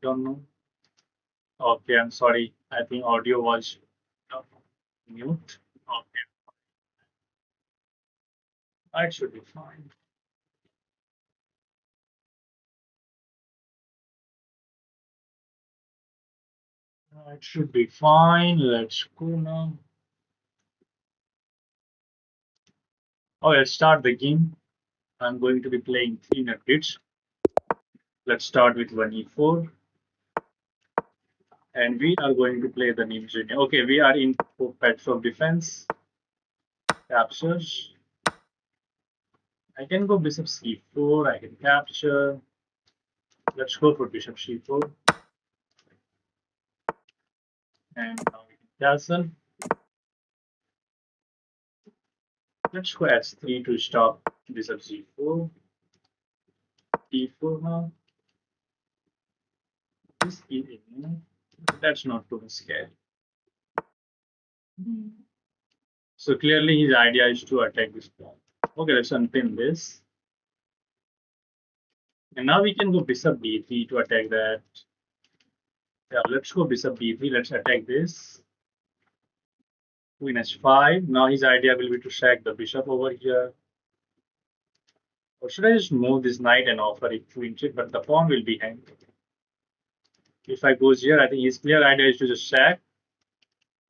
Don't know. Okay, I'm sorry. I think audio was mute. Okay, it should be fine. It should be fine. Let's go now. Oh, let's start the game. I'm going to be playing 3 minutes. Let's start with 1e4. And we are going to play the Nim Junior. Okay, we are in patch of defense. Captures. I can go bishop c4. I can capture. Let's go for bishop c4. And now we can castle. Let's go h3 to stop bishop c4. d4 now. This is in. That's not too scary. So clearly his idea is to attack this pawn. Okay, let's unpin this. And now we can go bishop b3 to attack that. Yeah, let's go bishop b3. Let's attack this. Queen h5. Now his idea will be to sack the bishop over here. Or should I just move this knight and offer it queen check? But the pawn will be hanged. If I goes here, I think his clear idea is to just sack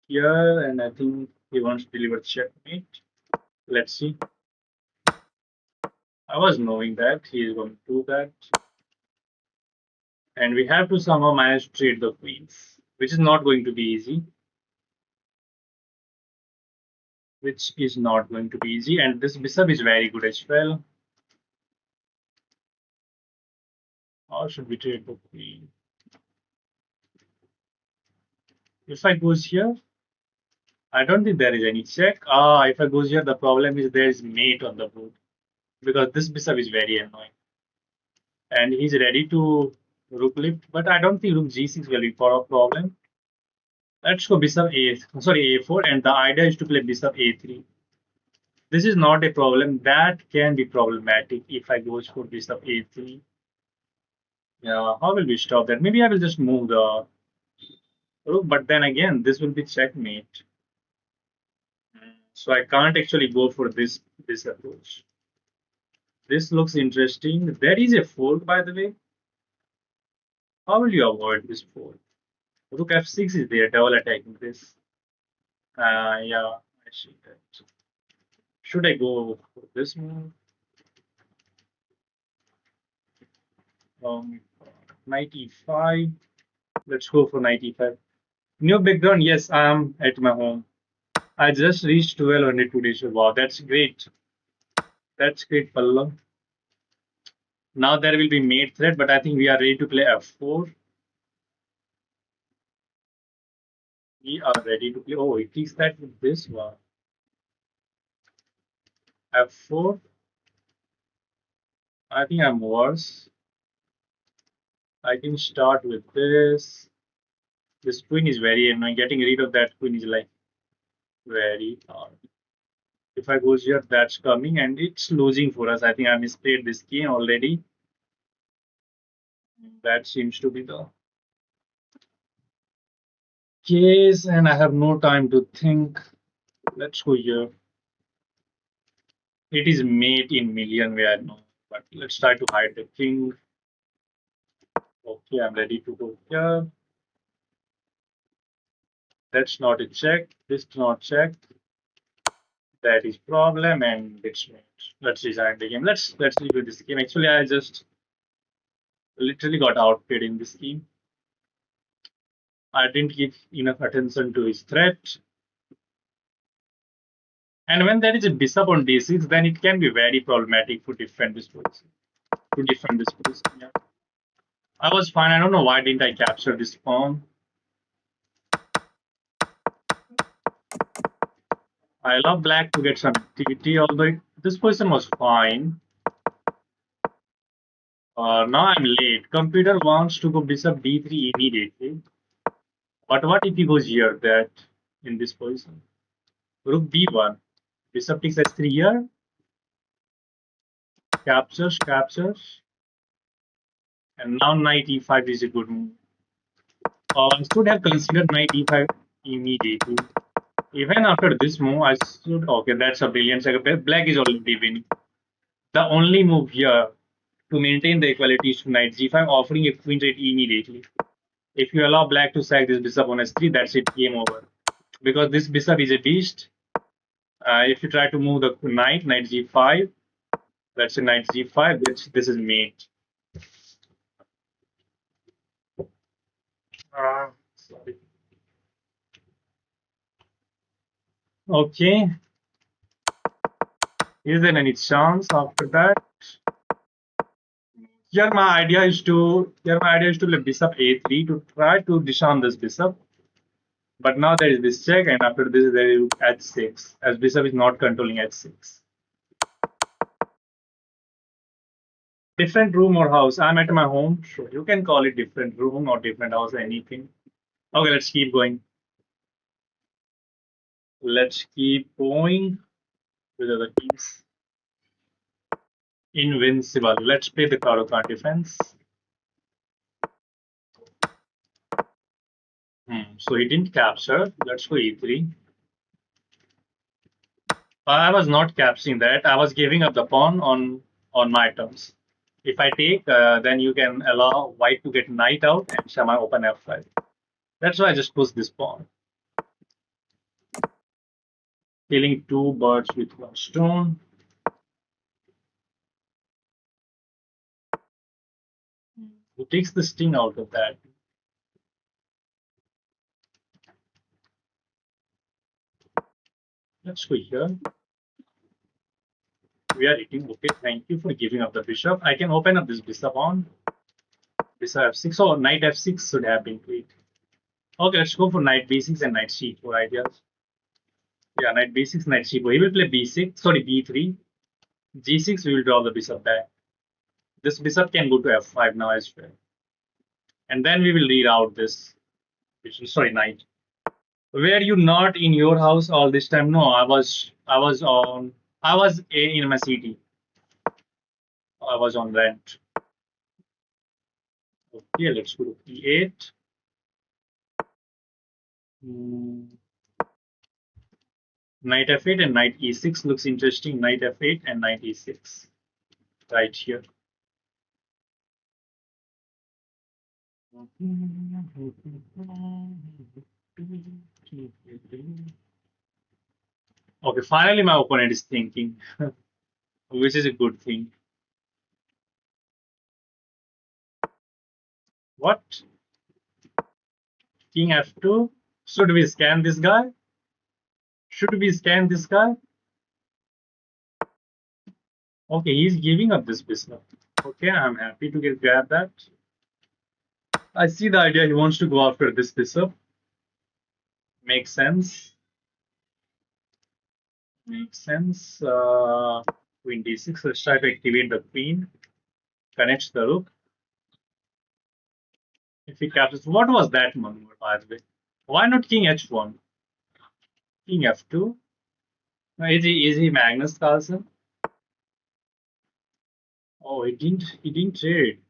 here, and I think he wants to deliver checkmate. Let's see. I was knowing that he is going to do that. And we have to somehow manage to trade the queens, which is not going to be easy. Which is not going to be easy. And this bishop is very good as well. Or should we trade the queen? If I goes here, I don't think there is any check. If I goes here, the problem is there is mate on the board. Because this bishop is very annoying. And he's ready to rook lift, but I don't think rook g6 will be a problem. Let's go bishop a4, and the idea is to play bishop a3. This is not a problem. That can be problematic if I go for bishop a3. Yeah, how will we stop that? Maybe I will just move the rook, but then again, this will be checkmate. So I can't actually go for this approach. This looks interesting. There is a fold, by the way. How will you avoid this fold? Rook f6 is there, double attacking this. Yeah, I see that. Should I go for this move? Knight e5. Let's go for knight e5. New background, yes, I'm at my home. I just reached 1200 today. So wow, that's great. That's great, Pallav. Now there will be mate threat, but I think we are ready to play f4. We are ready to play. Oh, it is that with this one. F4. I think I'm worse. I can start with this. This queen is very annoying. Getting rid of that queen is like very hard. If I goes here, that's coming and it's losing for us. I think I misplayed this game already. That seems to be the case, and I have no time to think. Let's go here. It is mate in million way, I know, but let's try to hide the king. Okay, I'm ready to go here. That's not a check. This is not check. That is problem, and it's mate. Let's design the game. Let's review this game. Actually, I just literally got outplayed in this game. I didn't give enough attention to his threat. And when there is a bishop on d6, then it can be very problematic to defend this position. Yeah. I was fine. I don't know why didn't I capture this pawn. I love black to get some activity, although this position was fine. Now I'm late. Computer wants to go bishop d3 immediately. But what if he goes here, that in this position? Rook b1. Bishop takes h3 here. Captures. And now knight e5 is a good move. I should have considered knight e5 immediately. Even after this move, I should. Okay, that's a brilliant second. Black is already winning. The only move here to maintain the equality is to knight g5, offering a queen trade immediately. If you allow black to sack this bishop on s3, that's it, game over. Because this bishop is a beast. If you try to move the knight g5, that's a knight g5, this is mate. Sorry. Okay. Is there any chance after that? Here my idea is to play bishop a3 to try to disarm this bishop. But now there is this check, and after this there is h6, as bishop is not controlling h6. Different room or house. I'm at my home. Sure, you can call it different room or different house, anything. Okay, let's keep going. Let's keep going with other teams. Invincible. Let's play the Karokan defense. So he didn't capture. Let's go e3. I was not capturing that. I was giving up the pawn on my terms. If I take, then you can allow white to get knight out and Shama open f5. That's why I just pushed this pawn. Killing two birds with one stone. Who takes the sting out of that? Let's go here. We are eating. Okay, thank you for giving up the bishop. I can open up this bishop on. Bishop f6. So knight f6 should have been played. Okay, let's go for knight b6 and knight c4 ideas. Yeah, knight b6, knight c4. He will play b6. Sorry, b3. g6. We will draw the bishop back. This bishop can go to f5 now as well. And then we will read out this. Sorry, knight. Were you not in your house all this time? No, I was in my city. I was on rent. Okay, let's go to e8. Knight f8 and knight e6 looks interesting. Knight f8 and knight e6 right here. Okay, finally my opponent is thinking, which is a good thing. What? King f2? Should we scan this guy? Should we scan this guy? Okay, he's giving up this bishop. Okay, I'm happy to grab that. I see the idea. He wants to go after this bishop. Makes sense. Makes sense. Queen d6. Let's try to activate the queen. Connects the rook. If he captures, what was that maneuver, by the way? Why not king h1? King f2. Is he Magnus Carlsen? Oh, he didn't trade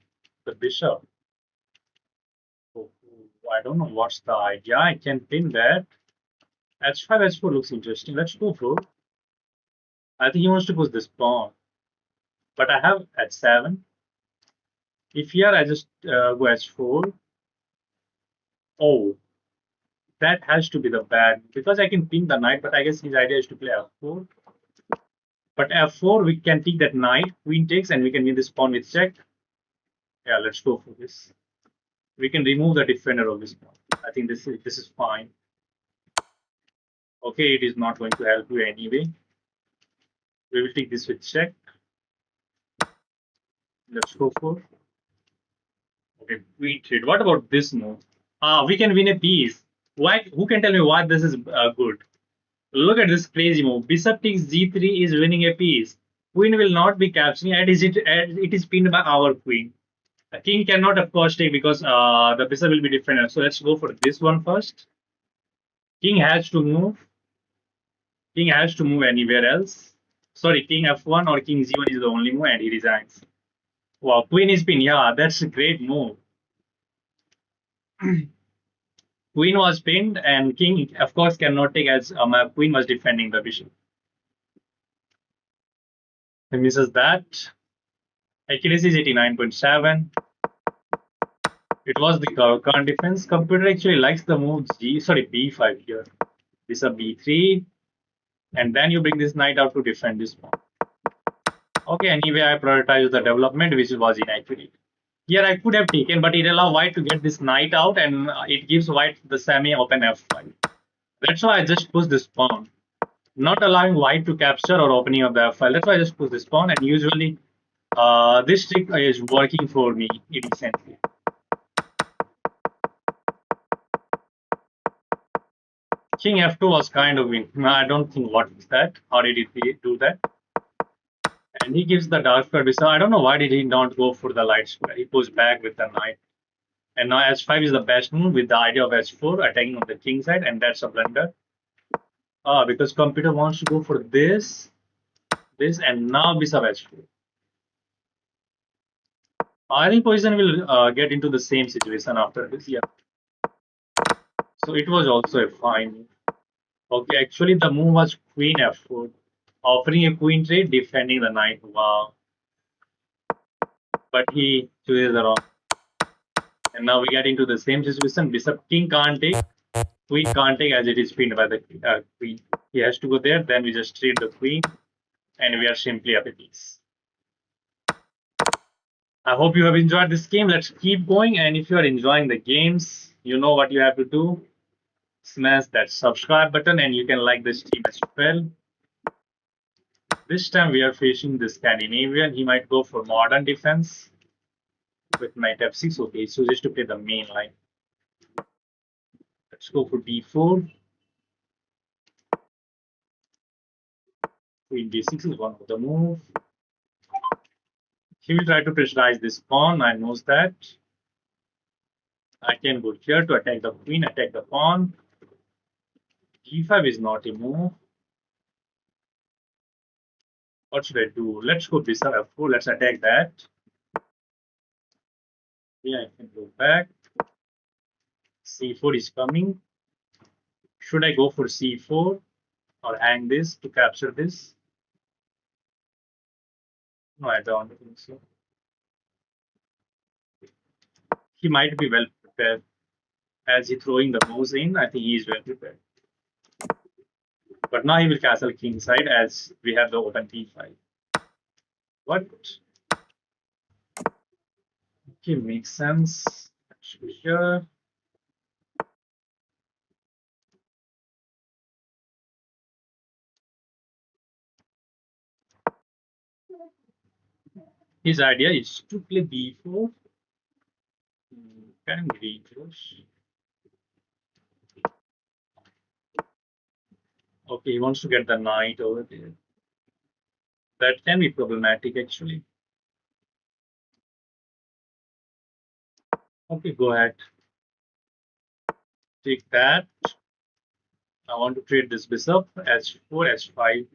the bishop. Oh, I don't know what's the idea. I can pin that. h5, h4 looks interesting. Let's go for. I think he wants to push this pawn. But I have h7. If here I just go h4. Oh, that has to be the bad. Because I can pin the knight, but I guess his idea is to play f4. But f4, we can take that knight. Queen takes, and we can win this pawn with check. Yeah, let's go for this. We can remove the defender of this pawn. I think this is fine. Okay, it is not going to help you anyway. We will take this with check. Let's go for. Okay, queen trade. What about this move? We can win a piece. Why? Who can tell me why this is good? Look at this crazy move. Bishop takes g3 is winning a piece. Queen will not be capturing, and it is pinned by our queen. The king cannot, of course, take because the bishop will be defended. So let's go for this one first. King has to move. King has to move anywhere else. Sorry, king f1 or king g1 is the only move, and he resigns. Wow, queen is pinned. Yeah, that's a great move. Queen was pinned, and king, of course, cannot take as my queen was defending the bishop. He misses that. Accuracy is 89.7. It was the current defense. Computer actually likes the move b5 here. Bishop b3, and then you bring this knight out to defend this pawn. Okay, anyway, I prioritize the development, which was inaccurate. Here I could have taken, but it allows white to get this knight out, and it gives white the semi-open f5. That's why I just push this pawn, not allowing white to capture or opening up the f-file. That's why I just push this pawn, and usually this trick is working for me recently. King f2 was kind of win. I don't think what is that. How did he do that? And he gives the dark square bishop. I don't know why did he not go for the light square. He goes back with the knight. And now h5 is the best move with the idea of h4 attacking on the king side, and that's a blunder. Because computer wants to go for this, and now bishop h4. I think position will get into the same situation after this. Yeah. So it was also a fine move. Okay, actually the move was queen f4, offering a queen trade, defending the knight. Wow. But he chooses the wrong. And now we get into the same situation. Bishop king can't take, queen can't take as it is pinned by the queen. He has to go there. Then we just trade the queen, and we are simply up a piece. I hope you have enjoyed this game. Let's keep going. And if you are enjoying the games, you know what you have to do. Smash that subscribe button, and you can like the stream as well. This time we are facing the Scandinavian. He might go for modern defense with knight f6. Okay, so just to play the main line. Let's go for d4. Queen d6 is one of the move. He will try to pressurize this pawn. I knows that. I can go here to attack the queen, attack the pawn. g5 is not a move. What should I do? Let's go bishop f4. Let's attack that. Yeah, I can go back. c4 is coming. Should I go for c4 or hang this to capture this? No, I don't think so. He might be well prepared. As he throwing the moves in, I think he is well prepared. But now he will castle king side as we have the open p5. What? Okay, makes sense. Let's go here. His idea is to play b4. Can we close? Okay, he wants to get the knight over there. That can be problematic actually. Okay, go ahead. Take that. I want to trade this bishop h4, h5.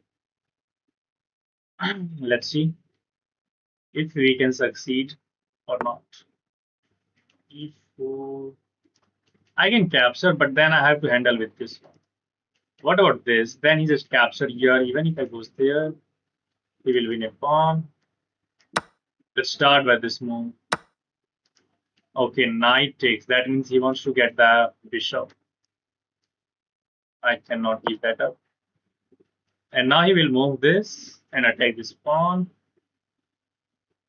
Let's see if we can succeed or not. e4. I can capture, but then I have to handle with this one. What about this? Then he just capture here. Even if I goes there, he will win a pawn. Let's start by this move. Okay, knight takes. That means he wants to get the bishop. I cannot give that up. And now he will move this and attack this pawn.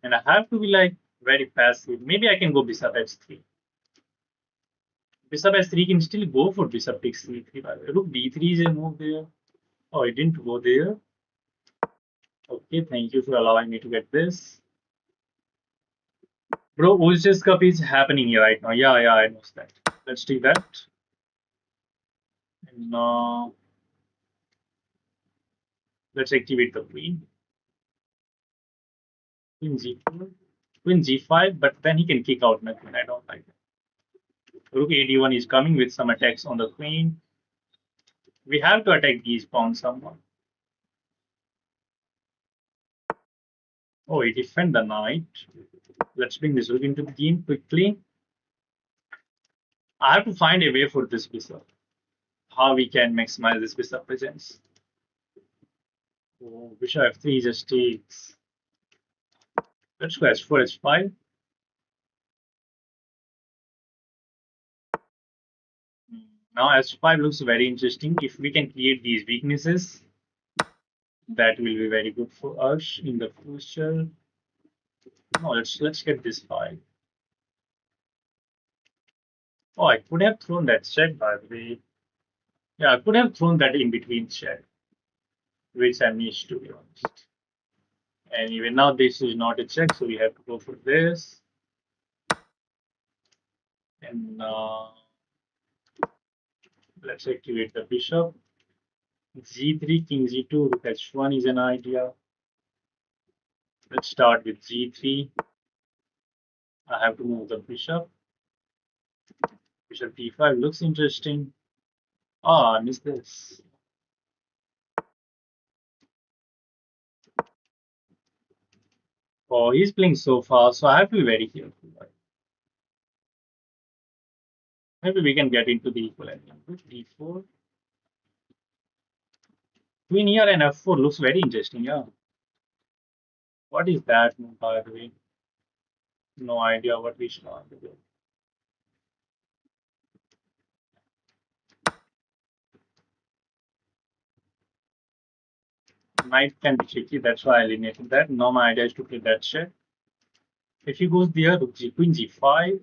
And I have to be like very passive. Maybe I can go bishop h3. Bishop h3 can still go for bishop takes c3. Rook b3 is a move there. Oh, it didn't go there. Okay, thank you for allowing me to get this. Bro, Ulchess Cup is happening here right now. Yeah, I know that. Let's do that. And now let's activate the queen. Queen g4. Queen g5, but then he can kick out my queen. I don't like it. Rook ad1 is coming with some attacks on the queen. We have to attack these pawns somehow. Oh, he defend the knight. Let's bring this rook into the game quickly. I have to find a way for this bishop. How we can maximize this bishop presence. Oh, bishop f3 just takes. Let's go h4, h5. Now h5 looks very interesting. If we can create these weaknesses, that will be very good for us in the future. No, let's get this file. Oh, I could have thrown that check by the way. Yeah, I could have thrown that in between check, which I missed to be honest. And even now this is not a check, so we have to go for this. And let's activate the bishop. G3, King G2, Rook H1 is an idea. Let's start with G3. I have to move the bishop. Bishop D5 looks interesting. Ah, I missed this. Oh, he's playing so fast, so I have to be very careful. Maybe we can get into the equal ending. D4. Queen here and F4 looks very interesting, yeah. What is that, by the way? No idea what we should do. Knight can be tricky, that's why I eliminated that. Now my idea is to play that check. If he goes there, Rook G, Queen G5.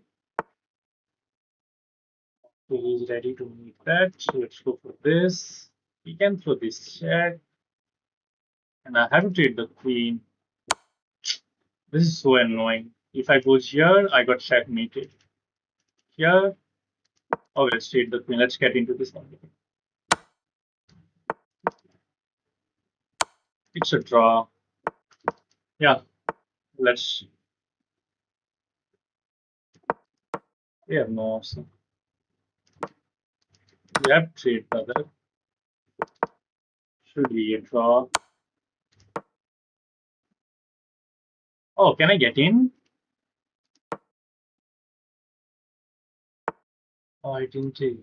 So he's ready to meet that. So let's go for this. He can throw this check. And I have to trade the queen. This is so annoying. If I go here, I got checkmated. Here, oh, let's trade the queen. Let's get into this one. It's a draw. Yeah, let's. We have no option. We have to trade brother. Should be a draw. Oh, can I get in? Oh, I didn't take.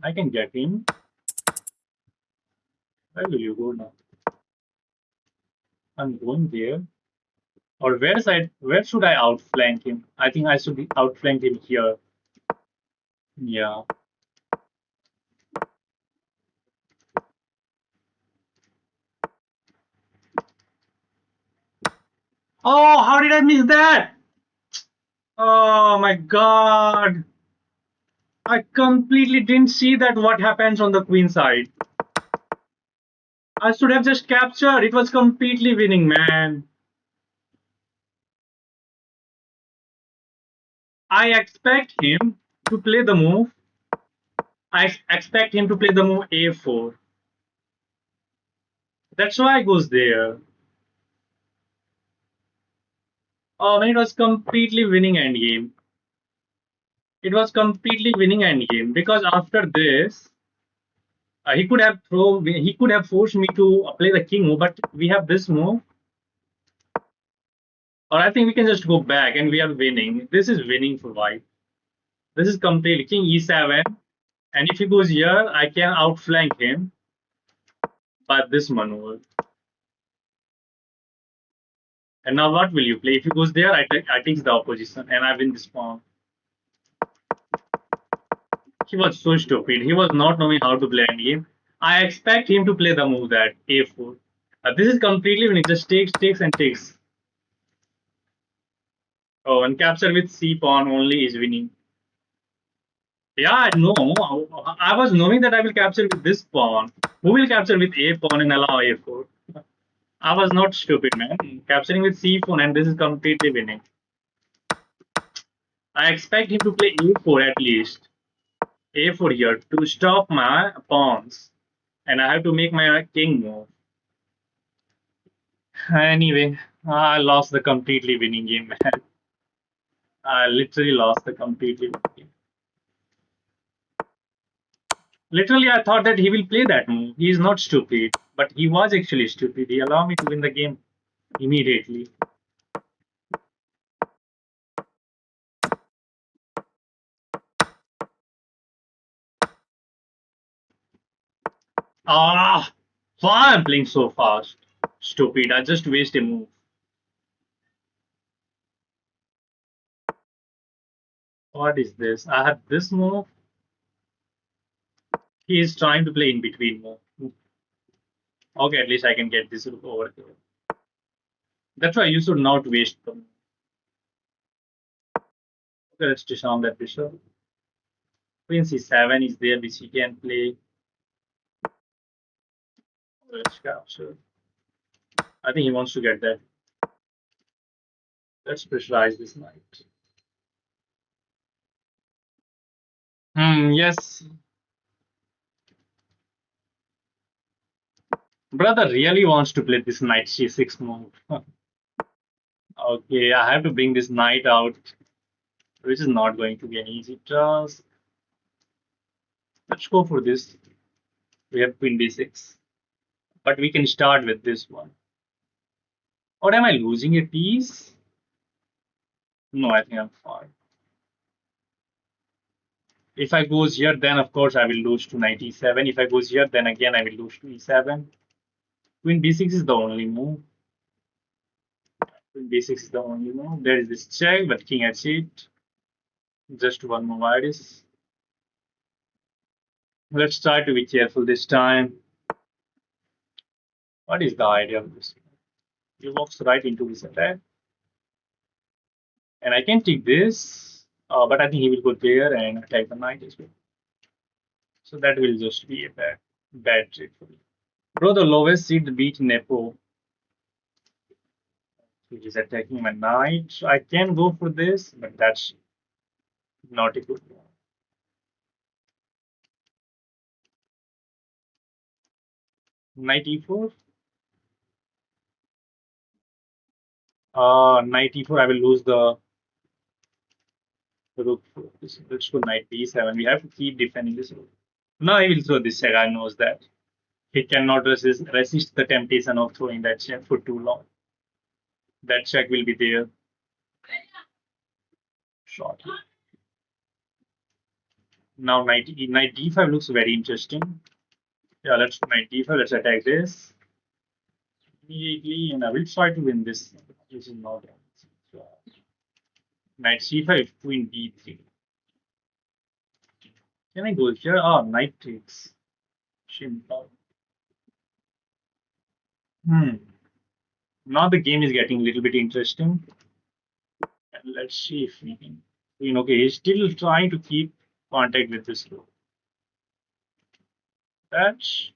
I can get in. Where will you go now? I'm going there. Or where should I outflank him? I think I should outflank him here. Yeah. Oh, how did I miss that? Oh my god. I completely didn't see that what happens on the queen side. I should have just captured. It was completely winning, man. I expect him to play the move. I expect him to play the move a4. That's why I goes there. Oh man, it was completely winning endgame. It was completely winning endgame because after this, he could have forced me to play the king move, but we have this move. Or I think we can just go back and we are winning. This is winning for white. This is completely king e7. And if he goes here, I can outflank him by this maneuver. And now what will you play? If he goes there, I take the opposition and I win this pawn. He was so stupid. He was not knowing how to play any game. I expect him to play the move that a4. This is completely winning. Just takes, and takes. Oh, and capture with c pawn only is winning. Yeah, no. I was knowing that I will capture with this pawn. Who will capture with a pawn and allow a4? I was not stupid, man. Capturing with c pawn and this is completely winning. I expect him to play a4 at least. A4 here to stop my pawns. And I have to make my king move. Anyway, I lost the completely winning game, man. I literally lost the completely winning game. Literally, I thought that he will play that move. He is not stupid, but he was actually stupid. He allowed me to win the game immediately. Ah, why I'm playing so fast? Stupid. I just waste a move. What is this? I have this move. He is trying to play in between move. Okay, at least I can get this rook over here. That's why you should not waste them. Okay, let's disarm that bishop. Queen c7 is there, which he can play. Let's capture. I think he wants to get that. Let's pressurize this knight. Yes. Brother really wants to play this knight c6 move. Okay, I have to bring this knight out, which is not going to be an easy task. Let's go for this. We have queen d6. But we can start with this one. Or am I losing a piece? No, I think I'm fine. If I goes here, then of course I will lose to knight e7. If I goes here, then again I will lose to e7. Queen b6 is the only move. Queen b6 is the only move. There is this check, but king h8. Just one move iris. Let's try to be careful this time. What is the idea of this? He walks right into this attack. And I can take this, but I think he will go there and attack the knight as well. So that will just be a bad trick for me. Bro, the lowest seed beat Nepo. He is attacking my knight. So I can go for this, but that's not a good one. Knight e4. Knight e4, I will lose the rook. Let's go knight b7. We have to keep defending this rook. Now I will throw this check. I knows that. He cannot resist the temptation of throwing that check for too long. That check will be there shortly. Now knight d5 looks very interesting. Yeah, let's knight d5. Let's attack this immediately, and I will try to win this using not knight c5, queen d3. Can I go here? Ah, knight takes. Simple. Now the game is getting a little bit interesting. And let's see if we can. Okay, he's still trying to keep contact with this rook. That's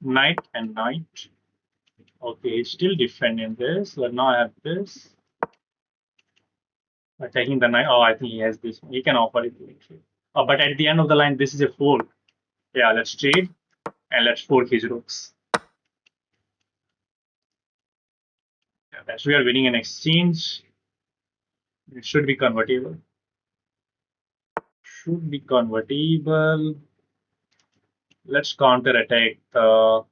knight and knight. Okay, he's still defending this. So now I have this. Attacking the knight. Oh, I think he has this. He can offer it. But at the end of the line, this is a fold. Yeah, let's trade and let's fork his rooks. Yeah, that's we are winning an exchange. It should be convertible. Should be convertible. Let's counter attack the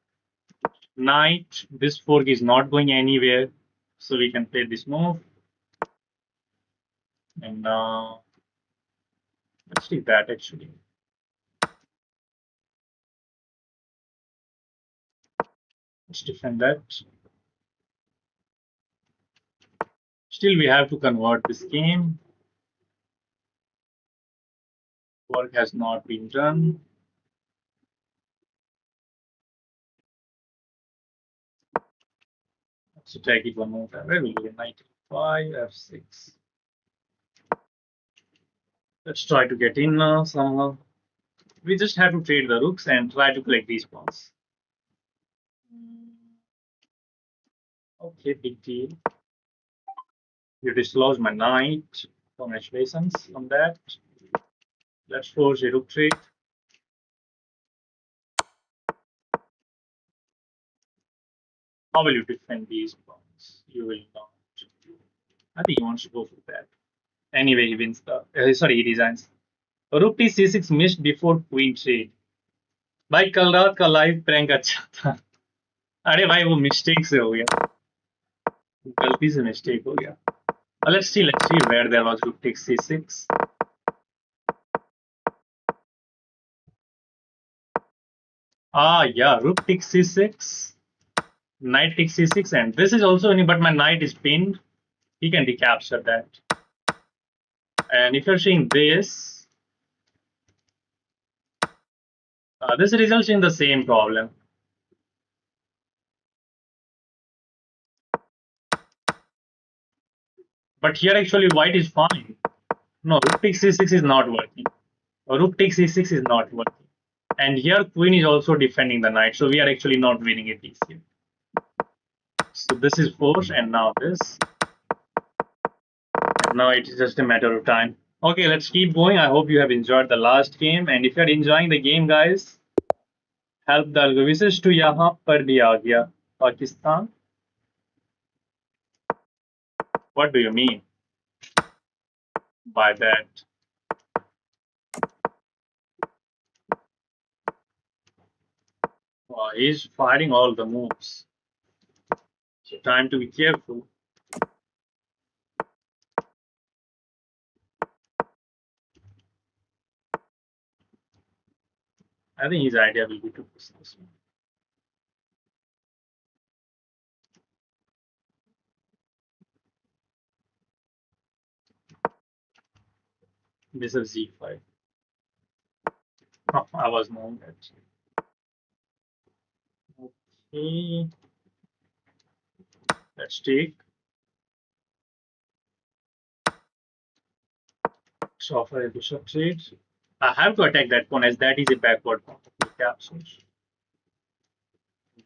knight. This fork is not going anywhere, so we can play this move. And now let's take that actually. Let's defend that. Still, we have to convert this game. Work has not been done. Let's take it one more time. Where will we get knight f5, f6. Let's try to get in now somehow. We just have to trade the rooks and try to collect these pawns. Okay, big deal. You dislodge my knight. Congratulations on that. Let's force a rook trade. How will you defend these pawns? You will not. I think he wants to go for that. Anyway, he wins the. Sorry, he resigns. Rook c6 missed before queen trade. भाई कल रात का live prank अच्छा था. अरे भाई वो mistake से हो गया, गलती से मिस्टेक हो गया. Let's see where there was rook takes c6. Yeah, rook takes c6, knight takes c6, and this is also winning, but my knight is pinned. He can recapture that. And if you're seeing this, this results in the same problem. But here actually white is fine. No, rook takes c6 is not working. Rook takes c6 is not working. And here queen is also defending the knight, so we are actually not winning a piece here. So this is forced, and now this. And now it is just a matter of time. Okay, let's keep going. I hope you have enjoyed the last game, and if you're enjoying the game, guys, help the algorithms to यहाँ पर भी आ गया Pakistan. What do you mean by that? He's firing all the moves. So time to be careful. I think his idea will be to push this one. Bishop z5. Oh, I was knowing that. Okay, let's take. So offer a bishop trade. I have to attack that pawn as that is a backward pawn. Capture.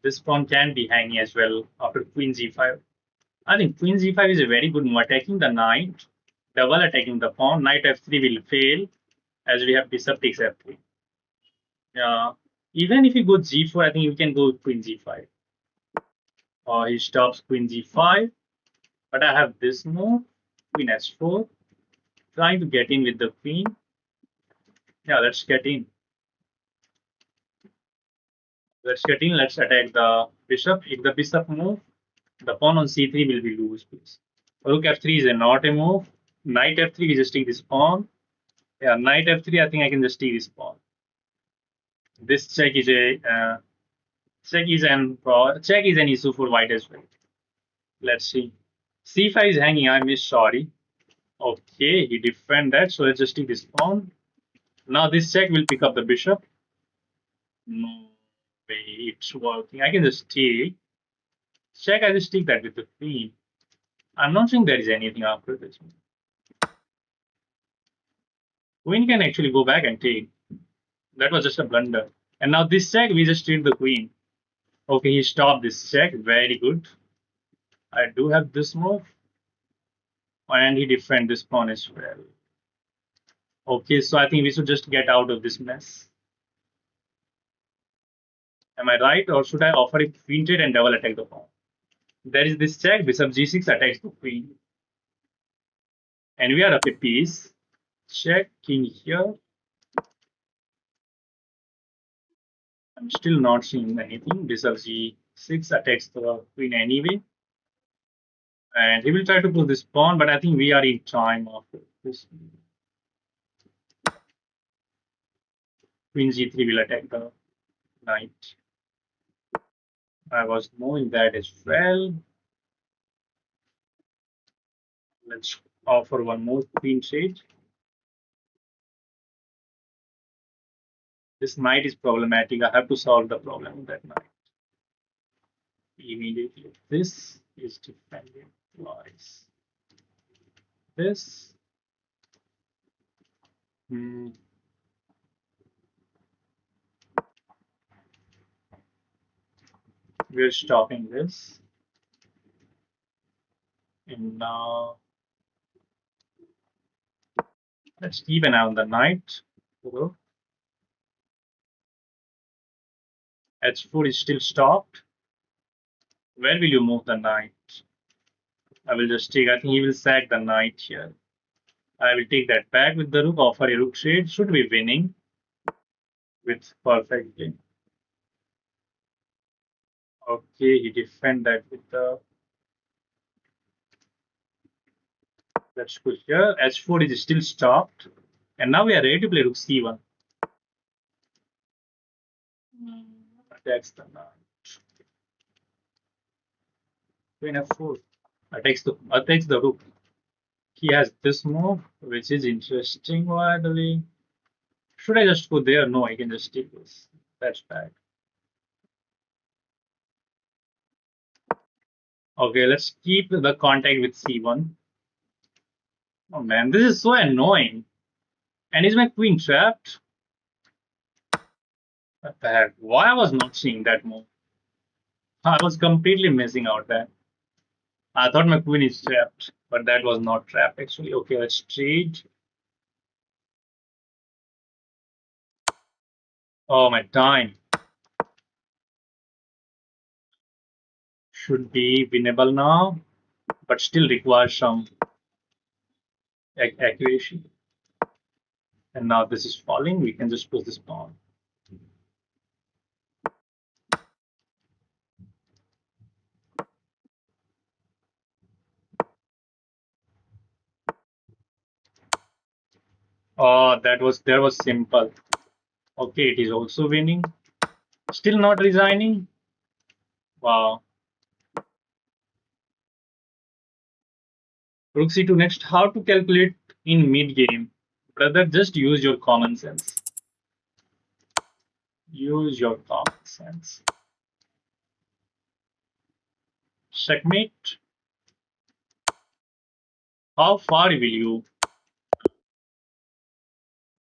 This pawn can be hanging as well after queen z5. I think queen z5 is a very good move. Attacking the knight, double attacking the pawn. Knight f3 will fail as we have bishop takes f3. Even if you go g4, I think you can go queen g5. He stops queen g5, but I have this move, queen s4, trying to get in with the queen. Yeah, let's get in. Let's get in. Let's attack the bishop. If the bishop move, the pawn on c3 will be loose, please. Rook f3 is not a move. Knight f3, we just take this pawn. Yeah, knight f3, I think I can just take this pawn. This check is a check is an issue for white as well. Let's see. c5 is hanging. I miss sorry. Okay, he defend that. So let's just take this pawn. Now this check will pick up the bishop. No way, it's working. I can just take check. I just take that with the queen. I'm not saying there is anything after this. Queen can actually go back and take. That was just a blunder. And now this check, we just take the queen. Okay, he stopped this check. Very good. I do have this move. And he defend this pawn as well. Okay, so I think we should just get out of this mess. Am I right? Or should I offer a queen trade and double attack the pawn? There is this check, bishop g6 attacks the queen. And we are up a piece. Check, king here. I'm still not seeing anything. Bishop g6 attacks the queen anyway. And he will try to pull this pawn, but I think we are in time after this. Queen g3 will attack the knight. I was knowing that as well. Let's offer one more queen trade. This knight is problematic. I have to solve the problem with that knight immediately. This is defended twice. This. We're stopping this. And now let's keep an eye on the knight. H4 is still stopped. Where will you move the knight? I will just take, I think he will sack the knight here. I will take that back with the rook, offer a rook trade. Should be winning with perfectly. Okay, he defend that with the. Let's go here. H4 is still stopped. And now we are ready to play rook c1. attacks the knight. Queen f4. Attacks the rook. He has this move, which is interesting. By the way, should I just go there? No, I can just take this. That's bad. Okay, let's keep the contact with c1. Oh man, this is so annoying. And is my queen trapped? Bad. Why I was not seeing that move? I was completely missing out there. I thought my queen is trapped, but that was not trapped actually. Okay, let's trade. Oh, my time should be winnable now, but still requires some accuracy. And now this is falling. We can just push this pawn. Oh, that was simple. Okay, it is also winning. Still not resigning. Wow. Rook c2 next. How to calculate in mid game? Brother, just use your common sense. Use your common sense. Checkmate. How far will you?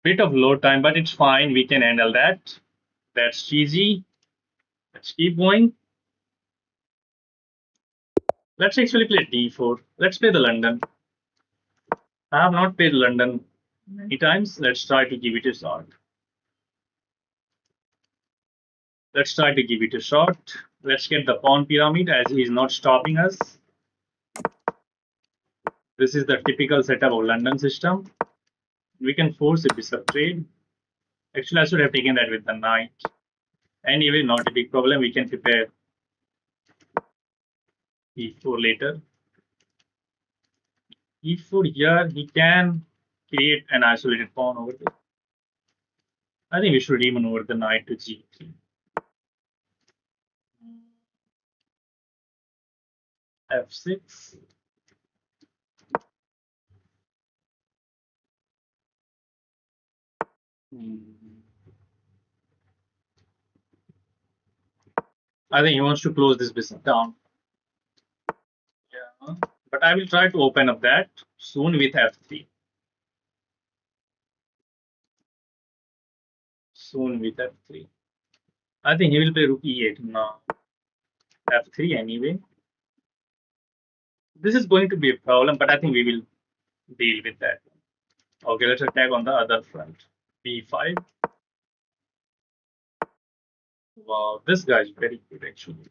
Bit of low time, but it's fine. We can handle that. That's easy. Let's keep going. Let's actually play d4. Let's play the London. I have not played London many times. Let's try to give it a shot. Let's try to give it a shot. Let's get the pawn pyramid as he is not stopping us. This is the typical setup of London system. We can force a bishop trade. Actually, I should have taken that with the knight. Anyway, not a big problem. We can prepare e4 later. e4 here, he can create an isolated pawn over there. I think we should even over the knight to g3. f6. I think he wants to close this bishop down. Yeah. But I will try to open up that soon with f3. Soon with f3. I think he will play rook e8 now. f3 anyway. This is going to be a problem, but I think we will deal with that. Okay, let's attack on the other front. b5. Wow, this guy is very good actually.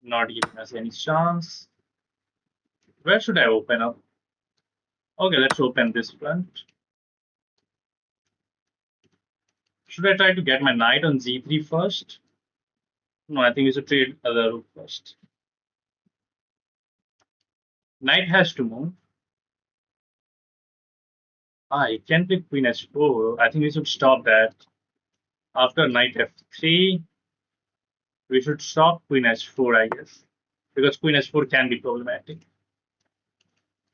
Not giving us any chance. Where should I open up? Okay, let's open this front. Should I try to get my knight on g3 first? No, I think we should trade other rook first. Knight has to move. It can play queen h4. I think we should stop that. After knight f3, we should stop queen h4, I guess. Because queen h4 can be problematic.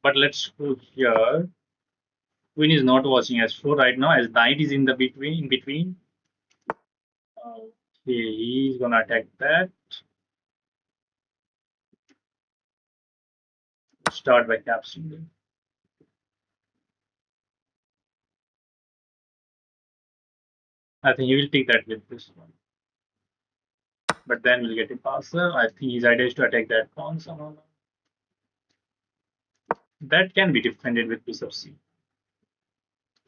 But let's go here. Queen is not watching h4 right now as knight is in the between. Okay, he's gonna attack that. Start by capturing. I think he will take that with this one. But then we'll get a passer. I think his idea is to attack that pawn somehow. That can be defended with bishop c.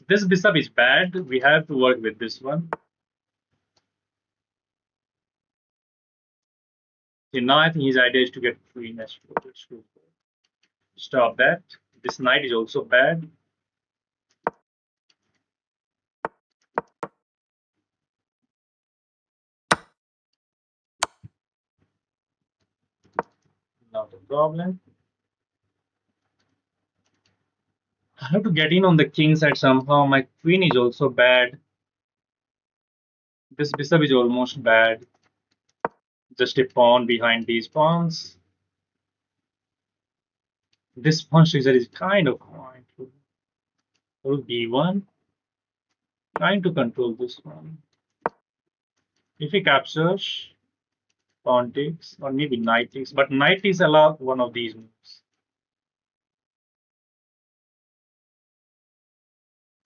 This bishop is bad. We have to work with this one. Okay, now I think his idea is to get queen h4. Let's go. Stop that. This knight is also bad. Not a problem. I have to get in on the king side somehow. My queen is also bad. This bishop is almost bad. Just a pawn behind these pawns. This pawn scissor is kind of fine. Rook b1, trying to control this one. If he captures, pawn takes, or maybe knight takes, but knight is allowed one of these moves.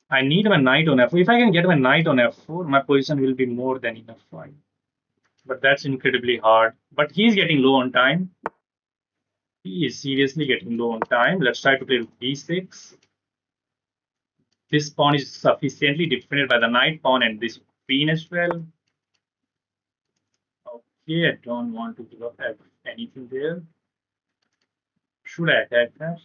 I need my knight on f4. If I can get my knight on f4, my position will be more than enough fine. But that's incredibly hard. But he's getting low on time. He is seriously getting low on time. Let's try to play b6. This pawn is sufficiently defended by the knight pawn and this queen as well. Okay, I don't want to give up anything there. Should I attack that?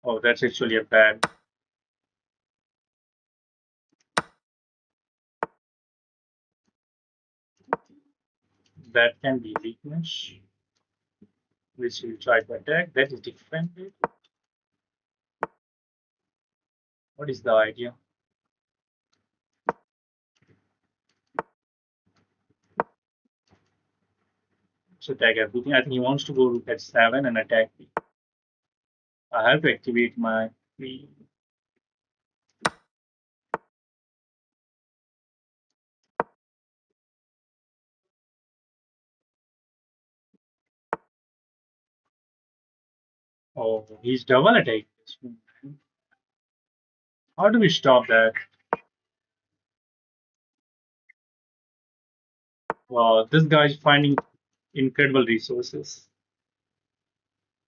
Oh, that's actually a bad. That can be weakness, which we'll try to attack. That is defended. What is the idea? So attack everything. I think he wants to go rook h7 and attack me. I have to activate my queen. Oh, he's double attacking this one. How do we stop that? This guy is finding incredible resources.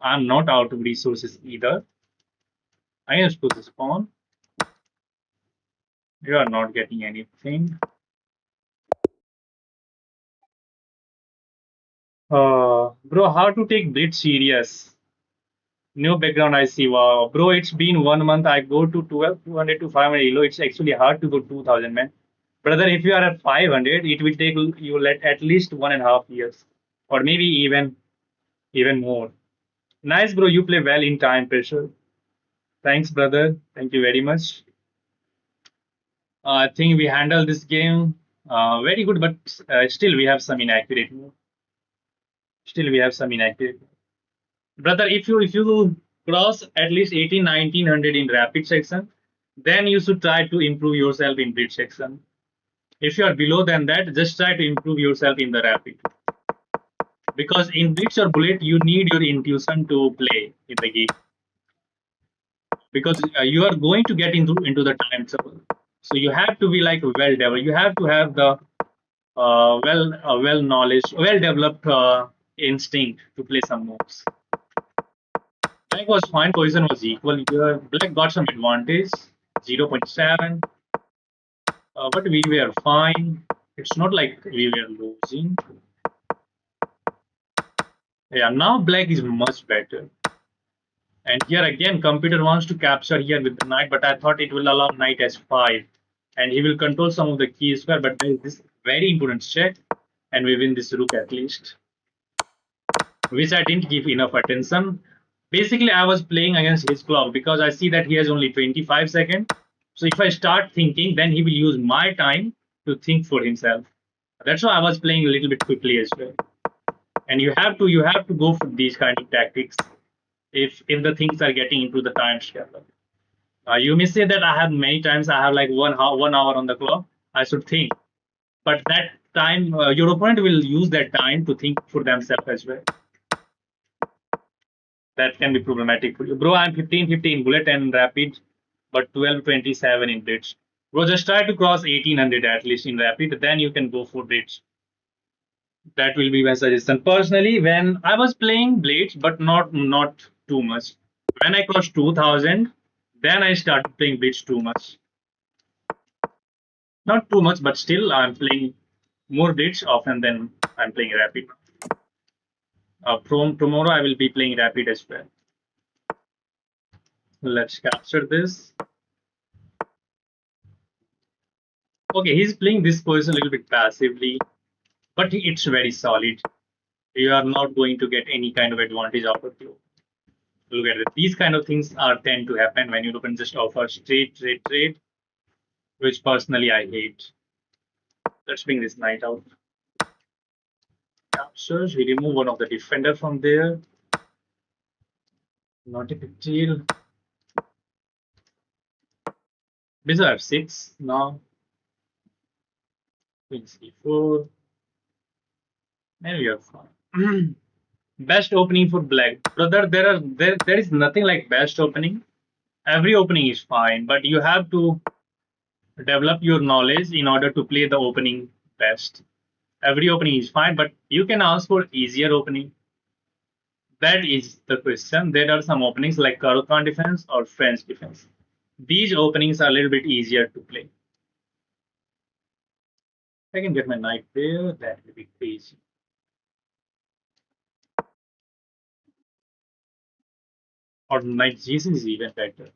I'm not out of resources either. I just put this pawn. You are not getting anything. Bro, how to take Blitz serious? New background I see. Wow, bro, it's been 1 month. I go to 200 to 500 elo. It's actually hard to go 2000, man. Brother, if you are at 500, it will take you at least 1.5 years, or maybe even more. Nice, bro. You play well in time pressure. Thanks, brother. Thank you very much. I think we handle this game very good, but still we have some inaccurate move. Still we have some inaccurate. Brother, if you cross at least 18, 1900 in rapid section, then you should try to improve yourself in bridge section. If you are below than that, just try to improve yourself in the rapid. Because in blitz or bullet, you need your intuition to play in the game. Because you are going to get into the time trouble. So you have to be like well developed. You have to have the well knowledge, well developed instinct to play some moves. Black was fine, position was equal. Black got some advantage, 0.7, but we were fine. It's not like we were losing. Yeah, now black is much better. And here again, computer wants to capture here with the knight, but I thought it will allow knight s5. And he will control some of the key square, but there is this very important check, and we win this rook at least, which I didn't give enough attention. Basically, I was playing against his clock because I see that he has only 25 seconds. So if I start thinking, then he will use my time to think for himself. That's why I was playing a little bit quickly as well. And you have to go for these kind of tactics if the things are getting into the time scale. You may say that I have many times I have like 1 hour on the clock. I should think, but that time your opponent will use that time to think for themselves as well. That can be problematic for you. Bro, I'm 15-15 in bullet and rapid, but 12-27 in blitz. Bro, just try to cross 1800 at least in rapid, then you can go for blitz. That will be my suggestion. Personally, when I was playing blitz, but not too much. When I crossed 2000, then I started playing blitz too much. Not too much, but still I'm playing more blitz often than I'm playing rapid. From tomorrow, I will be playing rapid as well. Let's capture this. Okay, he's playing this position a little bit passively, but it's very solid. You are not going to get any kind of advantage out of you. Look at it. These kind of things are tend to happen when you open just offer straight trade, which personally I hate. Let's bring this knight out. Captures. We remove one of the defender from there. Not a big deal. Bishop f6 now. Queen c4. And we are fine. Best opening for black, brother. There is nothing like best opening. Every opening is fine, but you have to develop your knowledge in order to play the opening best. Every opening is fine, but you can ask for easier opening. That is the question. There are some openings like Karukan defense or French defense. These openings are a little bit easier to play. If I can get my knight there, that will be crazy. Or knight g6 is even better.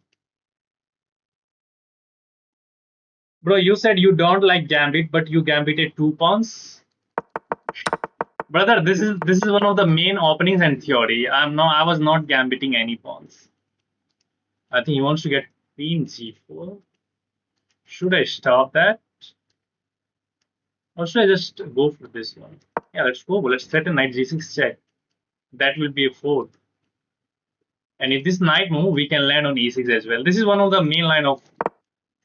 Bro, you said you don't like gambit, but you gambited 2 pawns. Brother, this is one of the main openings and theory. I was not gambiting any pawns. I think he wants to get queen g4. Should I stop that? Or should I just go for this one? Yeah, let's go. Let's set a knight g6 check. That will be a 4. And if this knight move, we can land on e6 as well. This is one of the main line of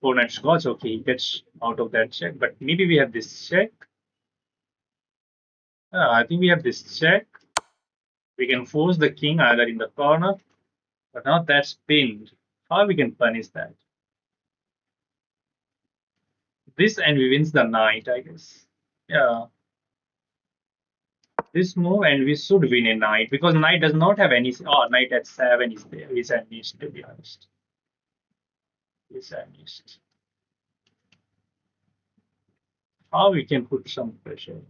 4 knight scotch. Okay, he gets out of that check. But maybe we have this check. I think we have this check. We can force the king either in the corner, but now that's pinned. How we can punish that? This and we wins the knight, I guess. Yeah. This move and we should win a knight because knight does not have any. Oh, knight at 7 is there. Which I missed, to be honest. Which I missed. How we can put some pressure?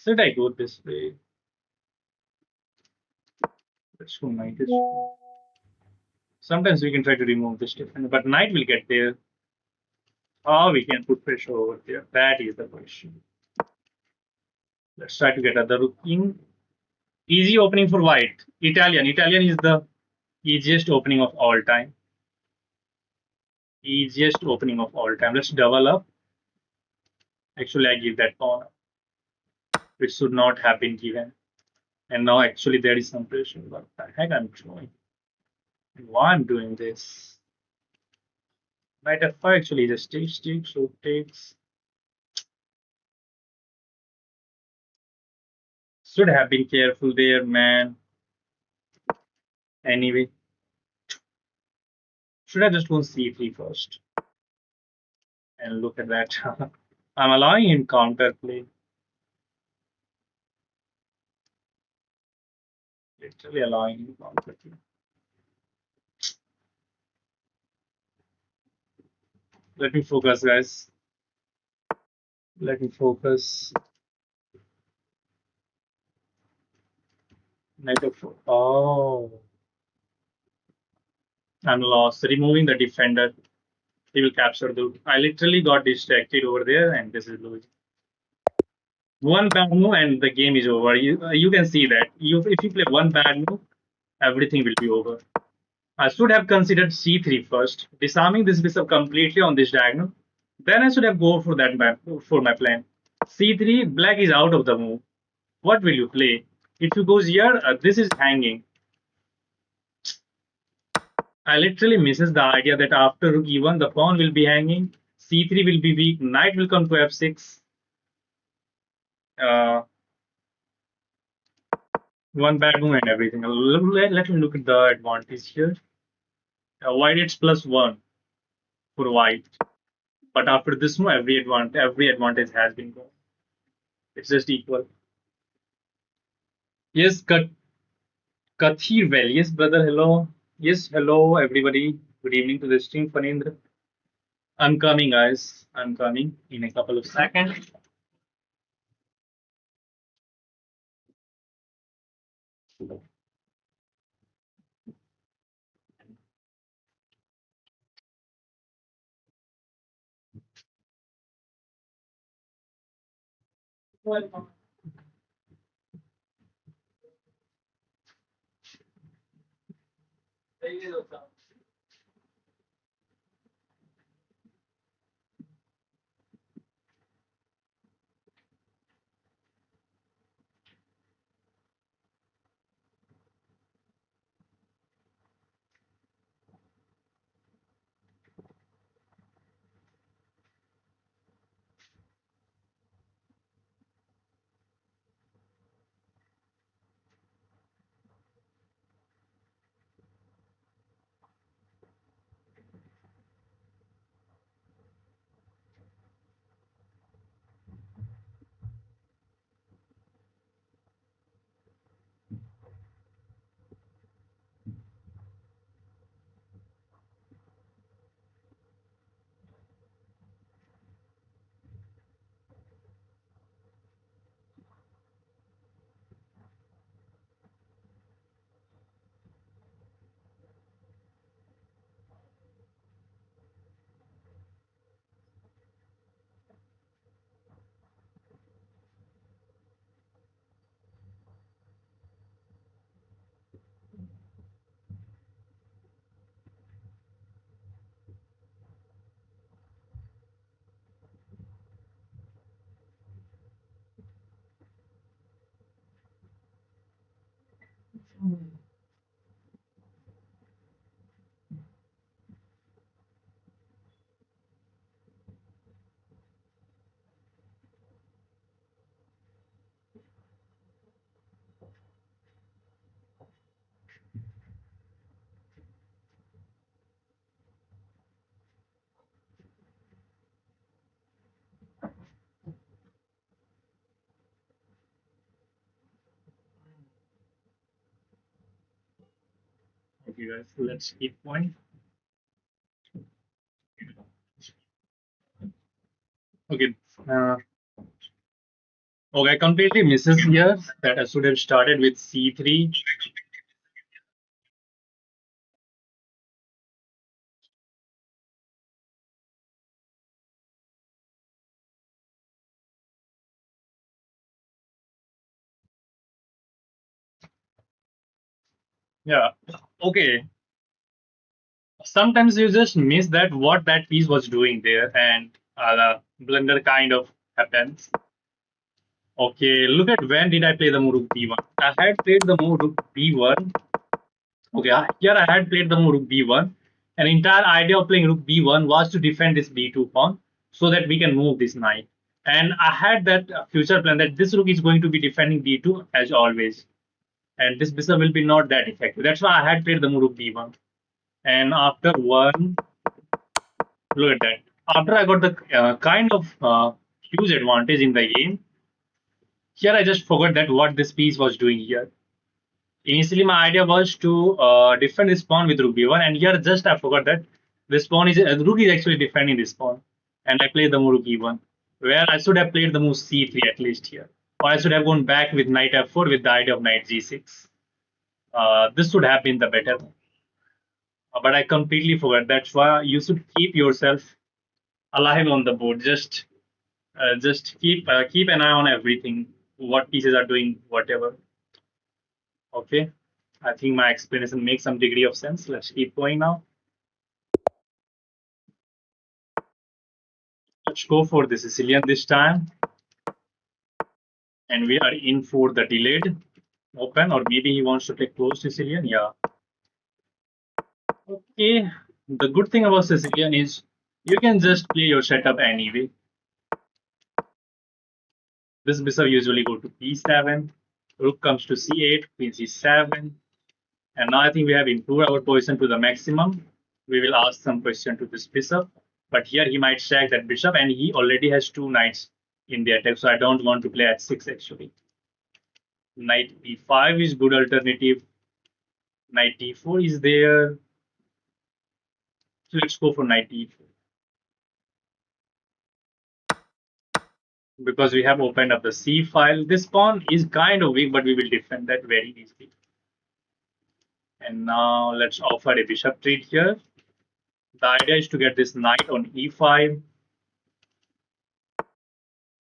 Should I go this way? Let's go knight this way. Sometimes we can try to remove this defender, but knight will get there. How we can put pressure over there? That is the question. Let's try to get other rook in. Easy opening for white. Italian. Italian is the easiest opening of all time. Easiest opening of all time. Let's double up. Actually, I give that pawn. It should not have been given. And now actually there is some pressure. What the heck I'm doing? Why I'm doing this? Knight f5 actually just takes, so takes. Should have been careful there, man. Anyway. Should I just go c3 first? And look at that. I'm allowing him counterplay. Literally allowing him counterplay. Let me focus, guys. Let me focus. Knight f4. Oh. I'm lost. Removing the defender. He will capture the. I literally got distracted over there, and this is losing. One bad move, and the game is over. You can see that. If you play one bad move, everything will be over. I should have considered c3 first, disarming this bishop completely on this diagonal. Then I should have go for that map for my plan. c3, black is out of the move. What will you play? If you goes here, this is hanging. I literally misses the idea that after rook e1, the pawn will be hanging, c3 will be weak, knight will come to f6. Uh, One bad move and everything. Let me look at the advantage here. White it's +1 for white, but after this move, every advantage has been gone. It's just equal. Yes, Kathir well. Yes, brother. Hello. Yes, hello, everybody. Good evening to the stream, Fanendra. I'm coming, guys. I'm coming in a couple of seconds. Okay, guys, let's keep going. Okay. Uh, okay, I completely misses here that I should have started with c3. Yeah. Okay. Sometimes you just miss that what that piece was doing there, and the blunder kind of happens. Okay, look at when did I play the move rook b1. I had played the move rook b1. Okay, here I had played the move rook b1. An entire idea of playing rook b1 was to defend this b2 pawn so that we can move this knight. And I had that future plan that this rook is going to be defending b2 as always. And this bishop will be not that effective. That's why I had played the move rook b1. And after one, look at that. After I got the kind of huge advantage in the game, here I just forgot that what this piece was doing here. Initially, my idea was to defend this pawn with rook b1, and here just I forgot that this pawn is rook is actually defending this pawn, and I played the move rook e1, where I should have played the move c3 at least here, or I should have gone back with knight f4 with the idea of knight g6. This would have been the better, but I completely forgot. That's why you should keep yourself alive on the board. Just keep an eye on everything, what pieces are doing, whatever. Okay, I think my explanation makes some degree of sense. Let's keep going now. Let's go for the Sicilian this time. And we are in for the delayed open, or maybe he wants to take close Sicilian. Yeah. Okay. The good thing about Sicilian is you can just play your setup anyway. This bishop usually go to b7. Rook comes to c8, queen c7. And now I think we have improved our position to the maximum. We will ask some question to this bishop. But here he might sack that bishop, and he already has two knights in the attack. So I don't want to play at 6 actually. Knight b5 is good alternative. Knight d4 is there. So let's go for knight d4. Because we have opened up the c file. This pawn is kind of weak, but we will defend that very easily. And now let's offer a bishop trade here. The idea is to get this knight on e5.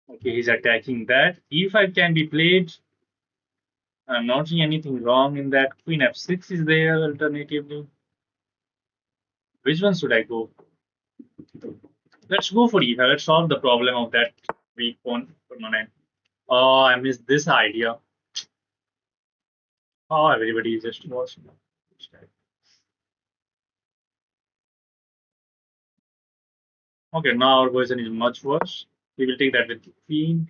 Okay, he's attacking that. e5 can be played. I'm not seeing anything wrong in that. Queen f6 is there alternatively. Which one should I go for? Let's go for E5. Let's solve the problem of that weak pawn permanent. Oh, I missed this idea. Oh, everybody is just watching. Okay, now our version is much worse. We will take that with the queen.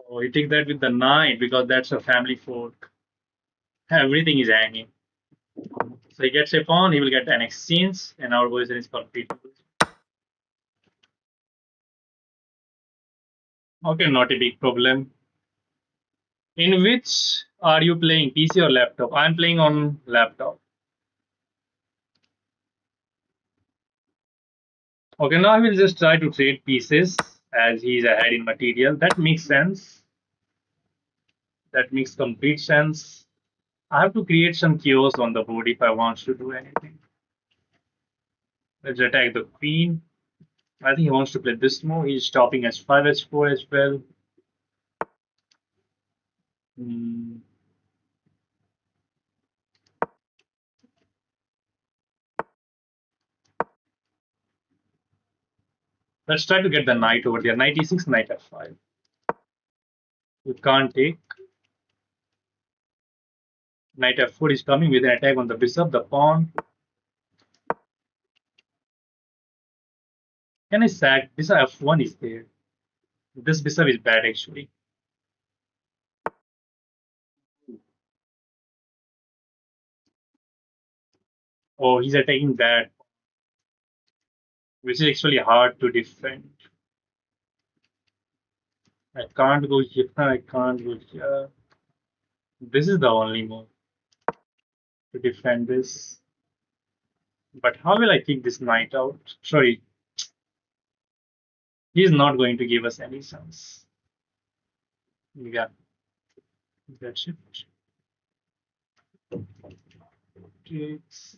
Oh, we take that with the knight because that's a family fork. Everything is hanging. So he gets a pawn, he will get an exchange, and our version is complete. Okay, not a big problem. In which are you playing, PC or laptop? I'm playing on laptop. Okay, now I will just try to trade pieces as he's ahead in material. That makes sense. That makes complete sense. I have to create some chaos on the board if I want to do anything. Let's attack the queen. I think he wants to play this move. He's stopping s5, s4 as well. Hmm. Let's try to get the knight over there. Knight e6, knight f5. You can't take. Knight f4 is coming with an attack on the bishop, the pawn. Can I sack? Bishop f1 is there. This bishop is bad actually. Oh, he's attacking that, which is actually hard to defend. I can't go here. I can't go here. This is the only move to defend this. But how will I kick this knight out? Sorry, he's not going to give us any chance. Yeah, that's it. Takes.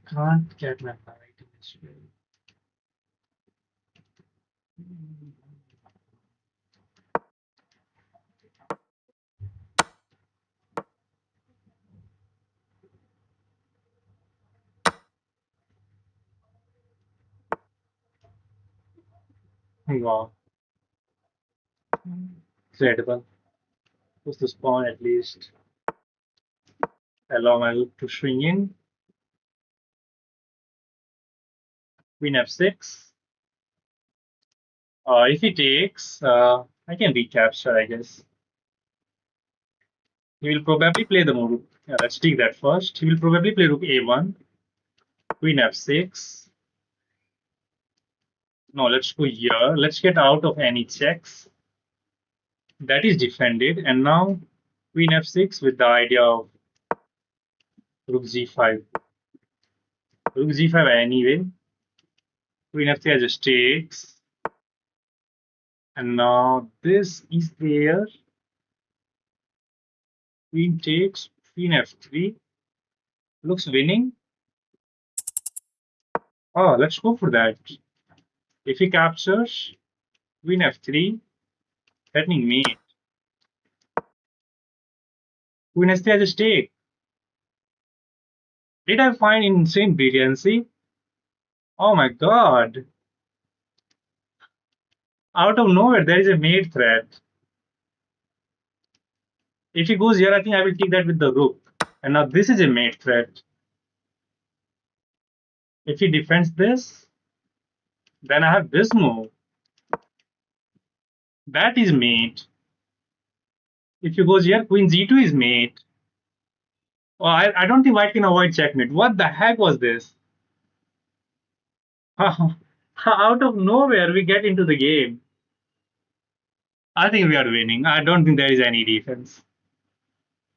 Can't get my knight in this way. Wow, incredible. Push this pawn at least. Allow my rook to swing in. Queen f6. If he takes, I can recapture, I guess. He will probably play the rook. Yeah, let's take that first. He will probably play rook a1, queen f6. No, let's go here. Let's get out of any checks. That is defended. And now queen f6 with the idea of rook g5. Rook g5 anyway. Queen f3 just takes. And now this is there. Queen takes, queen f3. Looks winning. Oh, let's go for that. If he captures, queen f3, threatening mate. Queen s3 just take. Did I find insane brilliancy? Oh my god. Out of nowhere, there is a mate threat. If he goes here, I think I will take that with the rook. And now this is a mate threat. If he defends this, then I have this move. That is mate. If he goes here, queen g2 is mate. Oh, I don't think white can avoid checkmate. What the heck was this? Out of nowhere, we get into the game. I think we are winning. I don't think there is any defense.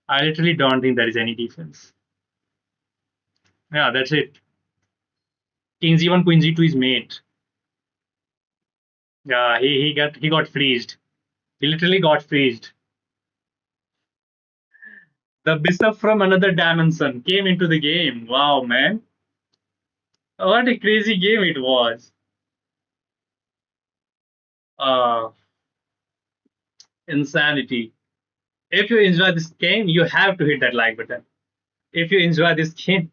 I literally don't think there is any defense. Yeah, that's it. King g1, queen g2 is mate. Yeah, he got freezed. He literally got freezed. The bishop from another dimension came into the game. Wow, man. What a crazy game it was. Uh, Insanity. If you enjoy this game, you have to hit that like button. If you enjoy this game,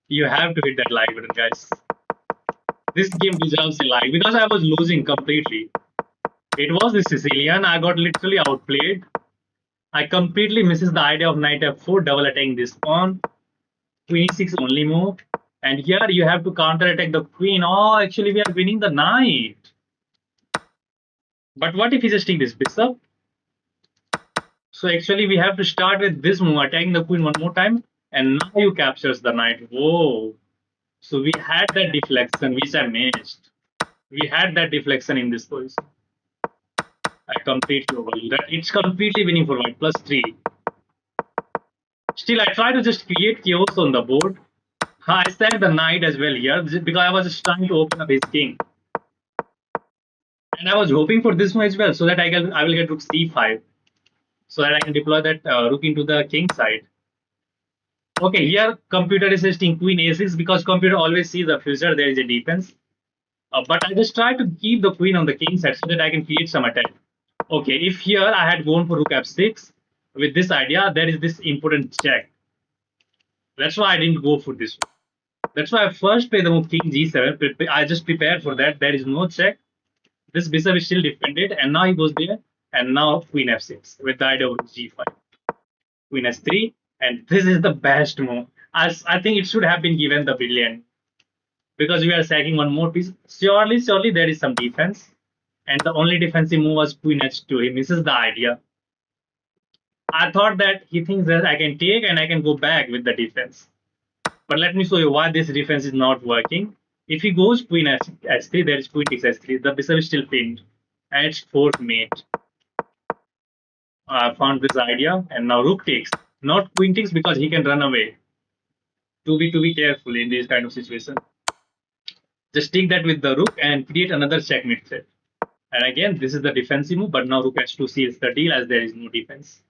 you have to hit that like button, guys. This game deserves a like because I was losing completely. It was the Sicilian. I got literally outplayed. I completely misses the idea of knight f4 double attacking this pawn. Queen e6 only move. And here you have to counter attack the queen. Oh, actually we are winning the knight. But what if he just take this bishop? So actually we have to start with this move, attacking the queen one more time. And now you captures the knight. Whoa. So we had that deflection, which I missed. We had that deflection in this position. I completely overlooked that. It's completely winning for white, +3. Still, I try to just create chaos on the board. I said the knight as well here because I was just trying to open up his king. And I was hoping for this one as well so that I will get rook c5 so that I can deploy that rook into the king side. Okay, here computer is suggesting queen a6 because computer always sees the future, there is a defense. But I just try to keep the queen on the king side so that I can create some attack. Okay, if here I had gone for rook f6 with this idea, there is this important check. That's why I didn't go for this one. That's why I first play the move king g7. I just prepared for that. There is no check. This bishop is still defended, and now he goes there, and now queen f6 with the idea of g5, queen s3, and this is the best move. As I think it should have been given the brilliant because we are sacking one more piece. Surely there is some defense, and the only defensive move was queen h2. He misses the idea. I thought that he thinks that I can take and I can go back with the defense. But let me show you why this defense is not working. If he goes queen h3, there is queen takes h3. The bishop is still pinned, and it's fourth mate. I found this idea, and now rook takes, not queen takes because he can run away. To be careful in this kind of situation. Just take that with the rook and create another checkmate set. And again, this is the defensive move, but now rook h2 seals the deal as there is no defense.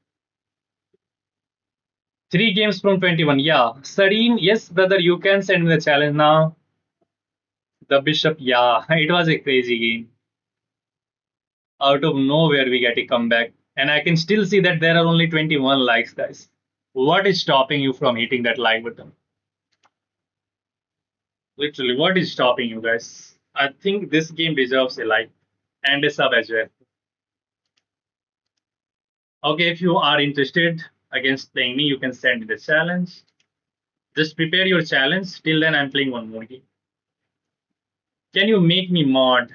3 games from 21. Yeah. Sareen, yes, brother, you can send me the challenge now. The bishop, yeah. It was a crazy game. Out of nowhere, we get a comeback. And I can still see that there are only 21 likes, guys. What is stopping you from hitting that like button? Literally, what is stopping you, guys? I think this game deserves a like and a sub as well. Okay, if you are interested against playing me, you can send me the challenge. Just prepare your challenge. Till then, I'm playing one more game. Can you make me mod?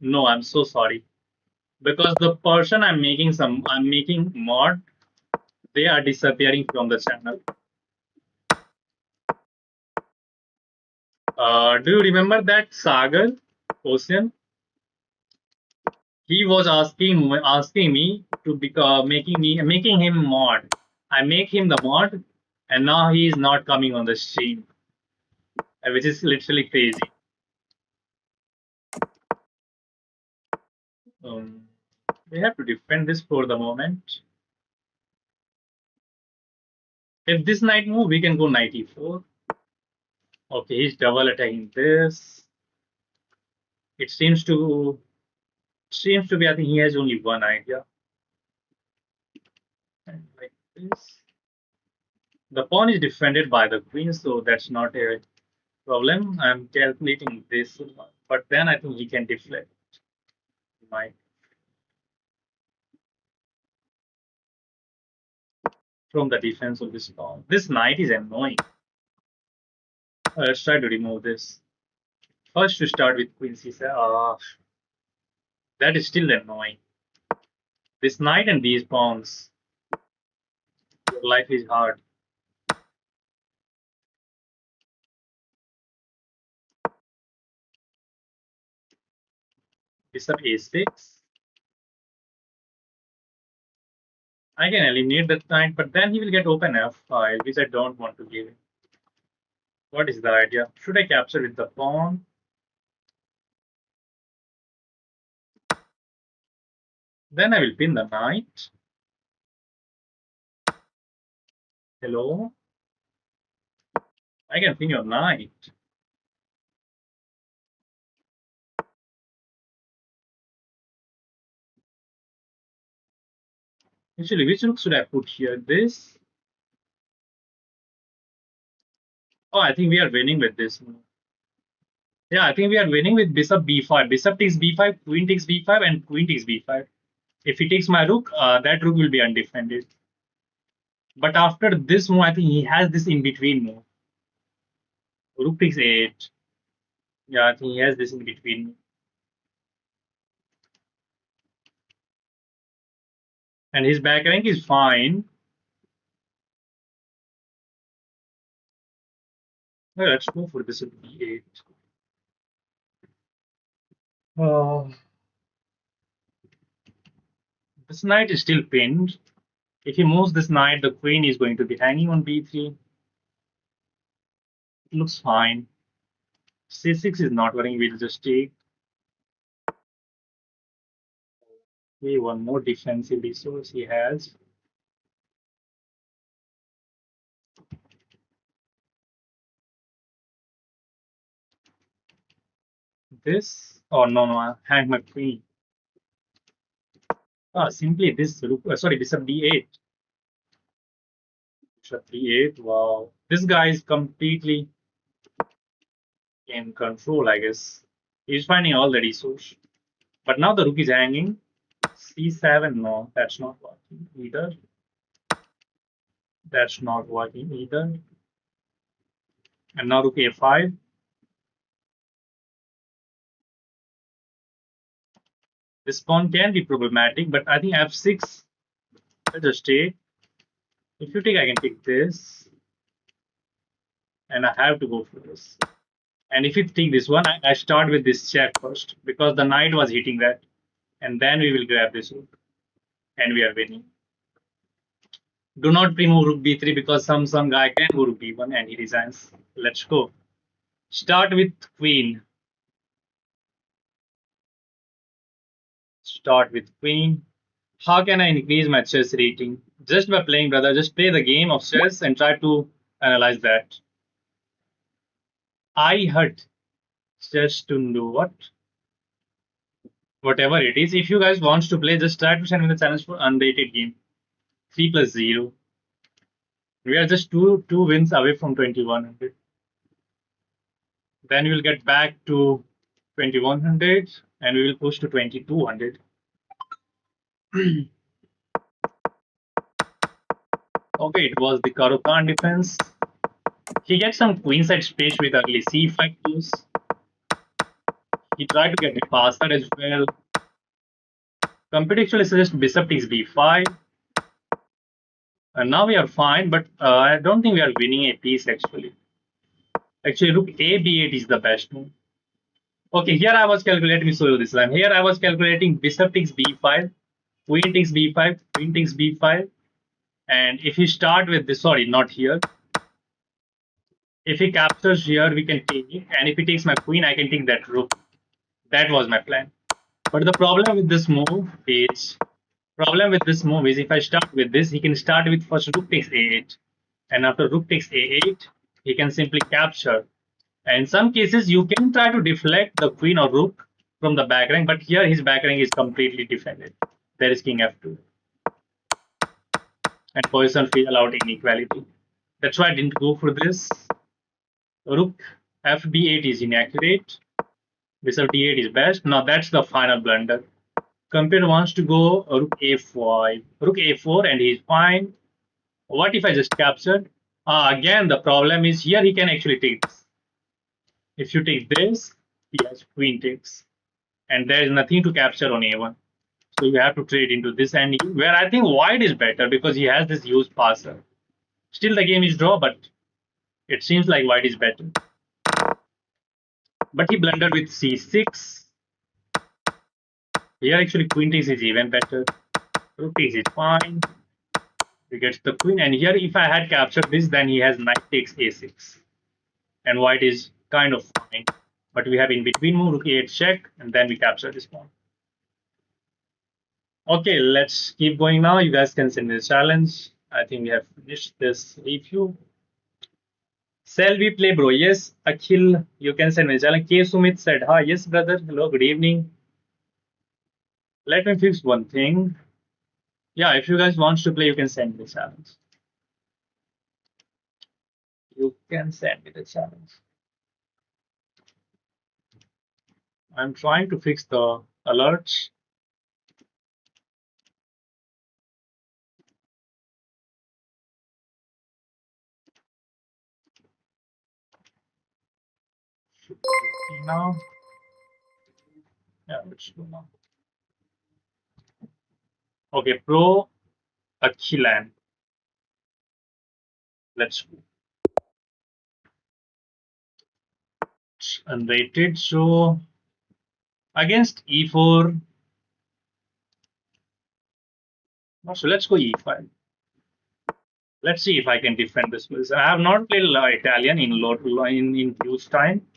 No, I'm so sorry. Because the person I'm making mod, they are disappearing from the channel. Do you remember that Sagar Ocean? He was asking me to be making him mod. I make him the mod, and now he is not coming on the stream, which is literally crazy. We have to defend this for the moment. If this knight move, we can go knight e4. Okay, he's double attacking this. It seems to be. I think he has only one idea. And like this, the pawn is defended by the queen, so that's not a problem. I'm calculating this, but then I think he can deflect my from the defense of this pawn. This knight is annoying. Let's try to remove this. First, to start with queen c7. That is still annoying. This knight and these pawns. Your life is hard. Bishop a6. I can eliminate that knight, but then he will get open f5, which I don't want to give him. What is the idea? Should I capture with the pawn? Then I will pin the knight. Hello? I can pin your knight. Actually, which rook should I put here? This? Oh, I think we are winning with this. Yeah, I think we are winning with bishop b5. Bishop takes b5, queen takes b5, and queen takes b5. If he takes my rook, that rook will be undefended. But after this move, I think he has this in between move. Rook takes 8. Yeah, I think he has this in between. And his back rank is fine. Well, let's go for this b8. Uh, this knight is still pinned. If he moves this knight, the queen is going to be hanging on b3. It looks fine. c6 is not worrying. We'll just take. Okay, one more defensive resource he has. This. Oh, no, hang my queen. Simply this. Sorry, bishop d8. Bishop d8. Wow. This guy is completely in control, I guess. He's finding all the resource. But now the rook is hanging. c7. No, that's not working either. That's not working either. And now rook a5. This pawn can be problematic, but I think f6. Let's just take. If you take, I can take this. And I have to go for this. And if you take this one, I start with this check first because the knight was hitting that. And then we will grab this rook. And we are winning. Do not pre-move rook b3 because some guy can go rook b1 and he resigns. Let's go. Start with queen. Start with queen. How can I increase my chess rating? Just by playing, brother. Just play the game of chess and try to analyze that. I hurt just to do what? Whatever it is. If you guys want to play, just try to send me the challenge for unrated game. 3 plus 0. We are just two wins away from 2100. Then we will get back to 2100 and we will push to 2200. Okay, it was the Karokan defense. He gets some queenside space with early c5 moves. He tried to get me faster as well. Computer actually suggests bishop takes b5. And now we are fine, but I don't think we are winning a piece actually. Actually, rook a b8 is the best move. Okay, here I was calculating, let me show you this line. Here I was calculating bishop takes b5, queen takes b5, queen takes b5. And if you start with this, sorry, not here. If he captures here, we can take it. And if he takes my queen, I can take that rook. That was my plan. But the problem with this move is if I start with this, he can start with first rook takes a8. And after rook takes a8, he can simply capture. And in some cases, you can try to deflect the queen or rook from the back rank, but here his back rank is completely defended. There is king f2. And position free allowed inequality. That's why I didn't go for this. Rook fb8 is inaccurate. Bishop d8 is best. Now that's the final blunder. Computer wants to go rook a5, rook a4, and he's fine. What if I just captured? Again, the problem is here he can actually take this. If you take this, he has queen takes. And there is nothing to capture on a1. So you have to trade into this and where I think white is better because he has this huge passer. Still the game is draw, but it seems like white is better. But he blundered with c6. Here actually queen takes is even better. Rook takes is fine. He gets the queen. And here if I had captured this, then he has knight takes a6. And white is kind of fine. But we have in between move rook a8 check, and then we capture this pawn. Okay, let's keep going now. You guys can send me the challenge. I think we have finished this review. Shall we play, bro? Yes, Akhil, you can send me the challenge. K. Sumit said, hi, yes, brother. Hello, good evening. Let me fix one thing. Yeah, if you guys want to play, you can send me the challenge. You can send me the challenge. I'm trying to fix the alerts. Should be now. Yeah, let's do now. Okay, Pro Akhilan. Let's go. It's unrated. So against E4. So let's go E5. Let's see if I can defend this place. I have not played Italian in in huge time.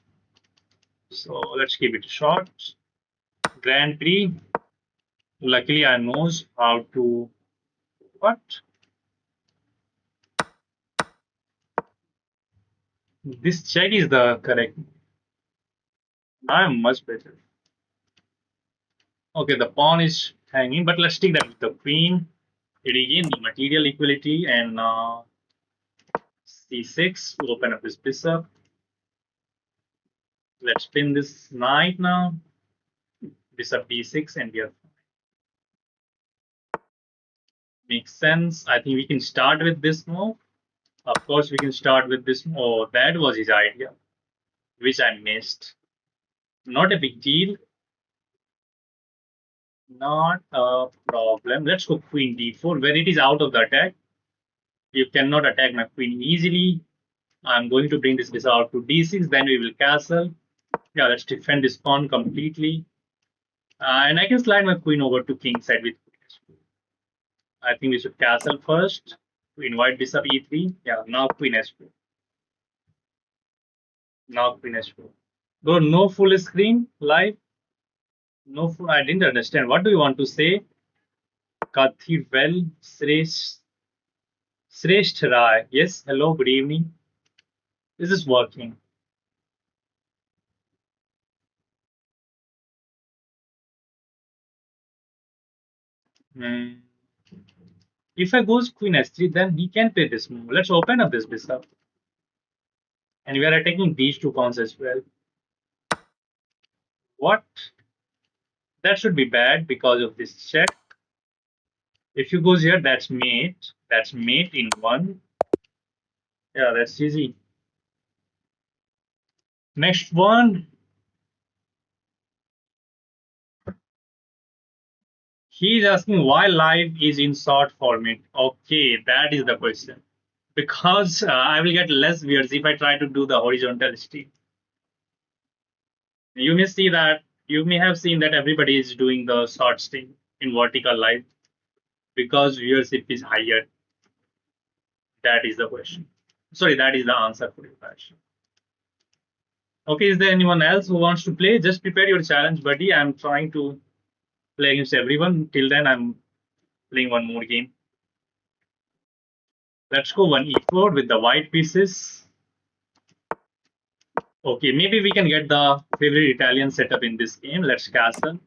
So let's keep it short. Grand Prix. Luckily, I knows how to what? This check is the correct. I'm much better. Okay, the pawn is hanging, but let's take that with the queen. It again the material equality and c6 to open up this bishop. Let's pin this knight now. Bishop b6 and we are makes sense. I think we can start with this move. Of course, we can start with this. Oh, that was his idea, which I missed. Not a big deal. Not a problem. Let's go queen d4. When it is out of the attack, you cannot attack my queen easily. I'm going to bring this bishop out to d6. Then we will castle. Yeah, let's defend this pawn completely. And I can slide my queen over to king side with queen. I think we should castle first to invite bishop e3. Yeah, now queen h4. Now queen h4. Bro, no full screen live. No full. I didn't understand. What do you want to say? Kathivel Sresht Rai. Yes, hello, good evening. This is working. Hmm. If I goes queen s3, then he can play this move. Let's open up this bishop. And we are attacking these two pawns as well. What? That should be bad because of this check. If you goes here, that's mate. That's mate in one. Yeah, that's easy. Next one. He's asking why live is in short format. Okay, that is the question. Because I will get less viewers if I try to do the horizontal stream. You may see that you may have seen that everybody is doing the short stream in vertical live because viewership is higher. That is the question. Sorry, that is the answer for your question. Okay, is there anyone else who wants to play? Just prepare your challenge, buddy. I'm trying to play against everyone. Till then, I'm playing one more game. Let's go one e4 with the white pieces. Okay, maybe we can get the favorite Italian setup in this game. Let's castle.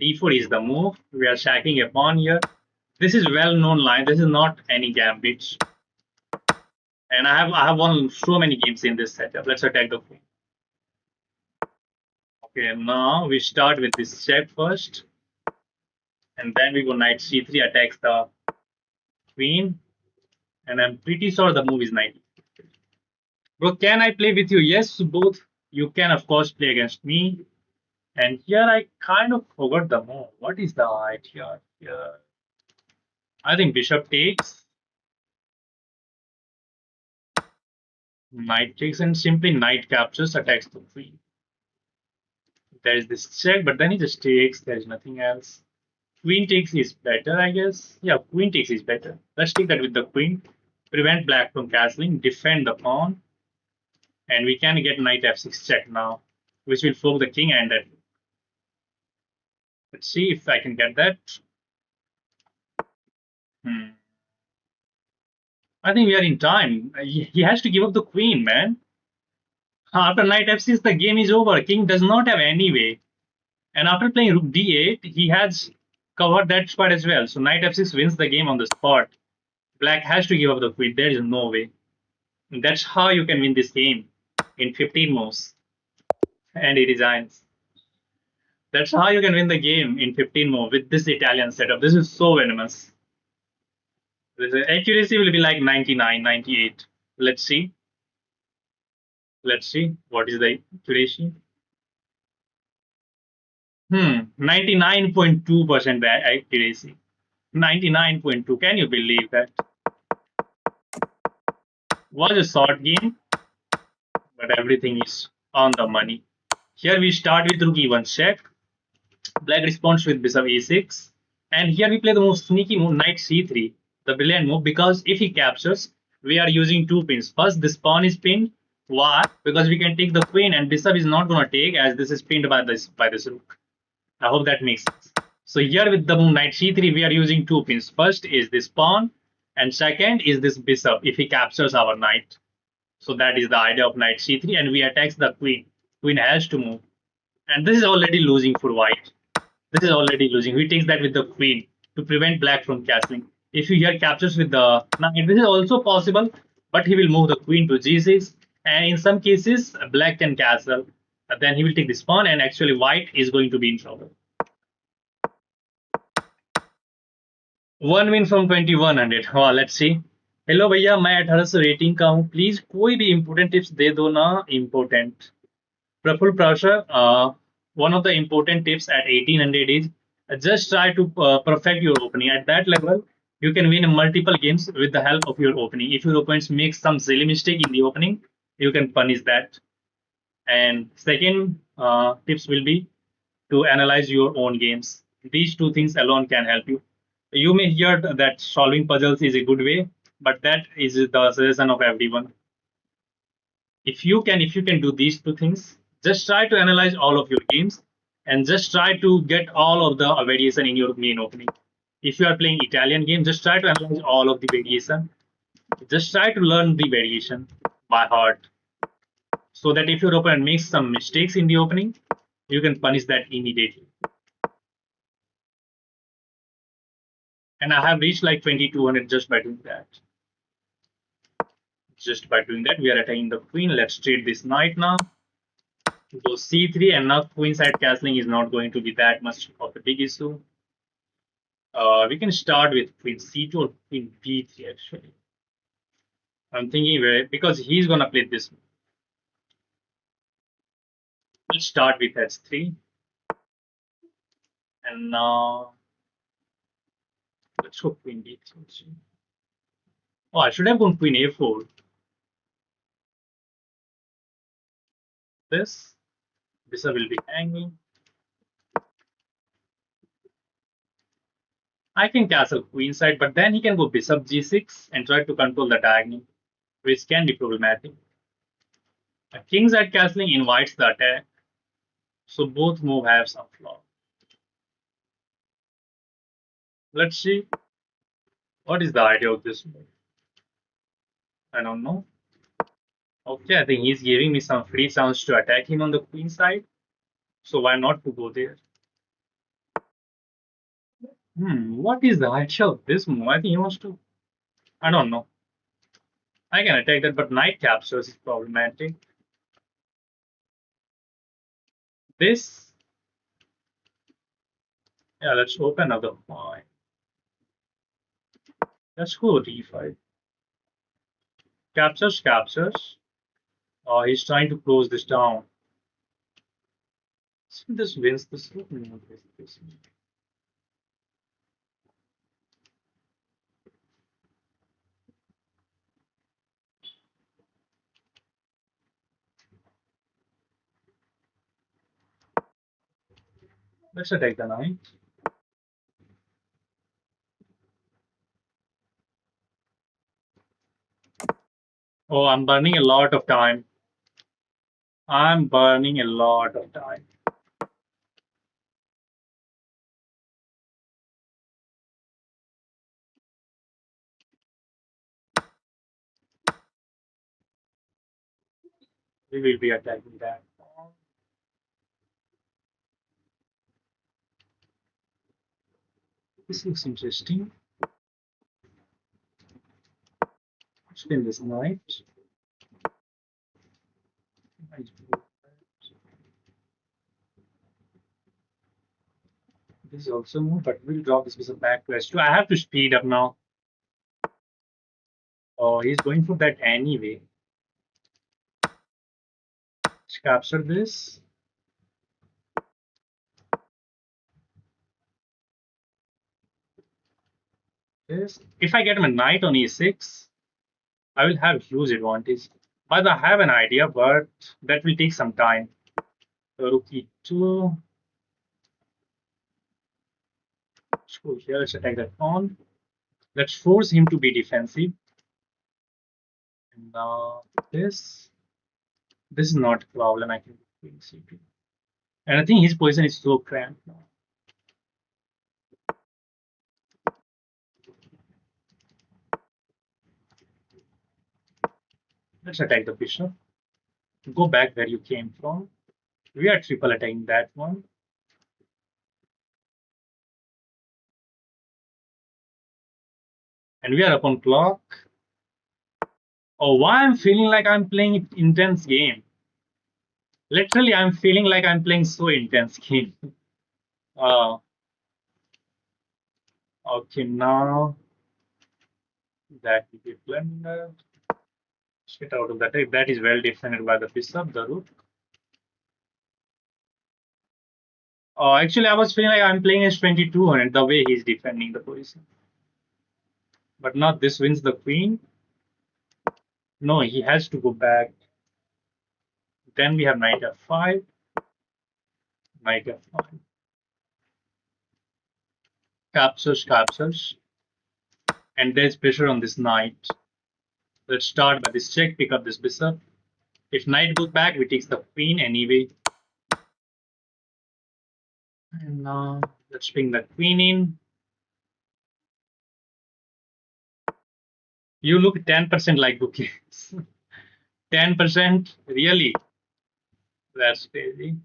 D4 is the move. We are shacking a pawn here. This is well-known line. This is not any gambit. And I have won so many games in this setup. Let's attack the queen. Okay, now we start with this check first. And then we go knight c3 attacks the queen. And I'm pretty sure the move is knight. Bro, can I play with you? Yes, both. You can, of course, play against me. And here I kind of forgot the move. What is the idea here? I think bishop takes, knight takes, and simply knight captures, attacks the queen. There is this check, but then he just takes. There is nothing else. Queen takes is better, I guess. Yeah, queen takes is better. Let's take that with the queen. Prevent black from castling, defend the pawn, and we can get knight f6 check now, which will fork the king and that. Let's see if I can get that. Hmm. I think we are in time. He has to give up the queen, man. After knight f6, the game is over. King does not have any way. And after playing rook d8, he has cover that square as well. So knight f6 wins the game on the spot. Black has to give up the queen. There is no way. That's how you can win this game in 15 moves. And he resigns. That's how you can win the game in 15 moves with this Italian setup. This is so venomous. The accuracy will be like 99, 98. Let's see. Let's see. What is the accuracy? 99.2% accuracy. 99.2. Can you believe that? Was a short game, but everything is on the money. Here we start with rook e1 check. Black responds with bishop e6. And here we play the most sneaky move, knight c3. The brilliant move, because if he captures, we are using two pins. First, this pawn is pinned. Why? Because we can take the queen and bishop is not going to take, as this is pinned by this rook. I hope that makes sense. So here with the move knight c3, we are using two pins. First is this pawn, and second is this bishop if he captures our knight. So that is the idea of knight c3, and we attack the queen. Queen has to move. And this is already losing for white. This is already losing. He takes that with the queen to prevent black from castling. If you here captures with the knight, this is also possible, but he will move the queen to g6. And in some cases, black can castle. Then he will take this pawn, and actually white is going to be in trouble. One win from 2100. वाह, let's see. Hello भैया, मैं 1800 rating का हूँ. Please कोई भी important tips दे दो ना. Important Praful Prasher, one of the important tips at 1800 is just try to perfect your opening. At that level, you can win multiple games with the help of your opening. If your opponents make some silly mistake in the opening, you can punish that. And second tips will be to analyze your own games. These two things alone can help you. You may hear that solving puzzles is a good way, but that is the suggestion of everyone. If you can do these two things, just try to analyze all of your games and just try to get all of the variation in your main opening. If you are playing Italian game, just try to analyze all of the variation. Just try to learn the variation by heart, so that if your opponent makes some mistakes in the opening, you can punish that immediately. And I have reached like 2200 just by doing that. Just by doing that, we are attacking the queen. Let's trade this knight now. Go c3, and now queenside castling is not going to be that much of a big issue. We can start with queen c2 or queen b3 actually. I'm thinking because he's gonna play this. Let's start with h3, and now let's go queen d3. Oh, I should have gone queen a4. This bishop will be hanging. I can castle queenside, but then he can go bishop g6 and try to control the diagonal, which can be problematic. A kingside castling invites the attack, so both moves have some flaw. Let's see what is the idea of this move. I don't know. Okay, I think he's giving me some free chance to attack him on the queen side, so why not to go there? What is the idea of this move? I think he wants to. I don't know. I can attack that, but knight captures is problematic. This. Yeah, let's open another point. Let's go d5. Captures, captures. He's trying to close this down. So this wins this. Let's attack the knight. Oh, I'm burning a lot of time. I'm burning a lot of time. We will be attacking that. This looks interesting. Spin this knight. This is also move, but we'll drop this piece of back to S2. I have to speed up now. Oh, he's going for that anyway. Let's capture this. This. If I get him a knight on E6, I will have huge advantage. But I have an idea, but that will take some time. So rook E2. Let's go here. Let's attack that pawn. Let's force him to be defensive. And now this. This is not a problem. I can do Queen C2. And I think his position is so cramped now. Let's attack the bishop. Go back where you came from. We are triple attacking that one. And we are up on clock. Oh, why I'm feeling like I'm playing intense game. Literally, I'm feeling like I'm playing so intense game. Uh, okay, now that will be blended. Get out of that. That is well defended by the bishop, the rook. Actually, I was feeling like I'm playing as 2200 the way he's defending the position. But not this wins the queen. No, he has to go back. Then we have knight f5. Knight f5. Captures, captures. And there's pressure on this knight. Let's start by this check, pick up this bishop. If knight goes back, we take the queen anyway. And now let's bring the queen in. You look 10% like bouquets. 10%? Really? That's crazy.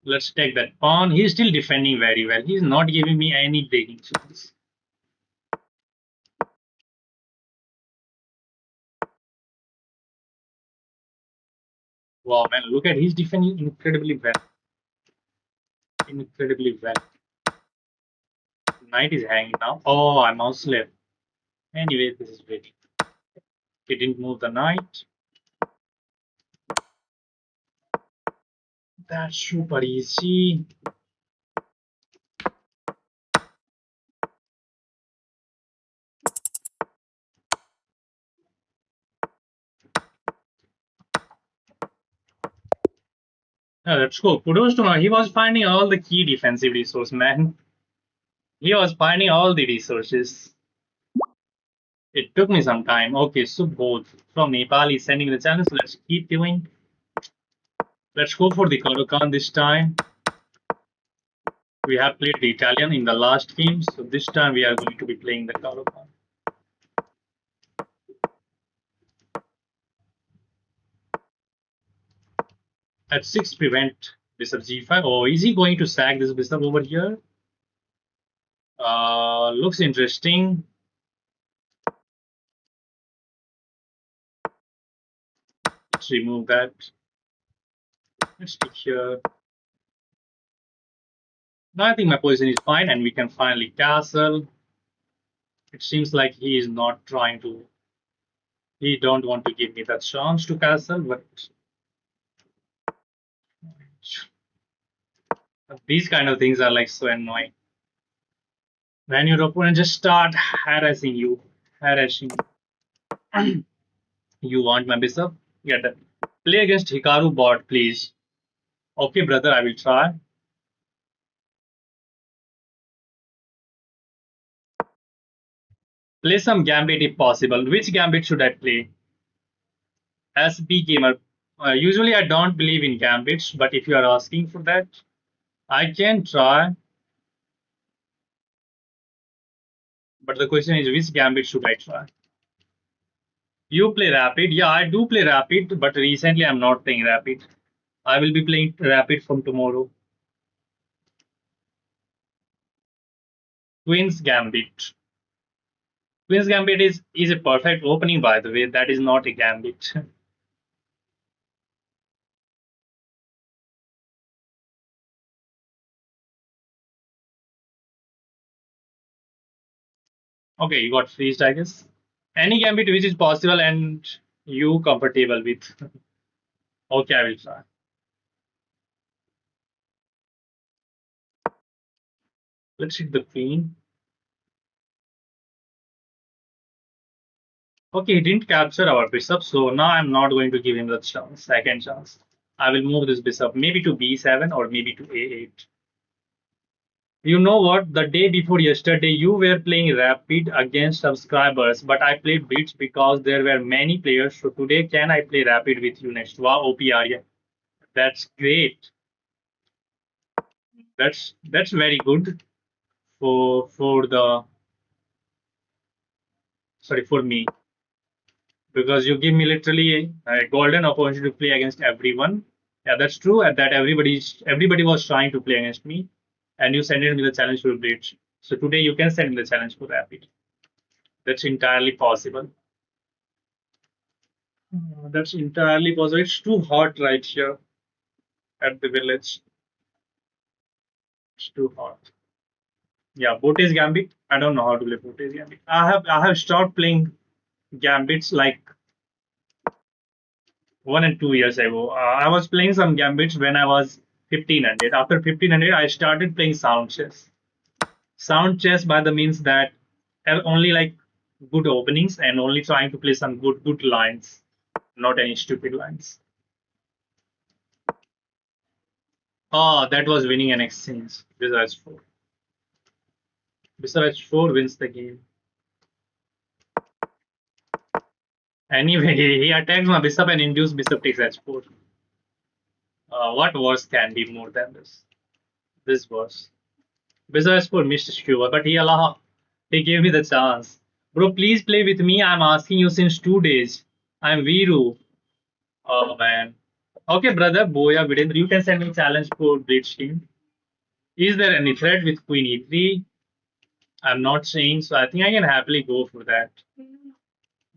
Let's take that pawn. He's still defending very well. He's not giving me any breaking chance. Wow, man, look at he's defending incredibly well. Incredibly well. Knight is hanging now. Oh, I mouse left. Anyway, this is waiting. He didn't move the knight. That's super easy. Let's go. Kudos to him. He was finding all the key defensive resources, man. He was finding all the resources. It took me some time. Okay, so both from Nepal is sending the challenge. So let's keep doing. Let's go for the Karokan this time. We have played the Italian in the last game, so this time we are going to be playing the Karokan. At 6, prevent bishop g5. Oh, is he going to sack this bishop over here? Looks interesting. Let's remove that. Let's take here. Now I think my position is fine and we can finally castle. It seems like he is not trying to. He don't want to give me that chance to castle, but these kind of things are like so annoying. When your opponent just start harassing you. You want my bishop? Get that. Play against Hikaru bot, please. Okay, brother, I will try. Play some gambit if possible. Which gambit should I play? SB gamer. Usually I don't believe in gambits, but if you are asking for that, I can try. But the question is, which gambit should I try? You play rapid. Yeah, I do play rapid, but recently I'm not playing rapid. I will be playing rapid from tomorrow. Queen's Gambit. Queen's Gambit is a perfect opening, by the way. That is not a gambit. Okay, you got freezed, I guess. Any gambit which is possible and you comfortable with. Okay, I will try. Let's hit the queen. Okay, he didn't capture our bishop, so now I'm not going to give him the chance, second chance. I will move this bishop maybe to b7 or maybe to a8. You know what? The day before yesterday, you were playing rapid against subscribers, but I played blitz because there were many players. So today, can I play rapid with you next? Wow, OP Arya. That's great. That's very good for the sorry for me because you give me literally a golden opportunity to play against everyone. Yeah, that's true. And that everybody was trying to play against me, and you sent me the challenge for blitz. So today you can send me the challenge for rapid. That's entirely possible. That's entirely possible. It's too hot right here at the village. It's too hot. Yeah, Bote's Gambit. I don't know how to play Bote's Gambit. I have stopped playing Gambits like 1 and 2 years ago. I was playing some Gambits when I was 1500. After 1500, I started playing Sound Chess. Sound Chess by the means that have only like good openings and only trying to play some good lines, not any stupid lines. Oh, that was winning an exchange. Besides 4. Besides 4 wins the game. Anyway, he attacks my bishop and induced bishop takes h4. What worse can be more than this? This worse. Bishop h4 missed skewer, but he gave me the chance. Bro, please play with me. I'm asking you since 2 days. I'm Viru. Oh man. Okay, brother, Boya Videndra, you can send me challenge for Blitz team. Is there any threat with Queen e3? I'm not saying, so I think I can happily go for that.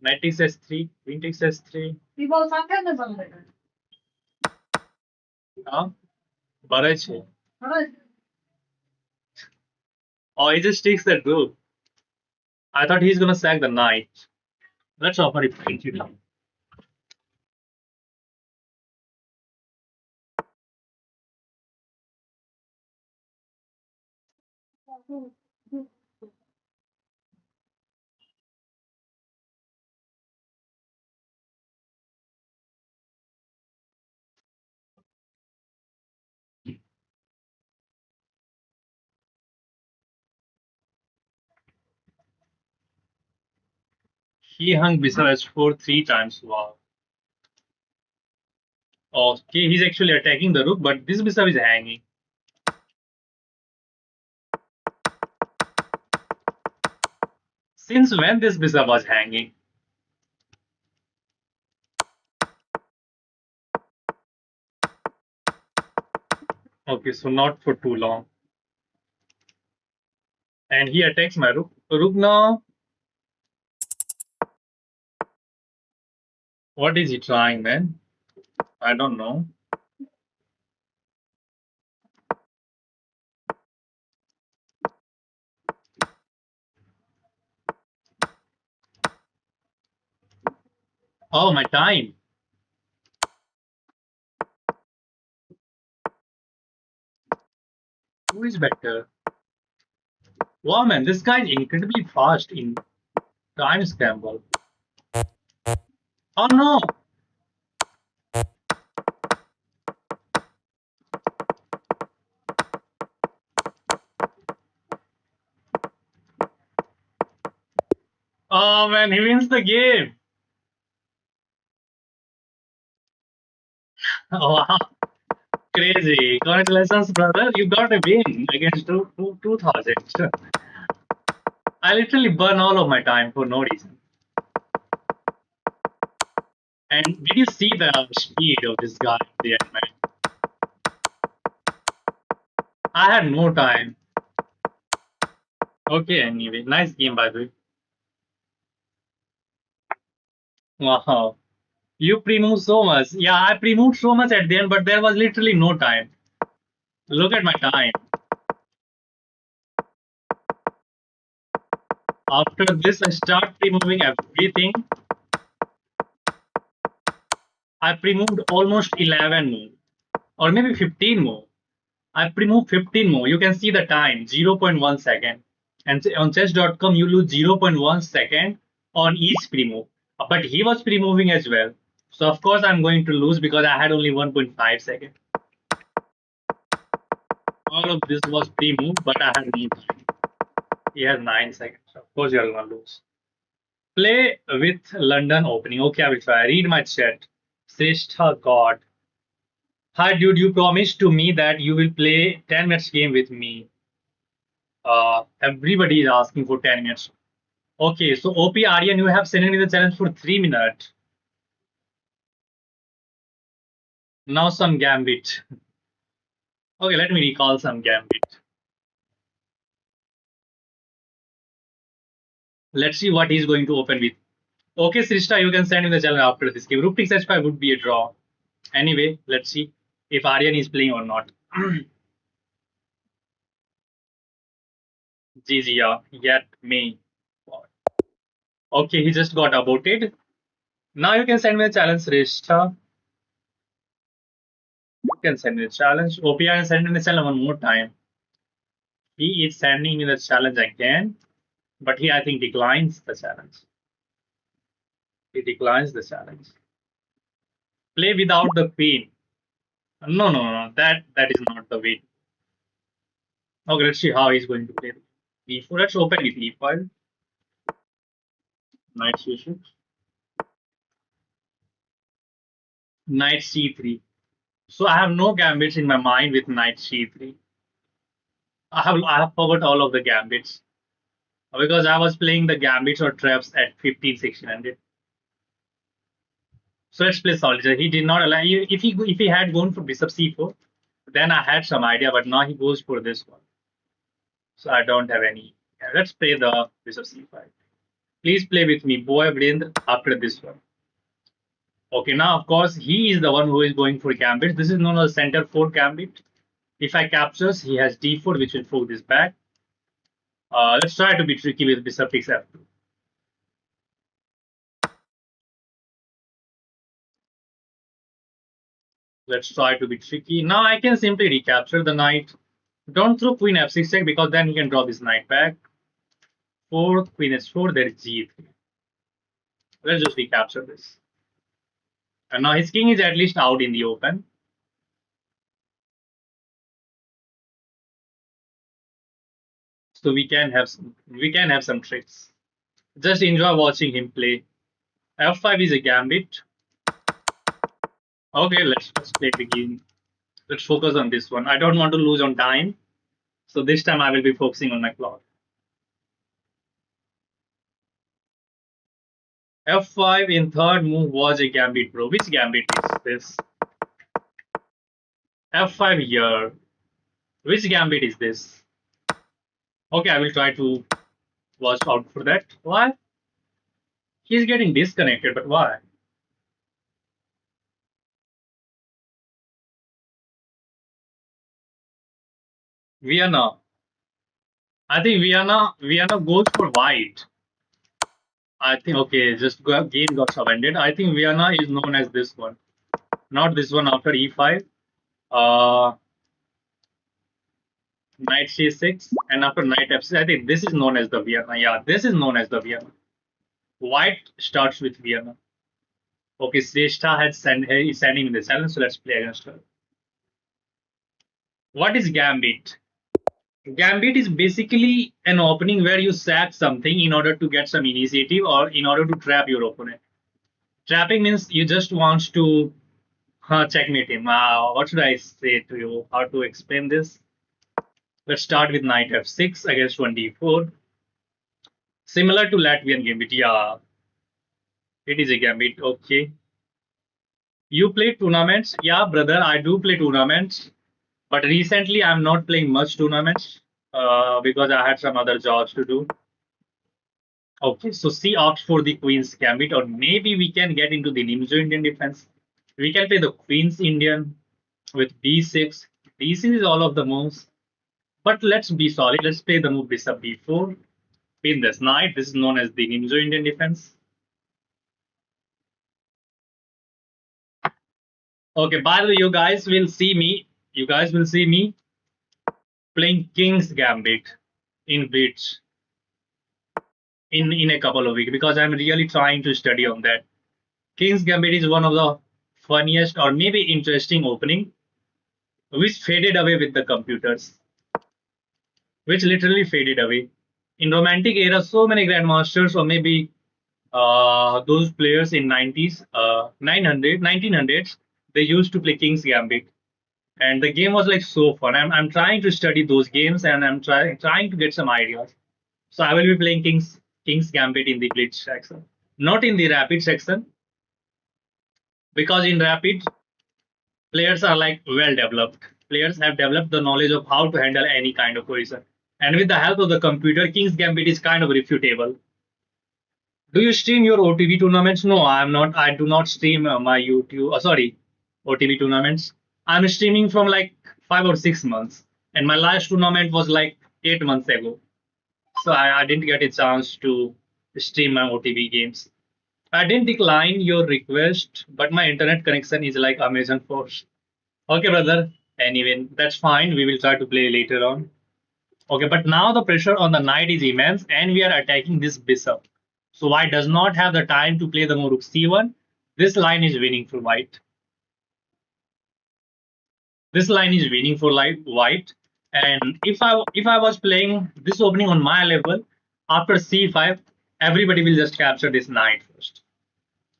Knight takes s3, Queen takes s3. Huh? Baraj. Oh, he just takes that rook. I thought he's gonna sack the knight. Let's offer it to. He hung bishop h4 3 times. Wow. Okay, he's actually attacking the rook, but this bishop is hanging. Since when this bishop was hanging? Okay, so not for too long. And he attacks my rook. Rook now. What is he trying, man? I don't know. Oh, my time. Who is better? Wow, man, this guy is incredibly fast in time scramble. Oh no! Oh man, he wins the game. Oh, wow, crazy. Congratulations, brother. You got a win against 2000. I literally burn all of my time for no reason. And did you see the speed of this guy there, man? I had no time. Okay, anyway, nice game by the way. Wow. You pre-moved so much. Yeah, I pre-moved so much at the end, but there was literally no time. Look at my time. After this, I start pre-moving everything. I pre-moved almost 11 more, or maybe 15 more. I pre-moved 15 more. You can see the time, 0.1 second. And on chess.com, you lose 0.1 second on each pre-move. But he was pre-moving as well. So of course I'm going to lose because I had only 1.5 second. All of this was pre-move, but I had no time. He has 9 seconds. Of course you're gonna lose. Play with London opening. Okay, I will try. Read my chat. Srishta God. Hi dude, you promised to me that you will play 10 minutes game with me. Everybody is asking for 10 minutes. Okay, so OP Aryan, you have sent me the challenge for 3 minutes. Now some gambit. Okay, let me recall some gambit. Let's see what he's going to open with. Okay, Srishta, you can send me the challenge after this game. Rook takes h5 would be a draw. Anyway, let's see if Aryan is playing or not. GG, yeah, yet me. Okay, he just got aborted. Now you can send me a challenge, Srishta. You can send me a challenge. OP Aryan, send me the challenge one more time. He is sending me the challenge again, but he, I think, declines the challenge. He declines the challenge. Play without the queen. No, no, no, that is not the way. Okay, let's see how he's going to play. E4. Let's open with E5. Knight C6. Knight C3. So I have no gambits in my mind with Knight C3. I have forgot all of the gambits because I was playing the gambits or traps at 15, 1600. So let's play solitaire. He did not allow. If he had gone for Bishop C4, then I had some idea. But now he goes for this one. So I don't have any. Yeah, let's play the Bishop C5. Please play with me, boy Vrind, after this one. Okay, now of course he is the one who is going for gambit. This is known as center 4 gambit. If I captures, he has d4, which will fork this back. Let's try to be tricky with Bishop takes f2. Let's try to be tricky. Now I can simply recapture the knight. Don't throw queen f6 check because then he can draw this knight back. Fourth, queen h4, there is g3. Let's just recapture this. And now his king is at least out in the open. So we can have some tricks. Just enjoy watching him play. F5 is a gambit. Okay, let's play the game. Let's focus on this one. I don't want to lose on time. So this time I will be focusing on my clock. F5 in third move was a gambit, bro. Which gambit is this? F5 here. Which gambit is this? Okay, I will try to watch out for that. Why? He's getting disconnected, but why? Vienna. I think Vienna goes for white. I think okay, just game got surrendered. I think Vienna is known as this one, not this one after e5. Uh, Knight c6 and after knight f6. I think this is known as the Vienna. Yeah, this is known as the Vienna. White starts with Vienna. Okay, Sreshta is sending in the challenge, so let's play against her. What is Gambit? Gambit is basically an opening where you sack something in order to get some initiative or in order to trap your opponent. Trapping means you just want to checkmate him. What should I say to you? How to explain this? Let's start with knight f6 against 1d4. Similar to Latvian gambit. Yeah, it is a gambit. Okay. You play tournaments? Yeah, brother, I do play tournaments. But recently, I'm not playing much tournaments because I had some other jobs to do. Okay, so C opts for the Queen's Gambit, or maybe we can get into the Nimzo Indian defense. We can play the Queen's Indian with B6. D6 is all of the moves. But let's be solid. Let's play the move Bishop B4. Pin this knight. This is known as the Nimzo Indian defense. Okay, by the way, you guys will see me. You guys will see me playing King's Gambit in Blitz in a couple of weeks because I'm really trying to study on that. King's Gambit is one of the funniest or maybe interesting opening which faded away with the computers, which literally faded away. In romantic era, so many grandmasters or maybe those players in 90s, 900, 1900s, they used to play King's Gambit. And the game was like so fun. I'm trying to study those games and I'm trying to get some ideas. So I will be playing King's Gambit in the Blitz section, not in the Rapid section, because in Rapid players are like well developed. Players have developed the knowledge of how to handle any kind of position. And with the help of the computer, King's Gambit is kind of refutable. Do you stream your OTB tournaments? No, I'm not. I do not stream my YouTube. Sorry, OTB tournaments. I'm streaming from like 5 or 6 months, and my last tournament was like 8 months ago. So I didn't get a chance to stream my OTB games. I didn't decline your request, but my internet connection is like Amazon Force. Okay, brother. Anyway, that's fine. We will try to play later on. Okay, but now the pressure on the knight is immense, and we are attacking this bishop. So white does not have the time to play the move rook c1. This line is winning for white. This line is winning for white. And if I was playing this opening on my level, after c5, everybody will just capture this knight first.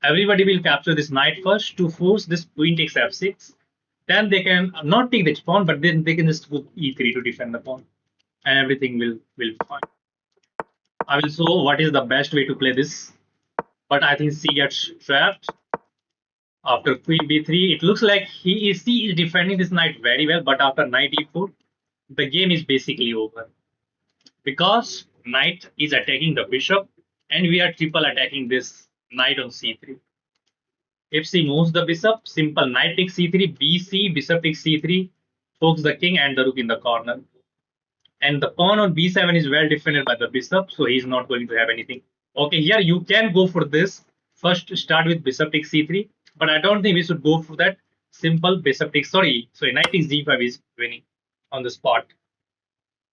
Everybody will capture this knight first to force this queen takes f6. Then they can not take the pawn, but then they can just go e3 to defend the pawn, and everything will be fine. I will show what is the best way to play this, but I think C gets trapped after queen b3. It looks like C is defending this knight very well, but after knight e4, the game is basically over because knight is attacking the bishop, and we are triple attacking this knight on c3. If she moves the bishop, simple knight takes c3, bc, bishop takes c3, pokes the king and the rook in the corner. And the pawn on b7 is well defended by the bishop, so he's not going to have anything. Okay, here you can go for this. First, start with bishop takes c3, but I don't think we should go for that simple bishop takes. Sorry, knight takes g5 is winning on the spot.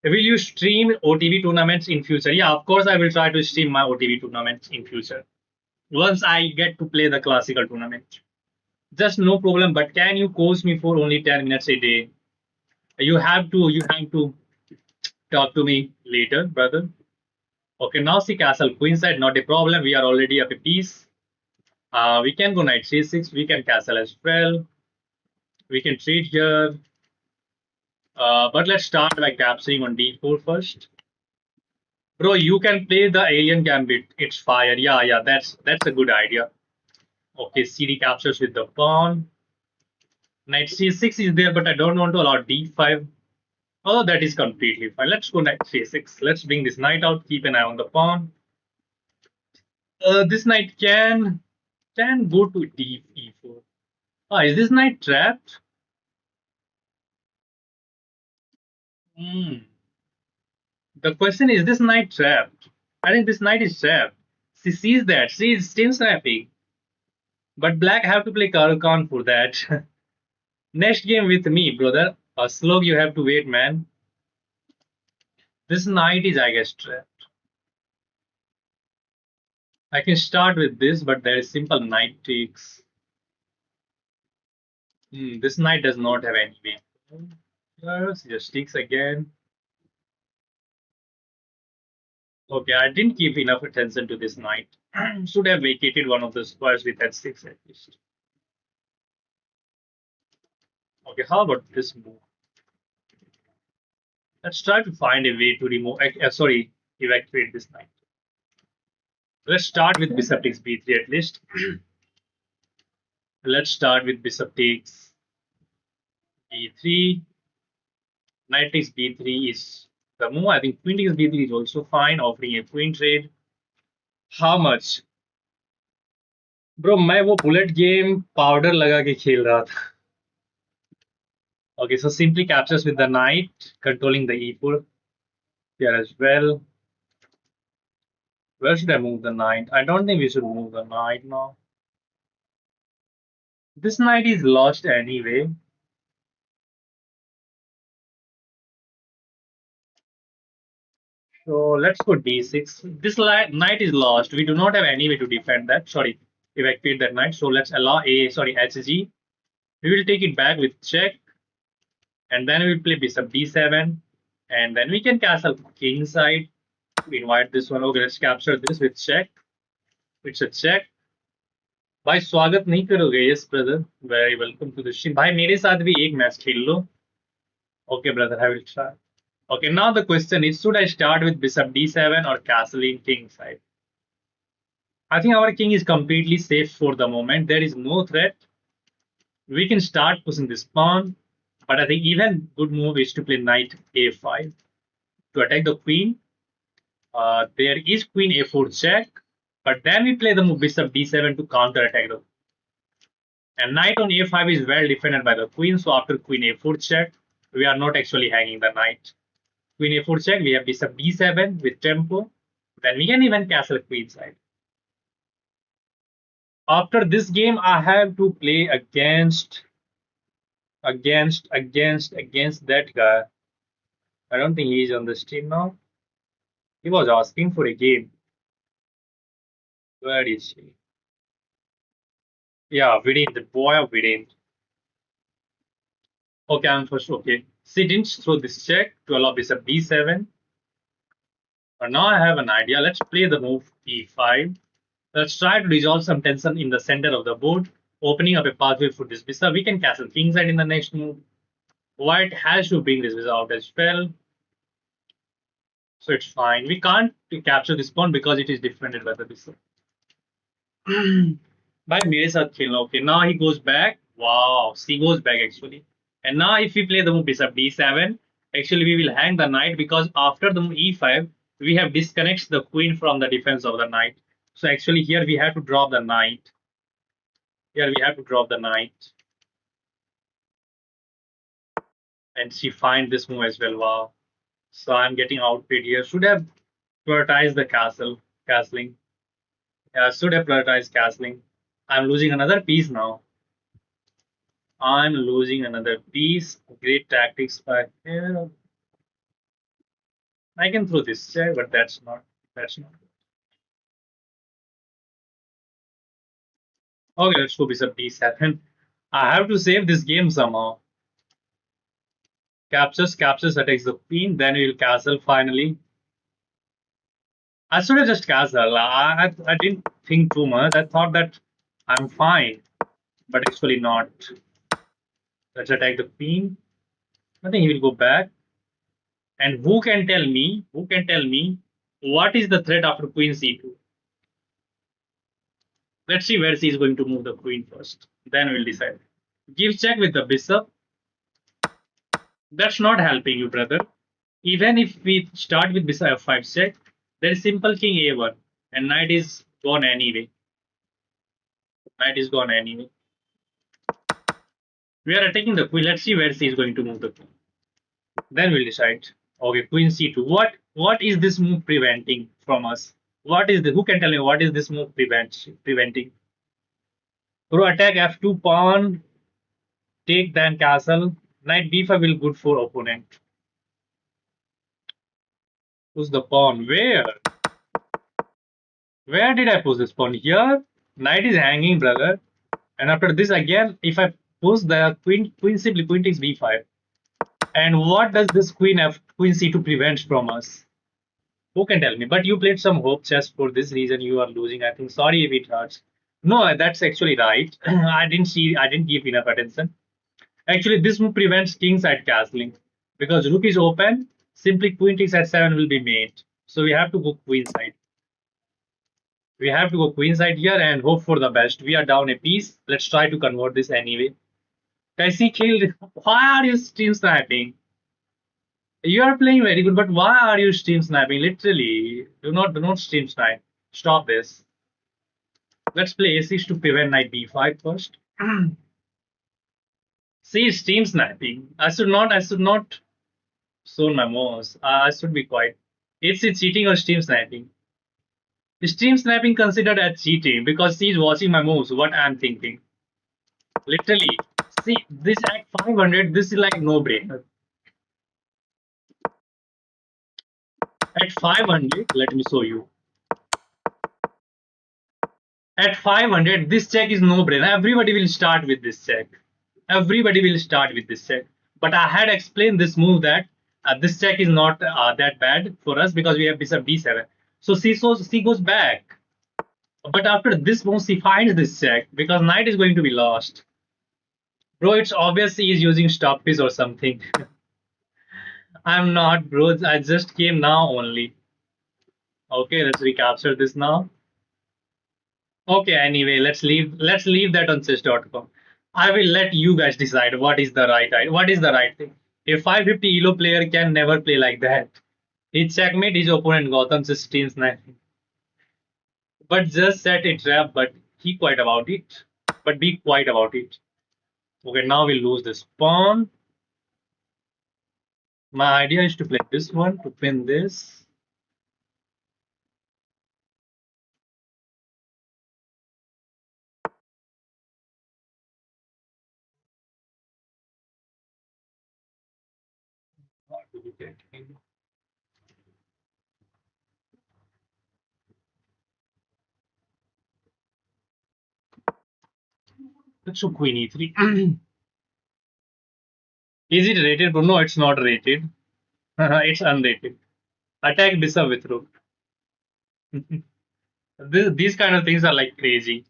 Will you stream OTB tournaments in future? Yeah, of course I will try to stream my OTB tournaments in future once I get to play the classical tournament. Just no problem. But can you coach me for only 10 minutes a day? You have to talk to me later, brother. Okay, now see castle queenside, not a problem. We are already up a piece. We can go knight c6. We can castle as well. We can trade here. But let's start by capturing on d4 first. Bro, you can play the alien gambit. It's fire. Yeah, that's a good idea. Okay, CD captures with the pawn. Knight c6 is there, but I don't want to allow d5. Oh, that is completely fine. Let's go knight c6. Let's bring this knight out. Keep an eye on the pawn. This knight can go to e4. Ah, is this knight trapped? Hmm. The question is this knight trapped? I think this knight is trapped. She sees that. She is still trapping. But black have to play Karakan for that. Next game with me, brother. Slog, you have to wait, man. This knight is, I guess, trapped. I can start with this, but there is simple knight takes. This knight does not have any way. Yes, just takes again. Okay, I didn't give enough attention to this knight. Should have vacated one of the squares with h6 at least. Okay, how about this move? Let's try to find a way to remove. Sorry, evacuate this knight. Let's start with bishop takes b3 at least. Let's start with bishop takes e3. Knight takes b3 is the move. I think queen takes b3 is also fine, offering a queen trade. How much? Bro, मैं वो bullet game powder लगा के खेल रहा था. Okay, so simply captures with the knight, controlling the e4 here as well. Where should I move the knight? I don't think we should move the knight now. This knight is lost anyway. So let's go d6. This knight is lost. We do not have any way to defend that. Sorry, evacuate that knight. So let's allow hg. We will take it back with check, and then we will play bishop d7, and then we can castle king side. We invite this one. Okay, let's capture this with check. It's a check. भाई स्वागत नहीं करोगे? Yes brother, very welcome to the stream. भाई मेरे साथ भी एक match खेल लो. Okay brother, I will try. Okay, now the question is, should I start with bishop d7 or castling king side? I think our king is completely safe for the moment. There is no threat. We can start pushing this pawn, but I think even good move is to play knight a5 to attack the queen. There is queen a4 check, but then we play the move bishop d7 to counter attack the. And knight on a5 is well defended by the queen, so after queen a4 check, we are not actually hanging the knight. Queen a4 check, we have bishop d7 with tempo. Then we can even castle queen side. After this game, I have to play against that guy. I don't think he's on the stream now. He was asking for a game. Where is he? Yeah, Vidin, the boy of Vidin. Okay, I'm first. Okay, she didn't throw this check to allow bishop d7. But now I have an idea. Let's play the move e5. Let's try to resolve some tension in the center of the board, opening up a pathway for this bishop. We can castle kingside in the next move. White has to bring this bishop out as well. So it's fine. We can't capture this pawn because it is defended by the bishop. भाई मेरे साथ खेलना. Okay, now he goes back. Wow, he goes back actually. And now if we play the move bishop d7, actually we will hang the knight because after the move e5, we have disconnected the queen from the defense of the knight. So actually here we have to drop the knight. Here we have to drop the knight. And she finds this move as well. Wow. So I'm getting outplayed here. Should have prioritized the castling. Yeah, should have prioritized castling. I'm losing another piece now. I'm losing another piece. Great tactics by here. I can throw this check, but that's not. Okay, let's go bishop d7. I have to save this game somehow. Captures, attacks the queen, then we'll castle finally. I should have just castle. I didn't think too much. I thought that I'm fine, but actually not. Let's attack the queen. I think he will go back. And who can tell me what is the threat after queen c2? Let's see where she is going to move the queen first. Then we'll decide. Give check with the bishop. That's not helping you, brother. Even if we start with bishop f5 check, there is simple king a1 and knight is gone anyway. Knight is gone anyway. We are attacking the queen. Let's see where she is going to move the queen. Then we'll decide. Okay, queen c2. What is this move preventing from us? What is the who can tell me what is this move preventing? Through attack f2 pawn, take then castle. Knight b5 will good for opponent. Who's the pawn? Where did I put this pawn? Here. Knight is hanging, brother. And after this again, if I push the queen takes b5. And what does this queen c2 prevent from us? Who can tell me? But you played some hope chess for this reason. You are losing. I think. Sorry if it hurts. No, that's actually right. I didn't give enough attention. Actually, this move prevents kingside castling because rook is open. Simply queen takes h7 will be made. So we have to go queenside. We have to go queenside here and hope for the best. We are down a piece. Let's try to convert this anyway. Kaisi killed. Why are you stream sniping? You are playing very good, but why are you stream sniping? Literally, do not stream snipe. Stop this. Let's play a6 to prevent knight b5 first. See, stream sniping. I should not show my mouse. I should be quiet. It's cheating or stream sniping. Stream sniping considered as cheating because she's watching my moves. What I'm thinking. Literally. See, this at 500, this is like no brainer. At 500, let me show you. At 500, this check is no brainer. Everybody will start with this check. Everybody will start with this check. But I had explained this move that this check is not that bad for us because we have bishop d7. So she goes back. But after this move, she finds this check because knight is going to be lost. Bro, it's obvious he is using stop piece or something. I'm not, bro. I just came now only. Okay, let's recapture this now. Okay, anyway, let's leave that on chess.com. I will let you guys decide what is the right thing. A 550 elo player can never play like that. He checkmate his opponent Gotham 16-9. But just set a trap, but be quiet about it. But be quiet about it. Okay, now we lose this pawn. My idea is to play this one to pin this. What do we get in? Let's show Queen E3. Is it rated? Bro, no, it's not rated. It's unrated. Attack bishop with rook. These kind of things are like crazy.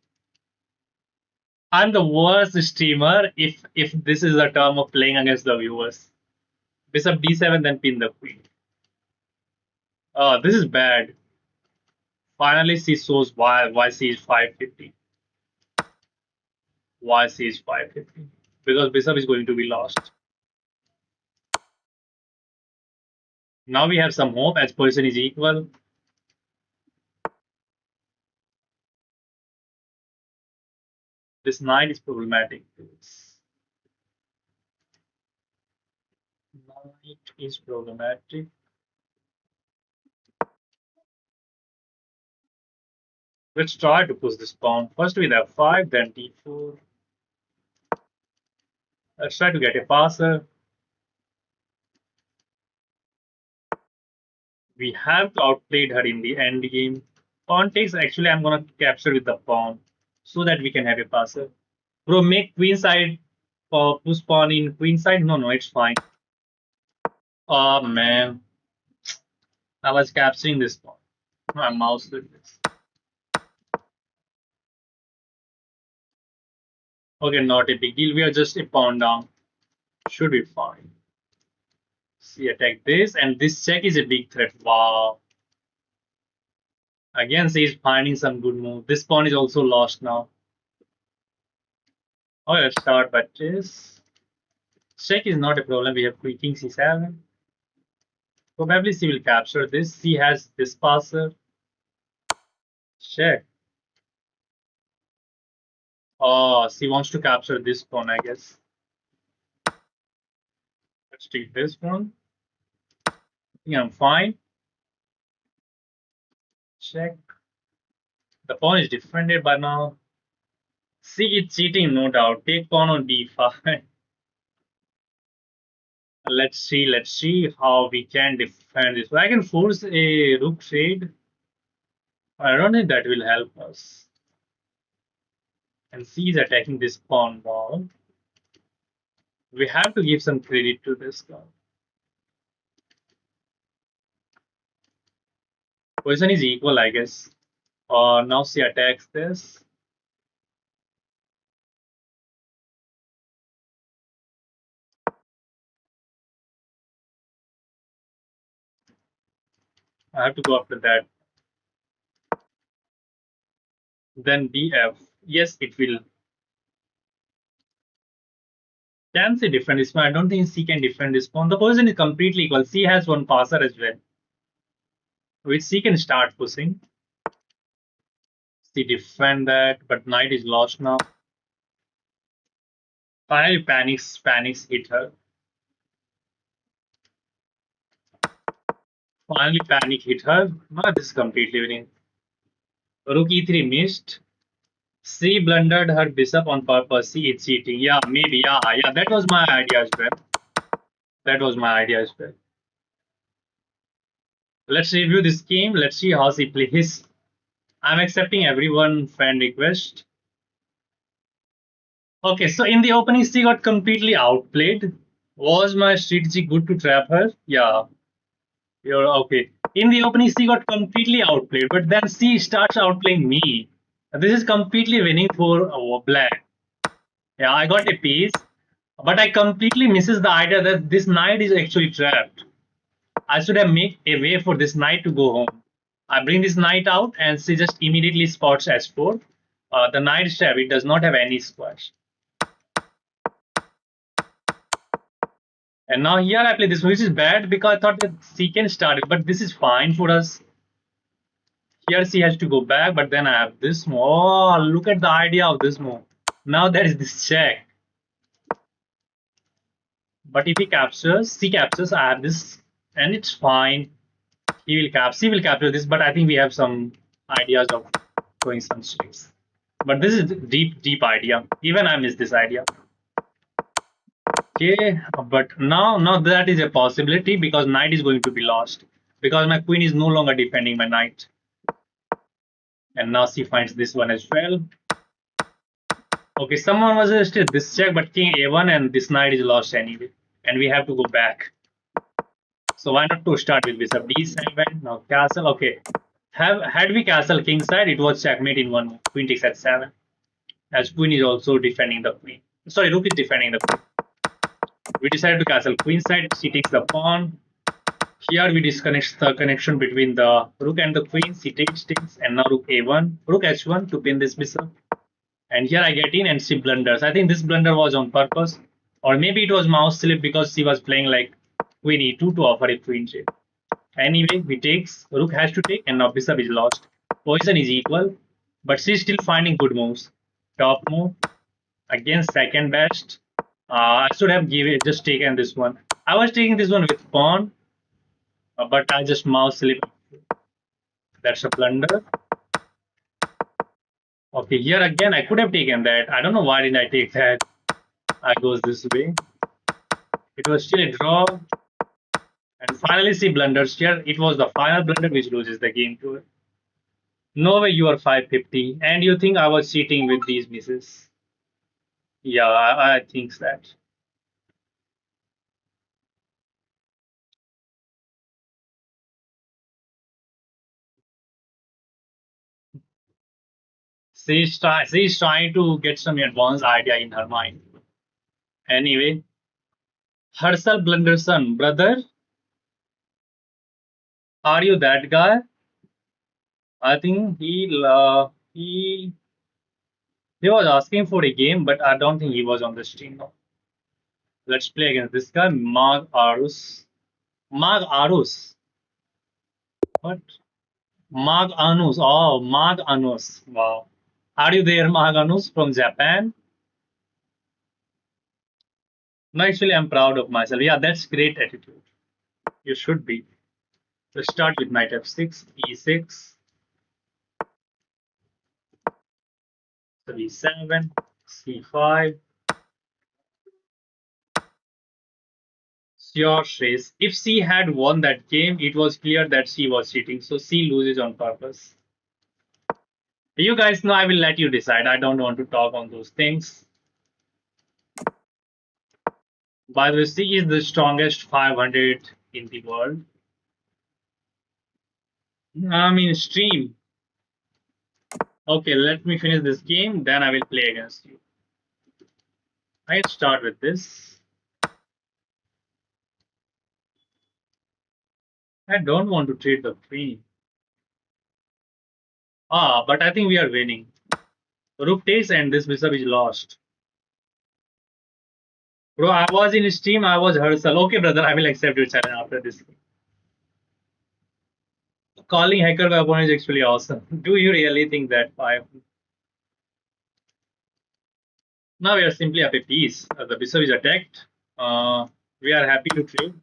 I'm the worst streamer if this is a term of playing against the viewers. Bishop d7, then pin the queen. Oh, this is bad. Finally, she shows why she is 550. Why she is 550? Because bishop is going to be lost. Now we have some hope as position is equal. This knight is problematic. This knight is problematic. Let's try to push this pawn. First with f5, then d4. Let's try to get a passer. We have outplayed her in the end game. Pawn takes, actually, I'm gonna capture with the pawn so that we can have a passer. Bro, make queen side push pawn in queen side. No, no, it's fine. Oh man, I was capturing this pawn. My mouse did this. Okay, not a big deal. We are just a pawn down. Should be fine. See, attack this, and this check is a big threat. Wow. Again, she's finding some good move. This pawn is also lost now. Oh, let's start by this. Check is not a problem. We have queen king c7. Probably she will capture this. She has this passer. Check. Oh, she wants to capture this pawn, I guess. Let's take this one. I think I'm fine. Check. The pawn is defended by now. She is cheating, no doubt. Take pawn on d5. Let's see how we can defend this. I can force a rook trade. I don't think that will help us. And she is attacking this pawn wall. We have to give some credit to this guy. Position is equal, I guess. Now she attacks this. I have to go after that. Then bf. Yes, it will. Can C defend this pawn? I don't think C can defend this pawn. The position is completely equal. C has one passer as well, which C can start pushing. C defend that, but knight is lost now. Finally panics hit her. Finally panic hit her. No, this is completely winning. Rook e3 missed. C blundered her bishop on purpose. C is cheating. Yeah, maybe. Yeah. That was my idea as well. That was my idea as well. Let's review this game. Let's see how she plays. I'm accepting everyone friend request. Okay, so in the opening, she got completely outplayed. Was my strategy good to trap her? Yeah, you're okay. In the opening, she got completely outplayed, but then she starts outplaying me. This is completely winning for black. Yeah, I got a piece, but I completely misses the idea that this knight is actually trapped. I should have made a way for this knight to go home. I bring this knight out, and she just immediately spots s4. The knight is trapped. It does not have any squash. And now here I play this, which is bad because I thought that she can start it, but this is fine for us. Here she has to go back, but then I have this move. Oh, look at the idea of this move. Now there is this check. But if he captures, she captures, I have this, and it's fine. She will capture this, but I think we have some ideas of going some strings. But this is deep idea. Even I miss this idea. Okay, but now that is a possibility because knight is going to be lost because my queen is no longer defending my knight. And now she finds this one as well. Okay, someone was suggested this check, but king a1 and this knight is lost anyway. And we have to go back. So why not to start with bishop d7? Now castle. Okay. Had we castle king side, it was checkmate in one move. Queen takes at 7. As queen is also defending the queen. Sorry, rook is defending the queen. We decided to castle queen side. She takes the pawn. Here we disconnect the connection between the rook and the queen. She takes, and now rook a1, rook h1 to pin this bishop. And here I get in and she blunders. I think this blunder was on purpose. Or maybe it was mouse slip because she was playing like queen e2 to offer a queen shape. Anyway, we takes, rook has to take, and now bishop is lost. Position is equal, but she's still finding good moves. Top move, again second best. I should have just taken this one. I was taking this one with pawn, but I just mouse slip. That's a blunder. Okay, here again, I could have taken that. I don't know why didn't I take that. I goes this way. It was still a draw. And finally, she blunders here. It was the final blunder which loses the game to her. No way you are 550. And you think I was cheating with these misses? Yeah, I think that. She's trying to get some advanced idea in her mind. Anyway, Herschel Blunderson, brother, are you that guy? I think he was asking for a game, but I don't think he was on the stream now. Let's play against this guy, Mag Arus. Mag Arus. What? Mag Anus. Oh, Mag Anus. Wow. Are you there, Mag Anus from Japan? No, actually, I'm proud of myself. Yeah, that's great attitude. You should be. Let's start with knight f6, e6, b7, c5. Sure, Shreyas. If she had won that game, it was clear that she was cheating. So she loses on purpose. You guys know I will let you decide. I don't want to talk on those things. By the way, she is the strongest 500 in the world. I mean, stream. Okay, let me finish this game, then I will play against you. I'll start with this. I don't want to trade the queen. But I think we are winning. Rook takes and this bishop is lost. Bro, I was in stream, I was Hersal. Okay, brother, I will accept your challenge after this. Calling hacker by opponent is actually awesome. Do you really think that? Now we are simply up a piece. The bishop is attacked. We are happy to trade.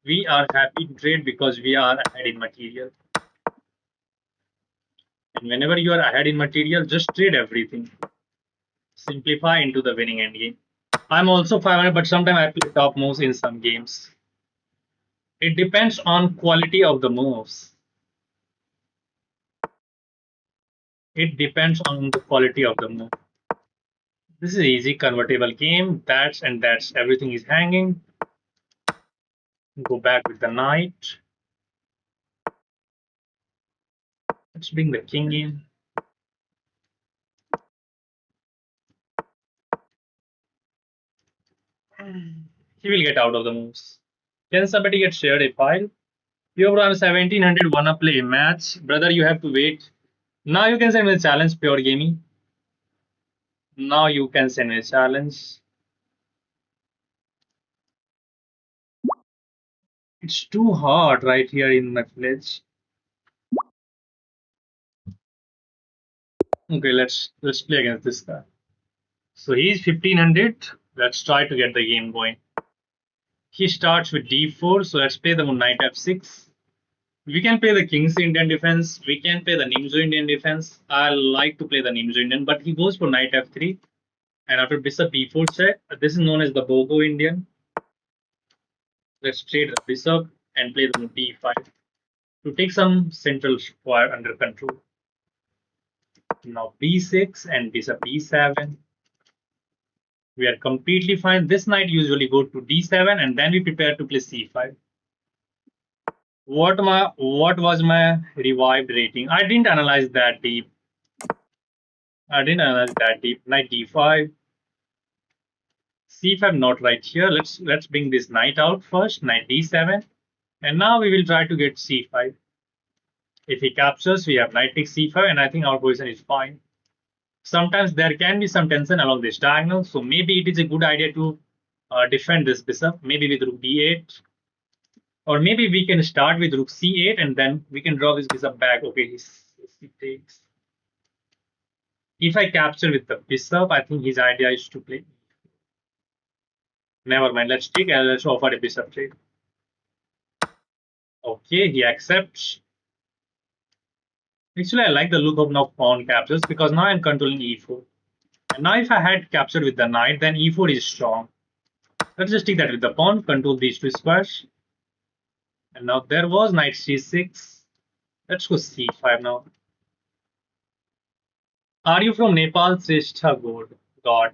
We are happy to trade because we are ahead in material. And whenever you are ahead in material, just trade everything. Simplify into the winning endgame. I'm also 500, but sometimes I play top moves in some games. It depends on quality of the moves. It depends on the quality of the move. This is easy convertible game. That's everything is hanging. Go back with the knight. Let's bring the king in. He will get out of the moves. Can somebody get shared a file? Yo, bro, I'm 1700. Wanna play a match? Brother, you have to wait. Now you can send me a challenge, pure gaming. Now you can send me a challenge. It's too hot right here in my village. Okay, let's play against this guy. So he's 1500. Let's try to get the game going. He starts with d4, so let's play the knight f6. We can play the king's Indian defense. We can play the Nimzo Indian defense. I like to play the Nimzo Indian, but he goes for knight f3. And after bishop b4 check, this is known as the Bogo Indian. Let's trade the bishop and play the d5 to take some central square under control. Now b6 and bishop e7. We are completely fine. This knight usually go to d7 and then we prepare to play c5. What was my revived rating? I didn't analyze that deep. Knight d5, c5 not right here. Let's bring this knight out first. Knight d7, and now we will try to get c5. If he captures, we have knight takes c5, and I think our position is fine. Sometimes there can be some tension along this diagonal, so maybe it is a good idea to defend this bishop. Maybe with rook d8, or maybe we can start with rook c8, and then we can draw this bishop back. Okay, he takes. If I capture with the bishop, I think his idea is to play. Never mind. Let's take and let's offer a bishop trade. Okay, he accepts. Actually, I like the look of now pawn captures because now I'm controlling e4. And now if I had captured with the knight, then e4 is strong. Let's just take that with the pawn, control these two squares. And now there was knight c6. Let's go c5 now. Are you from Nepal, Srestha God?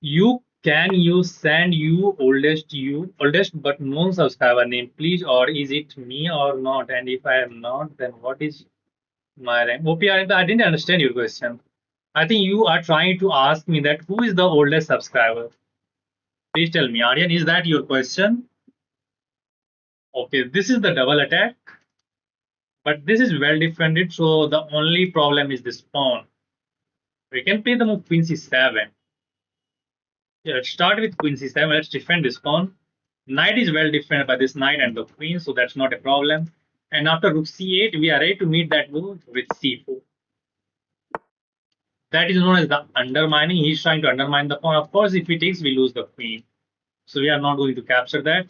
You send oldest but no subscriber name, please, or is it me or not? And if I am not, then what is my rank? OPR, I didn't understand your question. I think you are trying to ask me that who is the oldest subscriber? Please tell me, Aryan, is that your question? Okay, this is the double attack, but this is well defended, so the only problem is this pawn. We can play the move queen c7. Yeah, let's start with queen c7. Let's defend this pawn. Knight is well defended by this knight and the queen, so that's not a problem. And after rook c8, we are ready to meet that move with c4. That is known as the undermining. He's trying to undermine the pawn. Of course, if he takes, we lose the queen. So we are not going to capture that.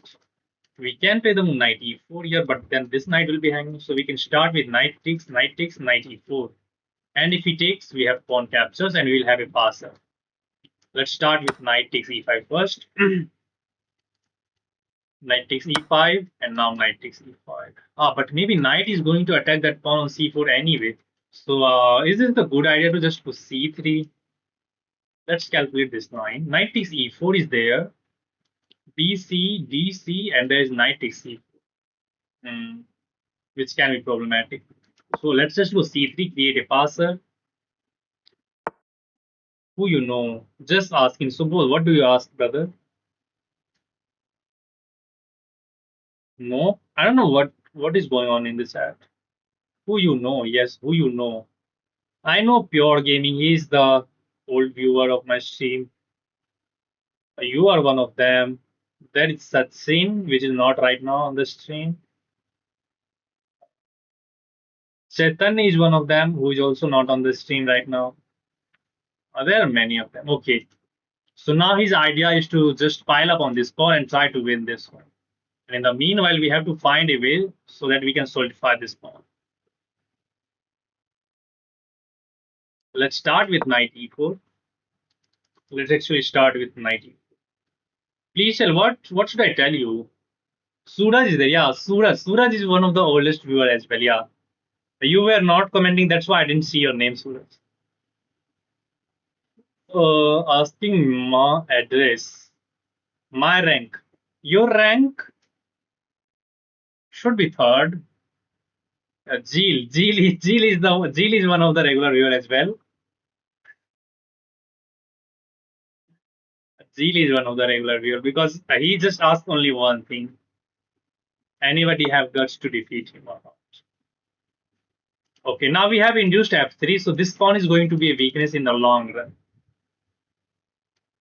We can play the move knight e4 here, but then this knight will be hanging. So we can start with knight takes, knight e4. And if he takes, we have pawn captures and we will have a passer. Let's start with knight takes e5 first. Knight takes e5 and now knight takes e5. But maybe knight is going to attack that pawn on c4 anyway. So is this the good idea to just go c3? Let's calculate this line. Knight takes e4 is there. bc, dc, and there is knight takes c4, which can be problematic. So let's just go c3, create a passer. Who you know? Just asking. Subodh, what do you ask, brother? No, I don't know what is going on in the chat. Who you know? Yes, who you know? I know Pure Gaming. He's the old viewer of my stream. You are one of them. There is Sachin, which is not right now on the stream. Chetan is one of them, who is also not on the stream right now. There are many of them. Okay. So now his idea is to just pile up on this pawn and try to win this one. And in the meanwhile, we have to find a way so that we can solidify this pawn. Let's start with knight e4. Let's actually start with knight e4. Please tell what should I tell you? Suraj is there. Yeah, Suraj. Suraj is one of the oldest viewer as well. Yeah. You were not commenting, that's why I didn't see your name, Suraj. Asking my address, my rank. Your rank should be third. Jeel is one of the regular viewer as well. Jeel is one of the regular viewer because he just asked only one thing. Anybody have guts to defeat him or not? Okay, now we have induced f3, so this pawn is going to be a weakness in the long run.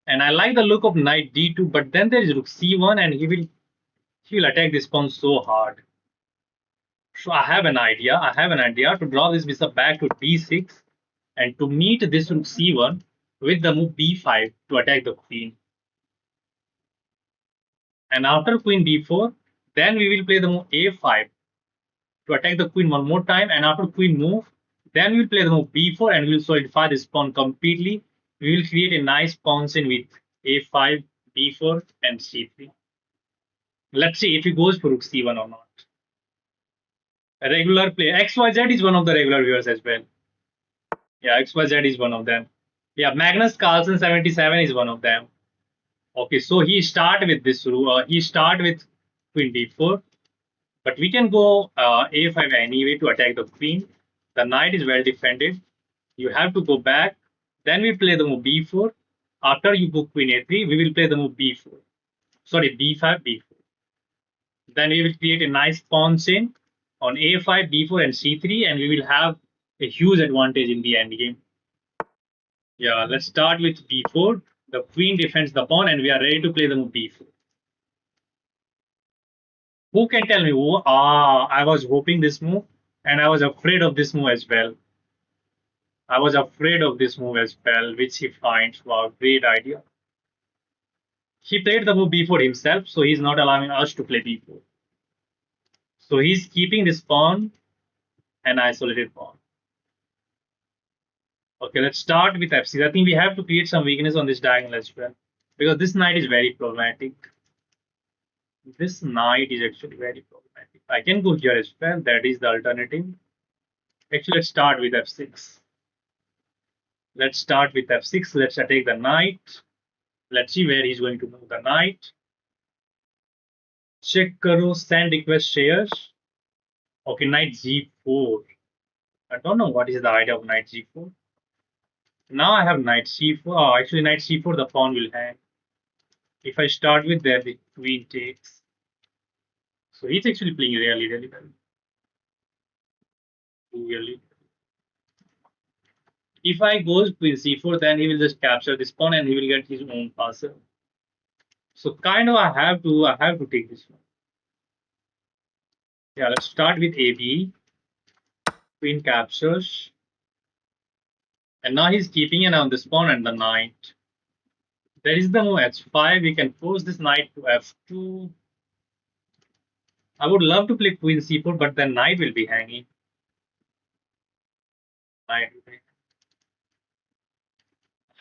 And I like the look of knight d2, but then there is rook c1, and he will attack this pawn so hard. So I have an idea. I have an idea to draw this bishop back to d6 and to meet this rook c1 with the move b5 to attack the queen. And after queen b4, then we will play the move a5 to attack the queen one more time. And after queen move, then we will play the move b4 and we will solidify this pawn completely. We will create a nice pawn chain with a5, b4, and c3. Let's see if he goes for rook c1 or not. A regular play. XYZ is one of the regular viewers as well. Yeah, XYZ is one of them. Yeah, Magnus Carlsen 77 is one of them. Okay, so he start with this he start with queen d4, but we can go a5 anyway to attack the queen. The knight is well defended. You have to go back. Then we play the move b4. After you go queen a3, we will play the move b4. Sorry, b5, b4. Then we will create a nice pawn chain on a5, b4, and c3, and we will have a huge advantage in the end game. Yeah, let's start with b4. The queen defends the pawn, and we are ready to play the move b4. Who can tell me? I was hoping this move, and I was afraid of this move as well. I was afraid of this move as well, which he finds. Wow, great idea. He played the move b4 himself, so he's not allowing us to play b4. So he's keeping this pawn an isolated pawn. Okay, let's start with f6. I think we have to create some weakness on this diagonal as well, because this knight is very problematic. This knight is actually very problematic. I can go here as well. That is the alternative. Actually, let's start with f6. Let's start with f6. Let's attack the knight. Let's see where he's going to move the knight. Check karo, send request shares. Okay, knight g4. I don't know what is the idea of knight g4. Now I have knight c4. Oh, actually, knight c4, the pawn will hang. If I start with there, the queen takes. So he's actually playing really, really well. Really. If I goes queen c4, then he will just capture this pawn and he will get his own castle. So kind of I have to take this one. Yeah, let's start with AB. Queen captures. And now he's keeping an eye on this pawn and the knight. There is the move h5. We can force this knight to f2. I would love to play queen c4, but then knight will be hanging. Knight will be.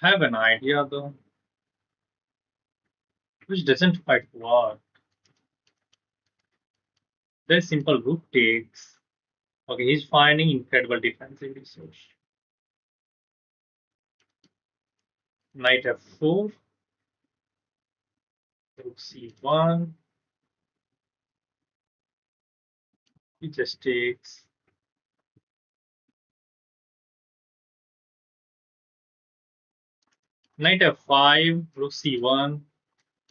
I have an idea though, which doesn't quite work. There's simple rook takes. Okay, he's finding incredible defensive resource. Knight f4. Rook c1. He just takes. Knight f5, rook c1,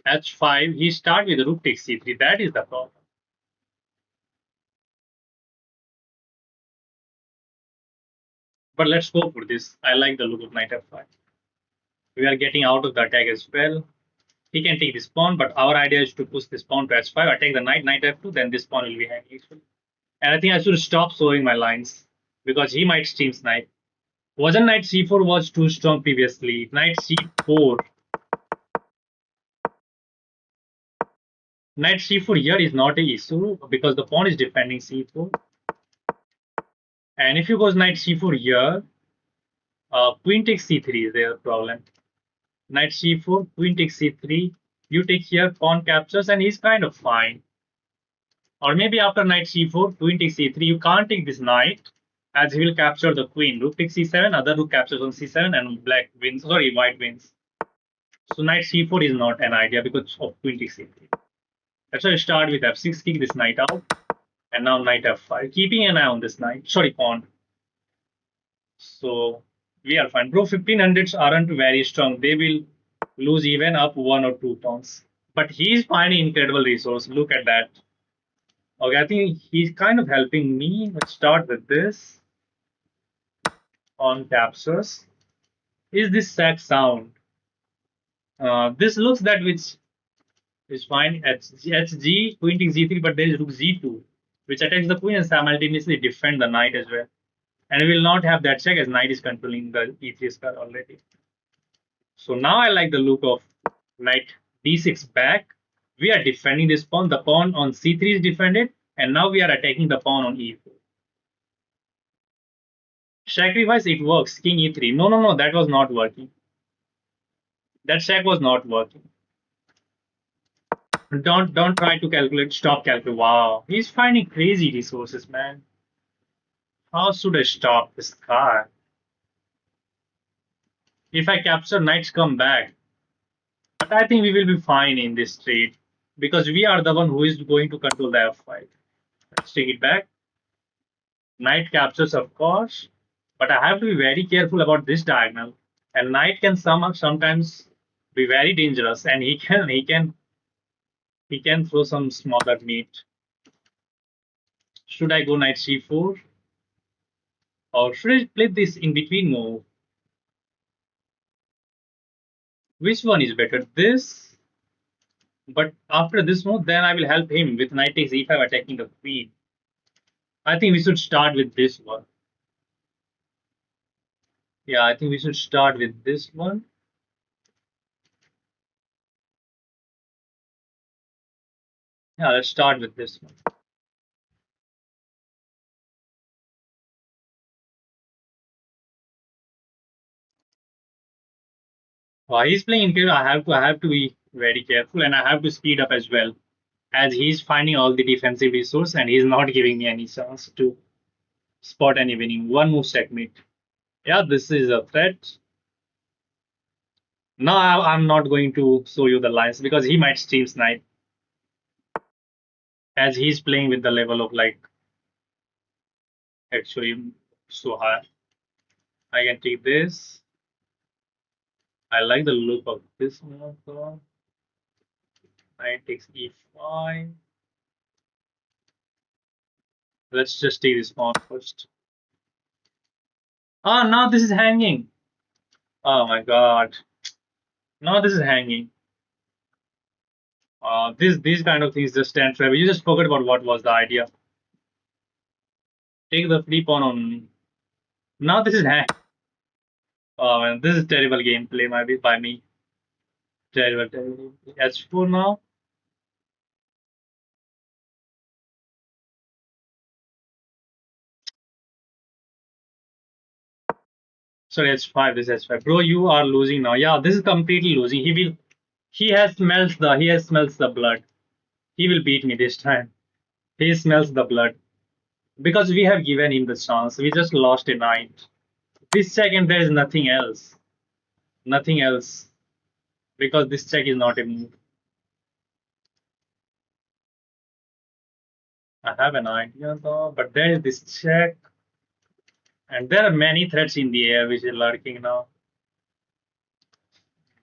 h5. He starts with rook takes c3. That is the problem. But let's go for this. I like the look of knight f5. We are getting out of the attack as well. He can take this pawn, but our idea is to push this pawn to h5. I take the knight, knight f2, then this pawn will be hanging. And I think I should stop showing my lines because he might stream snipe. Wasn't knight c4 was too strong previously? Knight c4. Knight c4 here is not a issue because the pawn is defending c4. And if you goes knight c4 here, queen takes c3 is their problem. Knight c4, queen takes c3. You take here, pawn captures, and he's kind of fine. Or maybe after knight c4, queen takes c3. You can't take this knight as he will capture the queen. Rook takes c7, other rook captures on c7, and black wins. Sorry, white wins. So knight c4 is not an idea because of queen takes c3. That's why I start with f6, kick this knight out, and now knight f5, keeping an eye on this knight. Sorry, pawn. So we are fine. Bro, 1500s aren't very strong. They will lose even up 1 or 2 pawns. But he's finding incredible resource. Look at that. Okay, I think he's kind of helping me. Let's start with this. On captures. Is this sack sound? This looks that which is fine. HG, queen takes g3, but there is rook z2, which attacks the queen and simultaneously defend the knight as well. And we will not have that check as knight is controlling the e3 square already. So now I like the look of knight d6 back. We are defending this pawn. The pawn on c3 is defended, and now we are attacking the pawn on e4. Sacrifice, it works. King e3. No, no, no, that was not working. That sack was not working. Don't try to calculate. Stop calculate. Wow, he's finding crazy resources, man. How should I stop this guy? If I capture, knights come back. But I think we will be fine in this trade because we are the one who is going to control the f5. Let's take it back. Knight captures, of course, but I have to be very careful about this diagonal. And knight can sometimes be very dangerous, and he can throw some smaller meat. Should I go knight c4, or should I play this in between move? Which one is better? This. But after this move, then I will help him with knight takes e5 attacking the queen. I think we should start with this one. Yeah, I think we should start with this one. Yeah, let's start with this one. He's playing incredible. I have to be very careful, and I have to speed up as well, as he's finding all the defensive resource and he's not giving me any chance to spot any winning. One move checkmate. Yeah, this is a threat. No, I'm not going to show you the lines because he might stream snipe, as he's playing with the level of like actually so high. I can take this. I like the look of this move though. Knight takes e5. Let's just take this pawn first. Ah, now this is hanging. Oh my god. Now this is hanging. These kind of things just stand forever. You just forget about what was the idea. Take the free pawn on. Now this is hang. Oh man, this is terrible gameplay by me. Terrible, terrible. H4 now. Sorry, H5. This is H5. Bro, you are losing now. Yeah, this is completely losing. He has smells the blood. He will beat me this time. He smells the blood. Because we have given him the chance. We just lost a knight. This check and there is nothing else. Nothing else. Because this check is not a move. I have an idea though, but there is this check. And there are many threats in the air which is lurking now.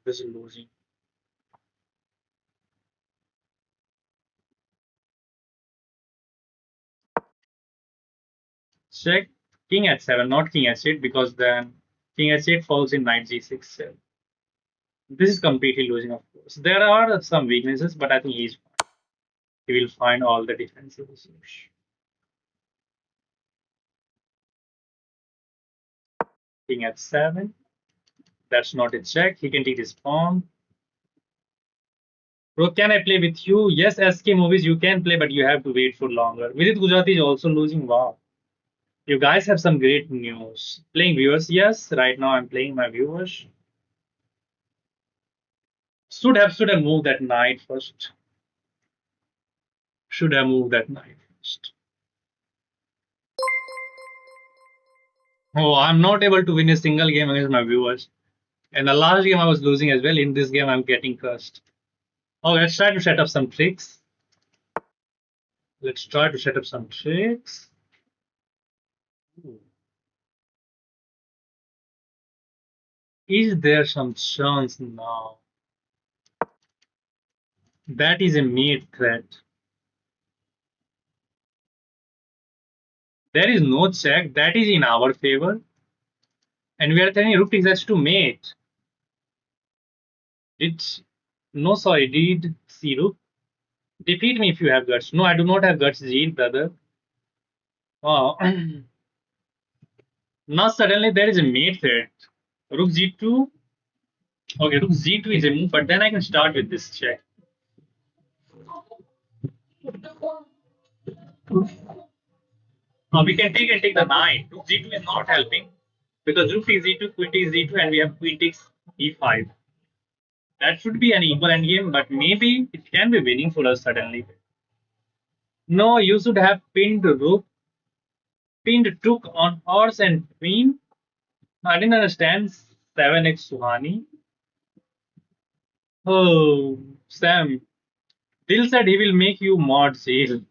This is losing. Check king h7, not king h8, because then king h8 falls in knight g6. This is completely losing, of course. There are some weaknesses, but I think he's fine. He will find all the defensive issues. King at 7. That's not a check. He can take his pawn. Bro, can I play with you? Yes, SK movies you can play, but you have to wait for longer. Vidit Gujarati is also losing. Wow. You guys have some great news. Playing viewers, yes. Right now I'm playing my viewers. Should have moved that knight first. Should have moved that knight first. Oh, I'm not able to win a single game against my viewers. And the last game I was losing as well. In this game I'm getting cursed. Oh, let's try to set up some tricks. Let's try to set up some tricks. Ooh. Is there some chance now? That is a mate threat. There is no check. That is in our favor. And we are telling rook takes h to mate. It's no, sorry. Did see rook defeat me if you have guts? No, I do not have guts, Jean, brother. Oh. Now suddenly there is a mate threat. Rook g2. Okay, rook z2 is a move, but then I can start with this check. We can take the knight. Rook g2 is not helping because rook takes z2, queen takes z2, and we have queen takes e5. That should be an equal endgame, but maybe it can be winning for us suddenly. No, you should have pinned rook, pinned took on horse and queen. I didn't understand 7x Suhani. Oh, Sam. Dil said he will make you mod seal.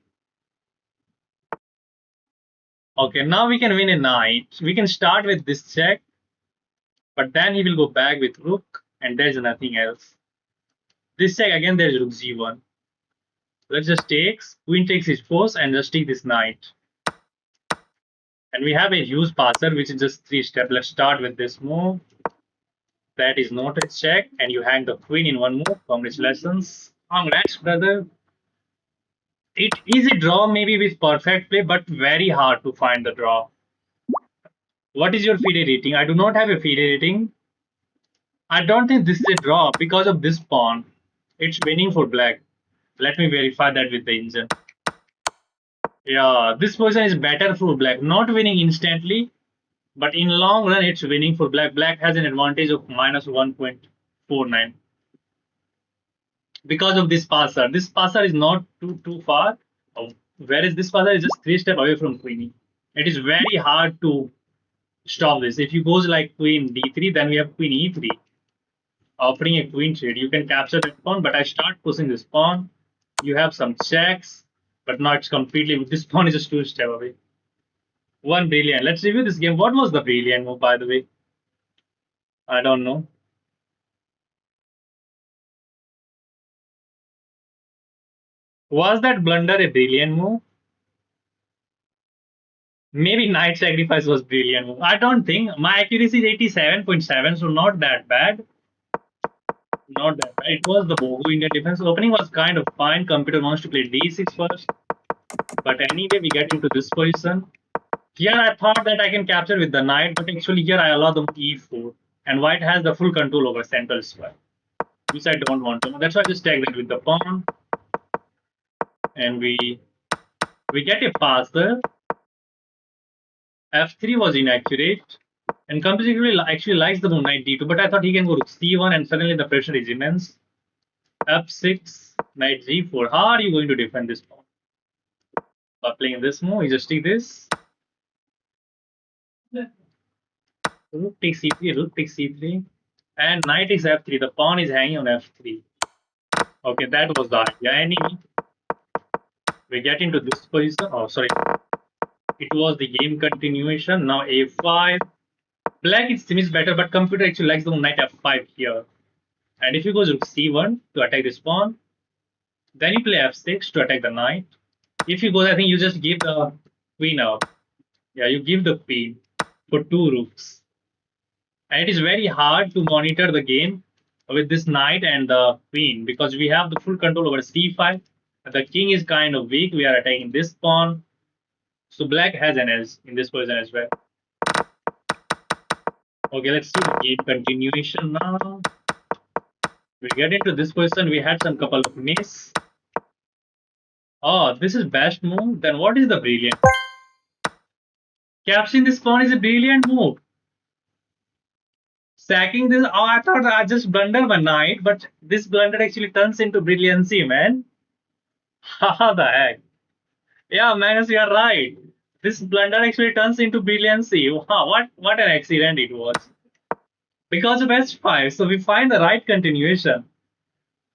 Okay, now we can win a knight. We can start with this check, but then he will go back with rook, and there's nothing else. This check again, there's rook g1. Let's just take queen takes his force and just take this knight. And we have a huge passer, which is just 3 steps. Let's start with this move. That is not a check, and you hang the queen in one move. Congratulations. Congrats, brother. It is a draw, maybe with perfect play, but very hard to find the draw. What is your FIDE rating? I do not have a FIDE rating. I don't think this is a draw because of this pawn. It's winning for black. Let me verify that with the engine. Yeah, this position is better for black. Not winning instantly, but in long run, it's winning for black. Black has an advantage of minus 1.49 because of this passer. This passer is not too far, whereas this passer is just 3 steps away from queenie. It is very hard to stop this. If you goes like queen d3, then we have queen e3, offering a queen trade. You can capture that pawn, but I start pushing this pawn. You have some checks, but now it's completely. This pawn is just 2 steps away. One brilliant. Let's review this game. What was the brilliant move, by the way? I don't know. Was that blunder a brilliant move? Maybe knight sacrifice was brilliant move. I don't think. My accuracy is 87.7, so not that bad. Not that bad. It was the Bogo Indian defense. Opening was kind of fine. Computer wants to play d6 first. But anyway, we get into this position. Here I thought that I can capture with the knight, but actually here I allow them e4. And white has the full control over central square, which I don't want to. That's why I just take that with the pawn. And we get a passer. F3 was inaccurate. And compositively actually likes the move knight d2, but I thought he can go to c1 and suddenly the pressure is immense. F6, knight g4. How are you going to defend this pawn? By playing this move, you just take this. Rook takes c3, rook takes c3. And knight takes f3. The pawn is hanging on f3. Okay, that was the idea. Anyway, we get into this position. Oh, sorry. It was the game continuation. Now a5. Black it seems better, but computer actually likes the knight f5 here. And if you go rook c1 to attack this pawn, then you play f6 to attack the knight. If you go, I think you just give the queen up. Yeah, you give the queen for 2 rooks. And it is very hard to monitor the game with this knight and the queen because we have the full control over c5. The king is kind of weak. We are attacking this pawn. So black has an edge in this position as well. Okay, let's see the game continuation now. We get into this position. We had some couple of miss. Oh, this is best move. Then what is the brilliant? Capturing this pawn is a brilliant move. Sacking this. Oh, I thought I just blundered my knight, but this blunder actually turns into brilliancy, man. How the heck? Yeah, Magnus, you are right. This blunder actually turns into brilliancy. Wow, what an accident it was. Because of h5, so we find the right continuation.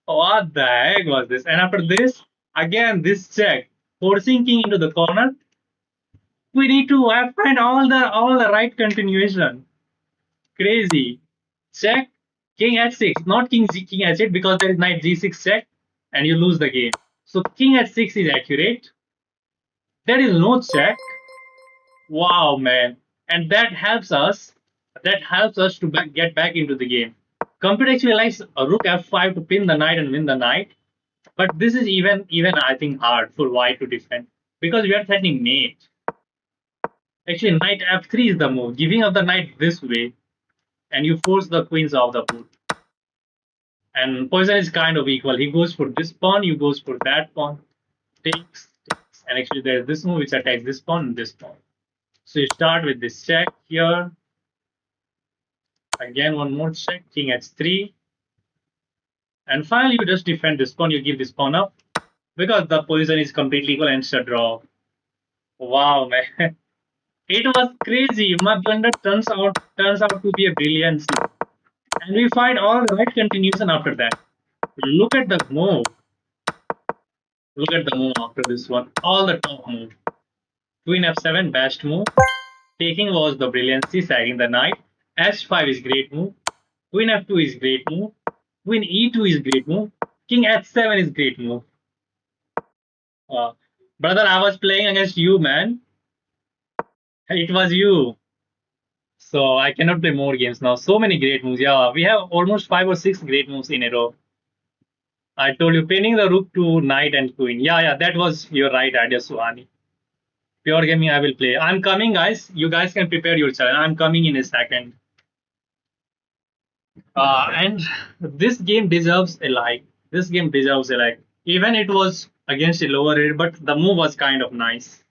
What the heck was this? And after this, again this check, forcing king into the corner. We need to find all the right continuation. Crazy. Check, king h6, not king h8 because there is knight g6 check, and you lose the game. So king h6 is accurate. There is no check. Wow, man. And that helps us. That helps us to get back into the game. Computer actually likes a rook f5 to pin the knight and win the knight. But this is even I think hard for white to defend because we are threatening mate. Actually, knight f3 is the move, giving up the knight this way, and you force the queens off the board. And position is kind of equal. He goes for this pawn, you goes for that pawn, takes, and actually there's this move which attacks this pawn and this pawn. So you start with this check here. Again, one more check, king h3. And finally, you just defend this pawn, you give this pawn up because the position is completely equal and it's a draw. Wow, man. It was crazy. My blunder turns out to be a brilliancy. And we find all right continuation after that. Look at the move. Look at the move after this one. All the top move. Queen f7, best move. Taking was the brilliancy, sagging the knight. h5 is great move. Queen f2 is great move. Queen e2 is great move. King h7 is great move. Uh, Brother, I was playing against you, man. It was you. So I cannot play more games now. So many great moves. Yeah, we have almost 5 or 6 great moves in a row. I told you, pinning the rook to knight and queen. Yeah, that was your right idea, Suhani. Pure gaming, I will play. I'm coming, guys. You guys can prepare your channel. I'm coming in a second. And this game deserves a like. This game deserves a like. Even it was against a lower rate, but the move was kind of nice.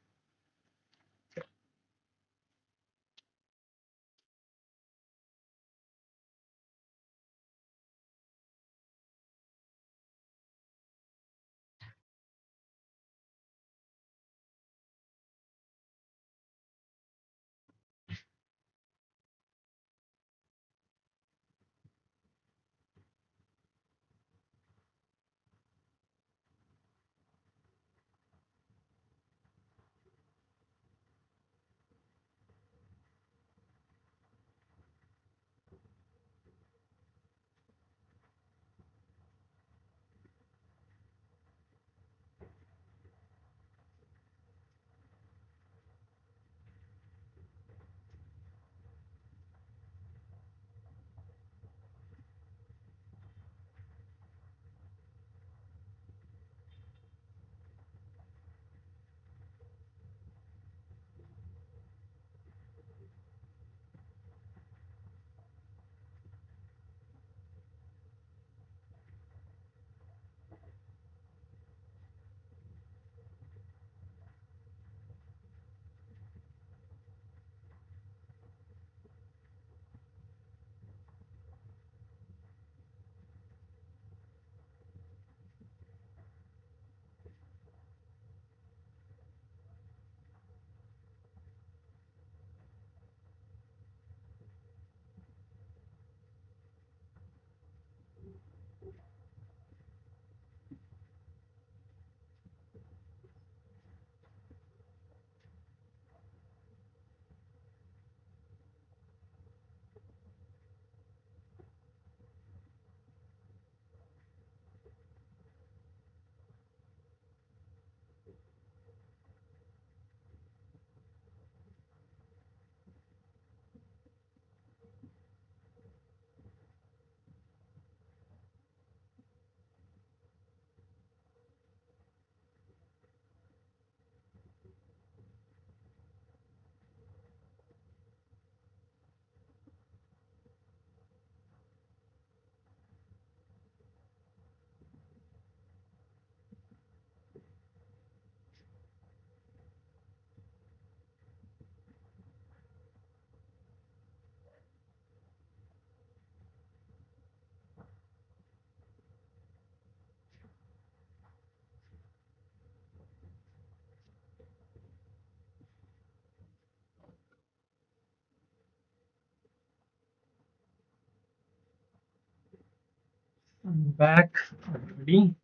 I'm back already.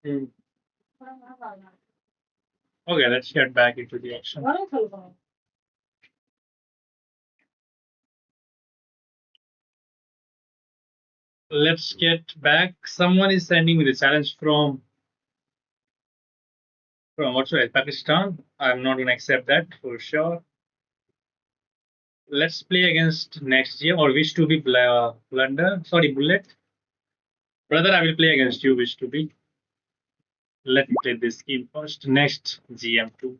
Hmm. Okay, let's get back into the action. Let's get back. Someone is sending me the challenge from what should I, Pakistan. I'm not gonna accept that for sure. Let's play against next year or wish to be blunder. Sorry, bullet. Brother, I will play against you, wish to be. Let me play this game first. Next GM2.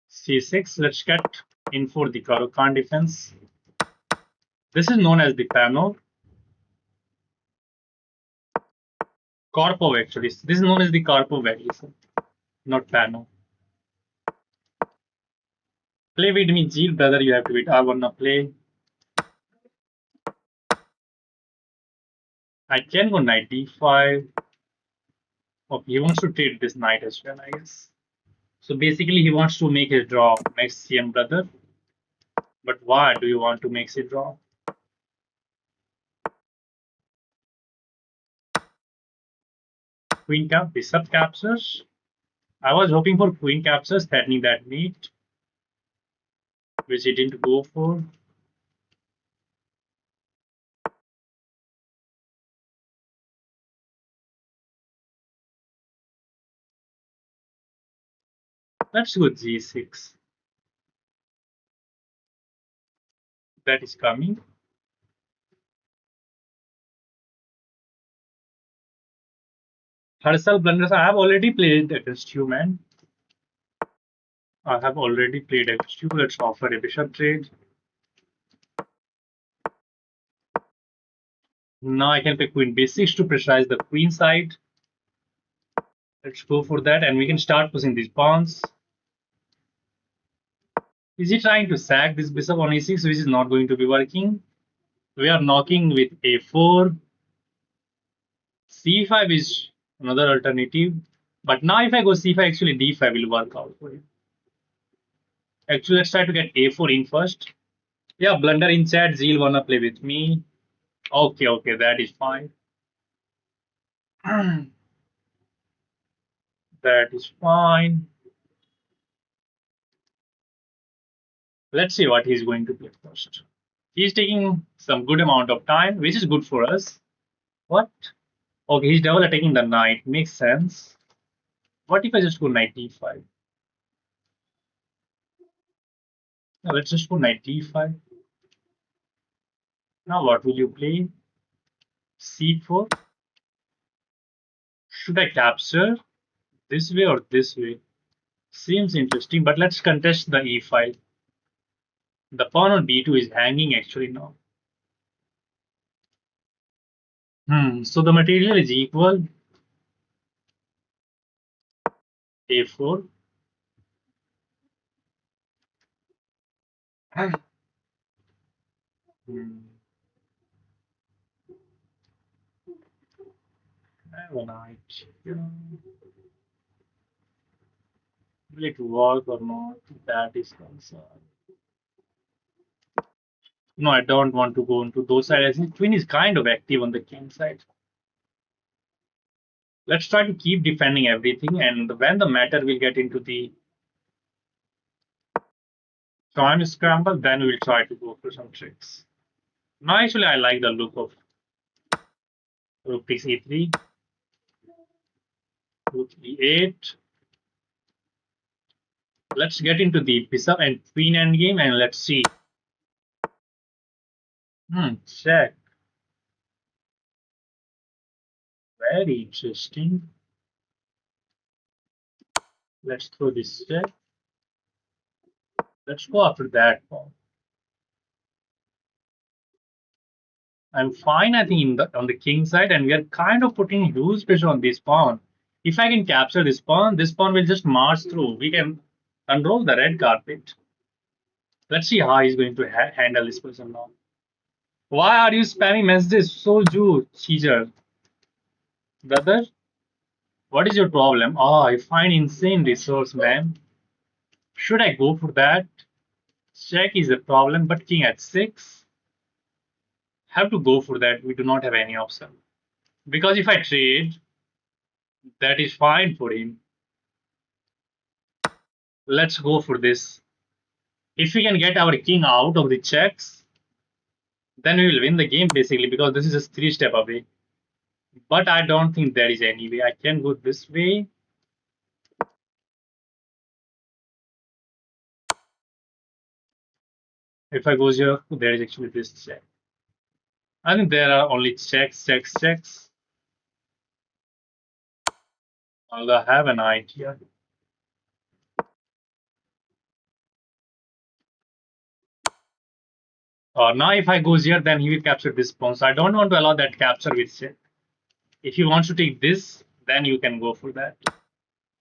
C6. Let's get in for the Khan defense. This is known as the Pano. Karpov actually. This is known as the Karpov variation, not Pano. Play with me, Jeel, brother. You have to wait. I wanna play. I can go knight d5. Okay, he wants to trade this knight as well, I guess. So basically, he wants to make his draw next CM, brother. But why do you want to make it draw? Queen cap, bishop captures. I was hoping for queen captures, threatening that mate, which he didn't go for. Let's go g6. That is coming. Harsal blunders. I have already played against you, man. I have already played against you. Let's offer a bishop trade. Now I can play queen b6 to pressurize the queen side. Let's go for that, and we can start pushing these pawns. Is he trying to sack this bishop on e6, which is not going to be working? We are knocking with a4. c5 is another alternative. But now if I go c5, actually d5 will work out for you. Actually, let's try to get a4 in first. Yeah, blunder in chat. Zeal wanna play with me. Okay, okay, that is fine. That is fine. Let's see what he's going to play first. He's taking some good amount of time, which is good for us. What? Okay, he's double attacking the knight. Makes sense. What if I just go knight d5? Now let's just go knight d5. Now what will you play? c4. Should I capture this way or this way? Seems interesting, but let's contest the e file. The pawn on b2 is hanging actually now. So the material is equal. a4. Hmm. I have a knight. Will it work or not? That is concerned. No, I don't want to go into those sides. I think queen is kind of active on the king side. Let's try to keep defending everything, and when the matter will get into the time scramble, then we'll try to go for some tricks. Now, actually, I like the look of rook takes e3, rook e8. Let's get into the bishop and queen endgame, and let's see. Check. Very interesting. Let's throw this check. Let's go after that pawn. I'm fine, I think, on the king side, and we are kind of putting huge pressure on this pawn. If I can capture this pawn will just march through. We can unroll the red carpet. Let's see how he's going to handle this person now. Why are you spamming messages so Caesar? Brother, what is your problem? Oh, I find insane resource, man. Should I go for that? Check is a problem, but king at 6. Have to go for that. We do not have any option. Because if I trade, that is fine for him. Let's go for this. If we can get our king out of the checks, then we will win the game basically because this is just 3 steps away. But I don't think there is any way. I can go this way. If I go here, there is actually this check. I think there are only checks, checks, checks. Although I have an idea. Now if I go here, then he will capture this pawn. So I don't want to allow that capture with check. If he wants to take this, then you can go for that.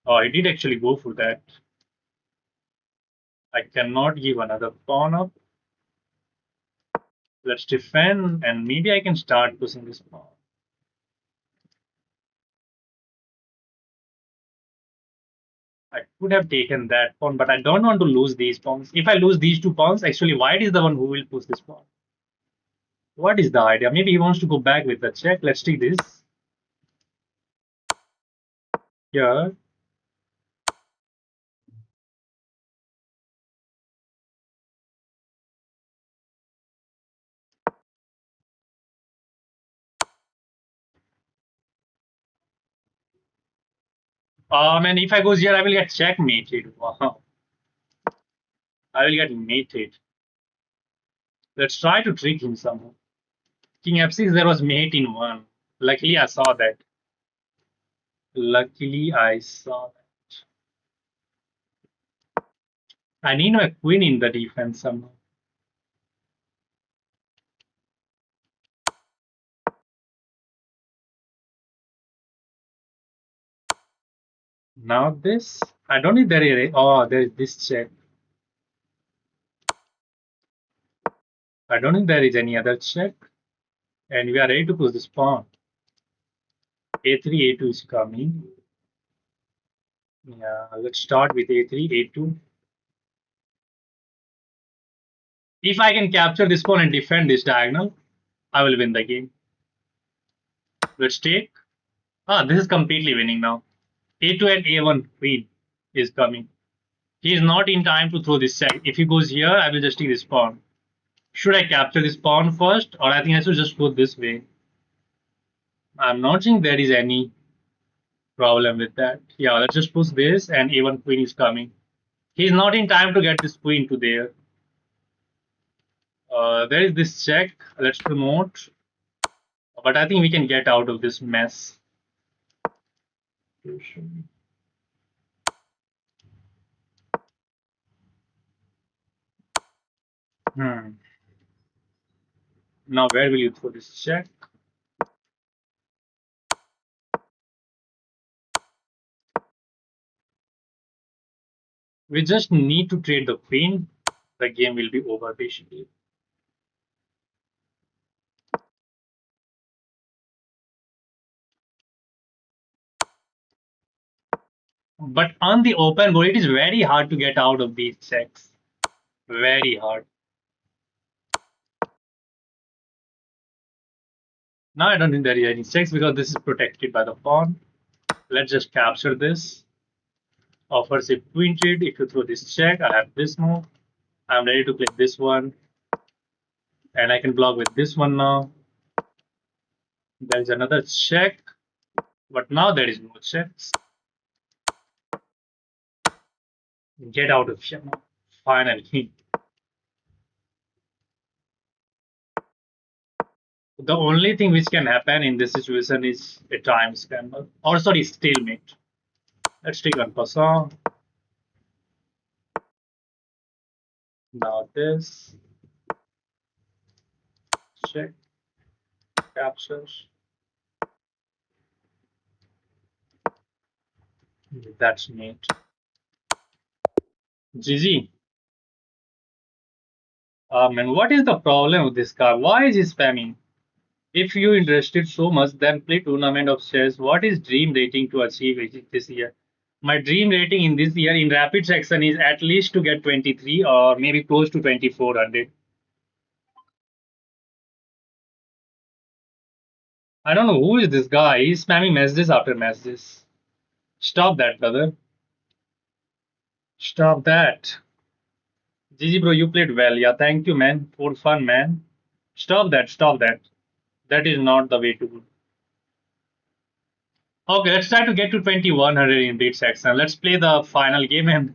Oh, he did actually go for that. I cannot give another pawn up. Let's defend, and maybe I can start pushing this pawn. I could have taken that pawn, but I don't want to lose these pawns. If I lose these 2 pawns, actually white is the one who will push this pawn. What is the idea? Maybe he wants to go back with the check. Let's take this. Here. And if I go here, I will get checkmated. Wow. I will get mated. Let's try to trick him somehow. King f6, there was mate in 1. Luckily, I saw that. Luckily, I saw that. I need my queen in the defense somehow. Now this. I don't need that area. Oh, there is this check. I don't think there is any other check. And we are ready to push this pawn. A3, A2 is coming. Yeah, let's start with A3, A2. If I can capture this pawn and defend this diagonal, I will win the game. Let's take. This is completely winning now. A2 and A1 queen is coming. He is not in time to throw this check. If he goes here, I will just take this pawn. Should I capture this pawn first, or I think I should just go this way? I'm not saying there is any problem with that. Yeah, let's just push this, and A1 queen is coming. He's not in time to get this queen to there. There is this check. Let's promote. But I think we can get out of this mess. Hmm. Now where will you throw this check? We just need to trade the queen. The game will be over basically. But on the open board, it is very hard to get out of these checks. Very hard. Now I don't think there is any checks because this is protected by the pawn. Let's just capture this. Offers a queen trade. If you throw this check, I have this move. I'm ready to play this one. And I can block with this one now. There is another check. But now there is no checks. Get out of here now. Finally. The only thing which can happen in this situation is a time scramble. Or sorry, stalemate. Let's take en passant. Now this. Check. Captures. That's neat. GG. Man, what is the problem with this guy? Why is he spamming? If you interested so much, then play tournament of chess. What is dream rating to achieve this year? My dream rating in this year in rapid section is at least to get 23 or maybe close to 2400. I don't know who is this guy. He's spamming messages after messages. Stop that, brother. Stop that. GG, bro, you played well. Yeah, thank you, man. For fun, man. Stop that. Stop that. That is not the way to go. Okay, let's try to get to 2100 in beat section. Let's play the final game. And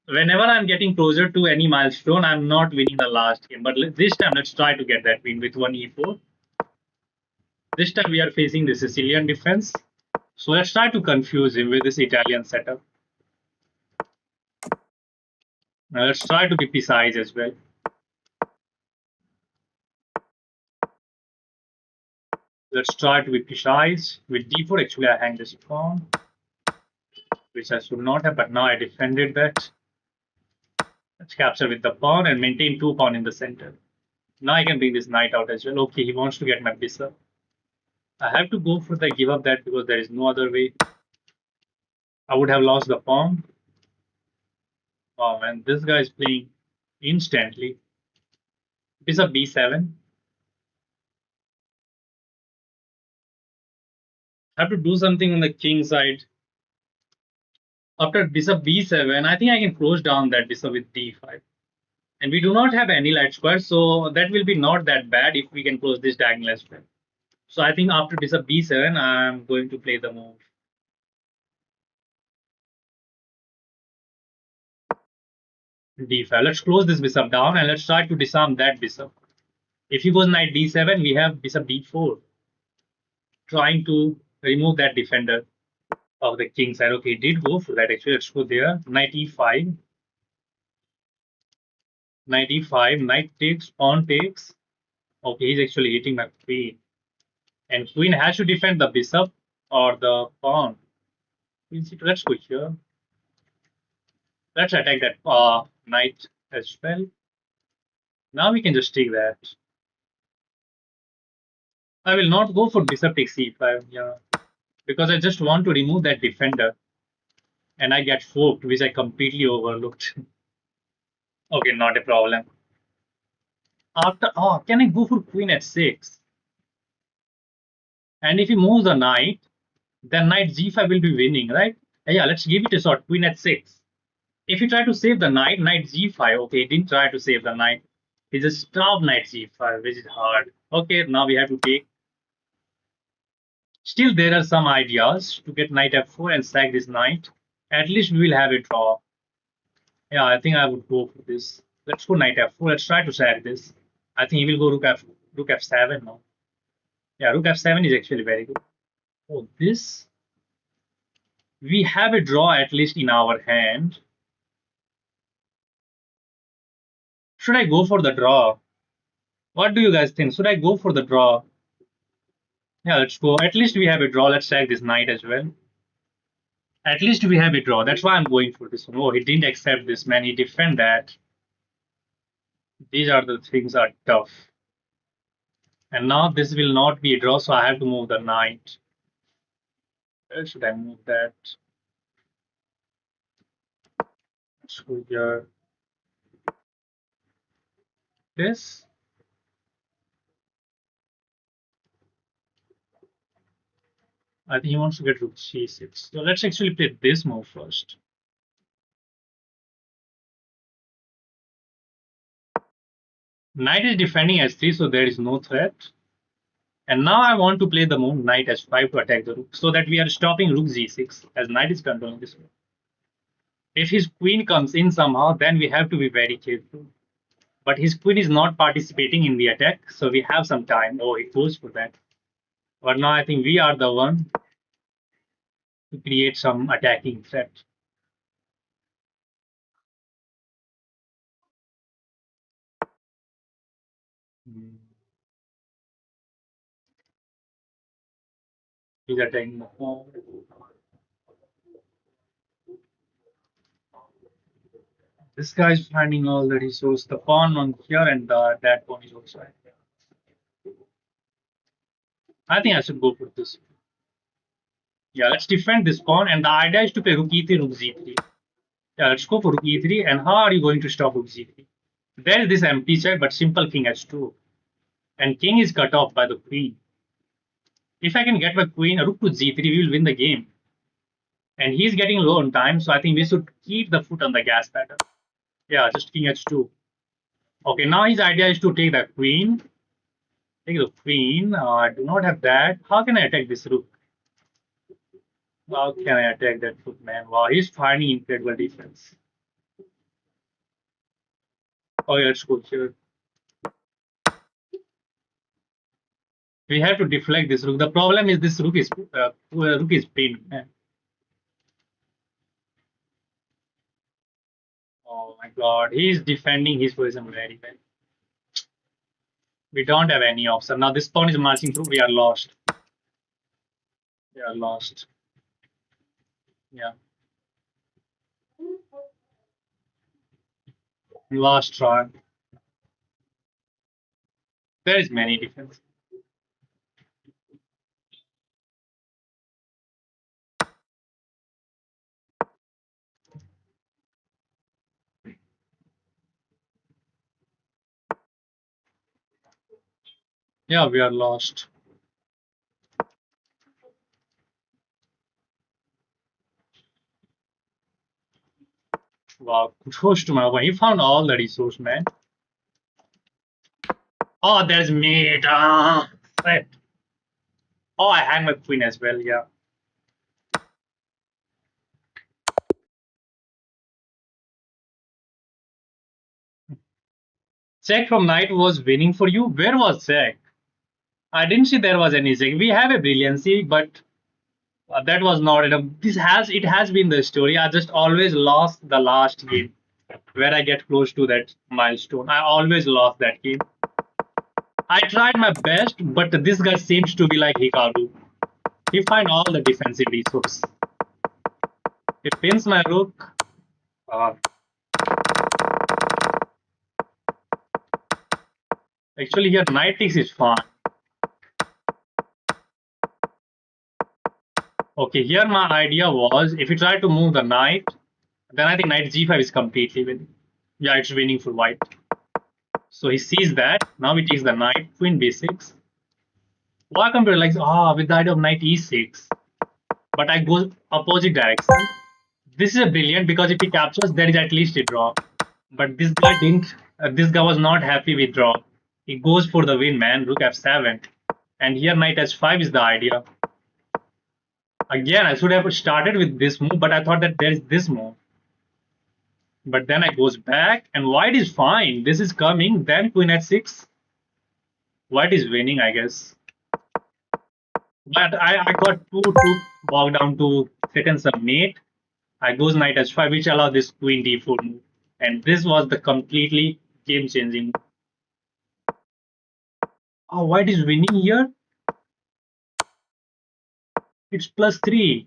whenever I'm getting closer to any milestone, I'm not winning the last game. But this time, let's try to get that win with one e4. This time, we are facing the Sicilian defense. So let's try to confuse him with this Italian setup. Now let's try to be precise as well. Let's try to be precise. With d4, actually, I hang this pawn, which I should not have, but now I defended that. Let's capture with the pawn and maintain two pawn in the center. Now I can bring this knight out as well. Okay, he wants to get my bishop. I have to go for the give up that because there is no other way. I would have lost the pawn. Oh man, this guy is playing instantly. Bishop b7. I have to do something on the king side. After bishop b7, I think I can close down that bishop with d5. And we do not have any light squares, so that will be not that bad if we can close this diagonal as well. So I think after bishop b7, I'm going to play the move d5. Let's close this bishop down and let's try to disarm that bishop. If he goes knight d7, we have bishop d4, trying to remove that defender of the king side. Okay, he did go for that. Actually, let's go there. Knight e5, knight e5, knight takes, pawn takes. Okay, he's actually hitting my queen. And queen has to defend the bishop or the pawn. Let's go here. Let's attack that knight as well. Now we can just take that. I will not go for bishop takes c5, yeah, because I just want to remove that defender, and I get forked, which I completely overlooked. Okay, not a problem. After, oh, can I go for queen at 6? And if he moves the knight, then knight g5 will be winning, right? Yeah, let's give it a shot. Queen at 6. If you try to save the knight, knight g5. Okay, he didn't try to save the knight. He just stopped knight g5, which is hard. Okay, now we have to take. Still, there are some ideas to get knight f4 and sack this knight. At least we will have a draw. Yeah, I think I would go for this. Let's go knight f4. Let's try to sack this. I think he will go rook f7 now. Yeah, rook f7 is actually very good. Oh, this. We have a draw at least in our hand. Should I go for the draw? What do you guys think? Should I go for the draw? Yeah, let's go. At least we have a draw. Let's sack this knight as well. At least we have a draw. That's why I'm going for this one. Oh, he didn't accept this, man. He defend that. These are the things are tough. And now this will not be a draw, so I have to move the knight. Where should I move that? Let's go here. This. I think he wants to get rook c6. So let's actually play this move first. Knight is defending s3, so there is no threat. And now I want to play the move knight h5 to attack the rook, so that we are stopping rook g6 as knight is controlling this move. If his queen comes in somehow, then we have to be very careful. But his queen is not participating in the attack, so we have some time. Oh, he goes for that. But now I think we are the one to create some attacking threat. He's attacking. This guy is finding all the resource. The pawn on here and that pawn is also. I think I should go for this. Yeah, let's defend this pawn. And the idea is to play rook e3, rook z3. Yeah, let's go for rook e3. And how are you going to stop rook z3? There is this empty check, but simple king h2. And king is cut off by the queen. If I can get my queen, rook to g3, we will win the game. And he's getting low on time, so I think we should keep the foot on the gas pedal. Yeah, just king h2. Okay, now his idea is to take the queen. Take the queen. I do not have that. How can I attack this rook? How can I attack that rook, man? Wow, he's finding incredible defense. Oh, yeah, let's go here. We have to deflect this rook. The problem is this rook is pinned, man. Oh my god, he's defending his position very well. We don't have any option. Now this pawn is marching through. We are lost. We are lost. Yeah. Last try. There is many defense. Yeah, we are lost. Wow, kudos to my one. He found all the resource, man. Oh, there's mate. Right. Oh, I hang my queen as well. Yeah. Check from knight was winning for you. Where was check? I didn't see there was any check. We have a brilliancy, but that was not enough. It has been the story. I just always lost the last game where I get close to that milestone. I always lost that game. I tried my best, but this guy seems to be like Hikaru. He find all the defensive resources. He pins my rook. Uh, Actually, here knight takes is fine. Okay, here my idea was if you try to move the knight, then I think knight g5 is completely winning. Yeah, it's winning for white. So he sees that. Now he takes the knight, queen b6. Why computer like with the idea of knight e6? But I go opposite direction. This is a brilliant because if he captures, there is at least a draw. But this guy didn't. This guy was not happy with draw. He goes for the win, man. Rook f7, and here knight h5 is the idea. Again, I should have started with this move, but I thought that there is this move. But then I goes back, and white is fine. This is coming. Then queen h6. White is winning, I guess. But I got too bogged down to second some mate. I goes knight h5, which allowed this queen d4 move. And this was the completely game changing. Oh, white is winning here. It's +3.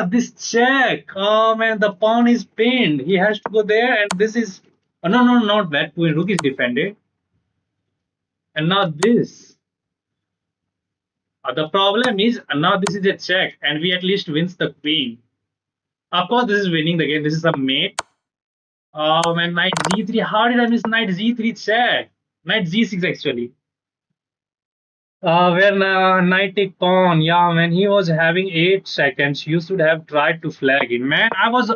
This check. Oh man, the pawn is pinned. He has to go there, and this is. Oh, no, not that. Rook is defended. And now this. The problem is now this is a check, and we at least wins the queen. Of course, this is winning the game. This is a mate. Oh man, knight g3. How did I miss knight g3 check? Knight g6 actually. When knight take pawn, yeah, man, he was having 8 seconds. You should have tried to flag him, man. I was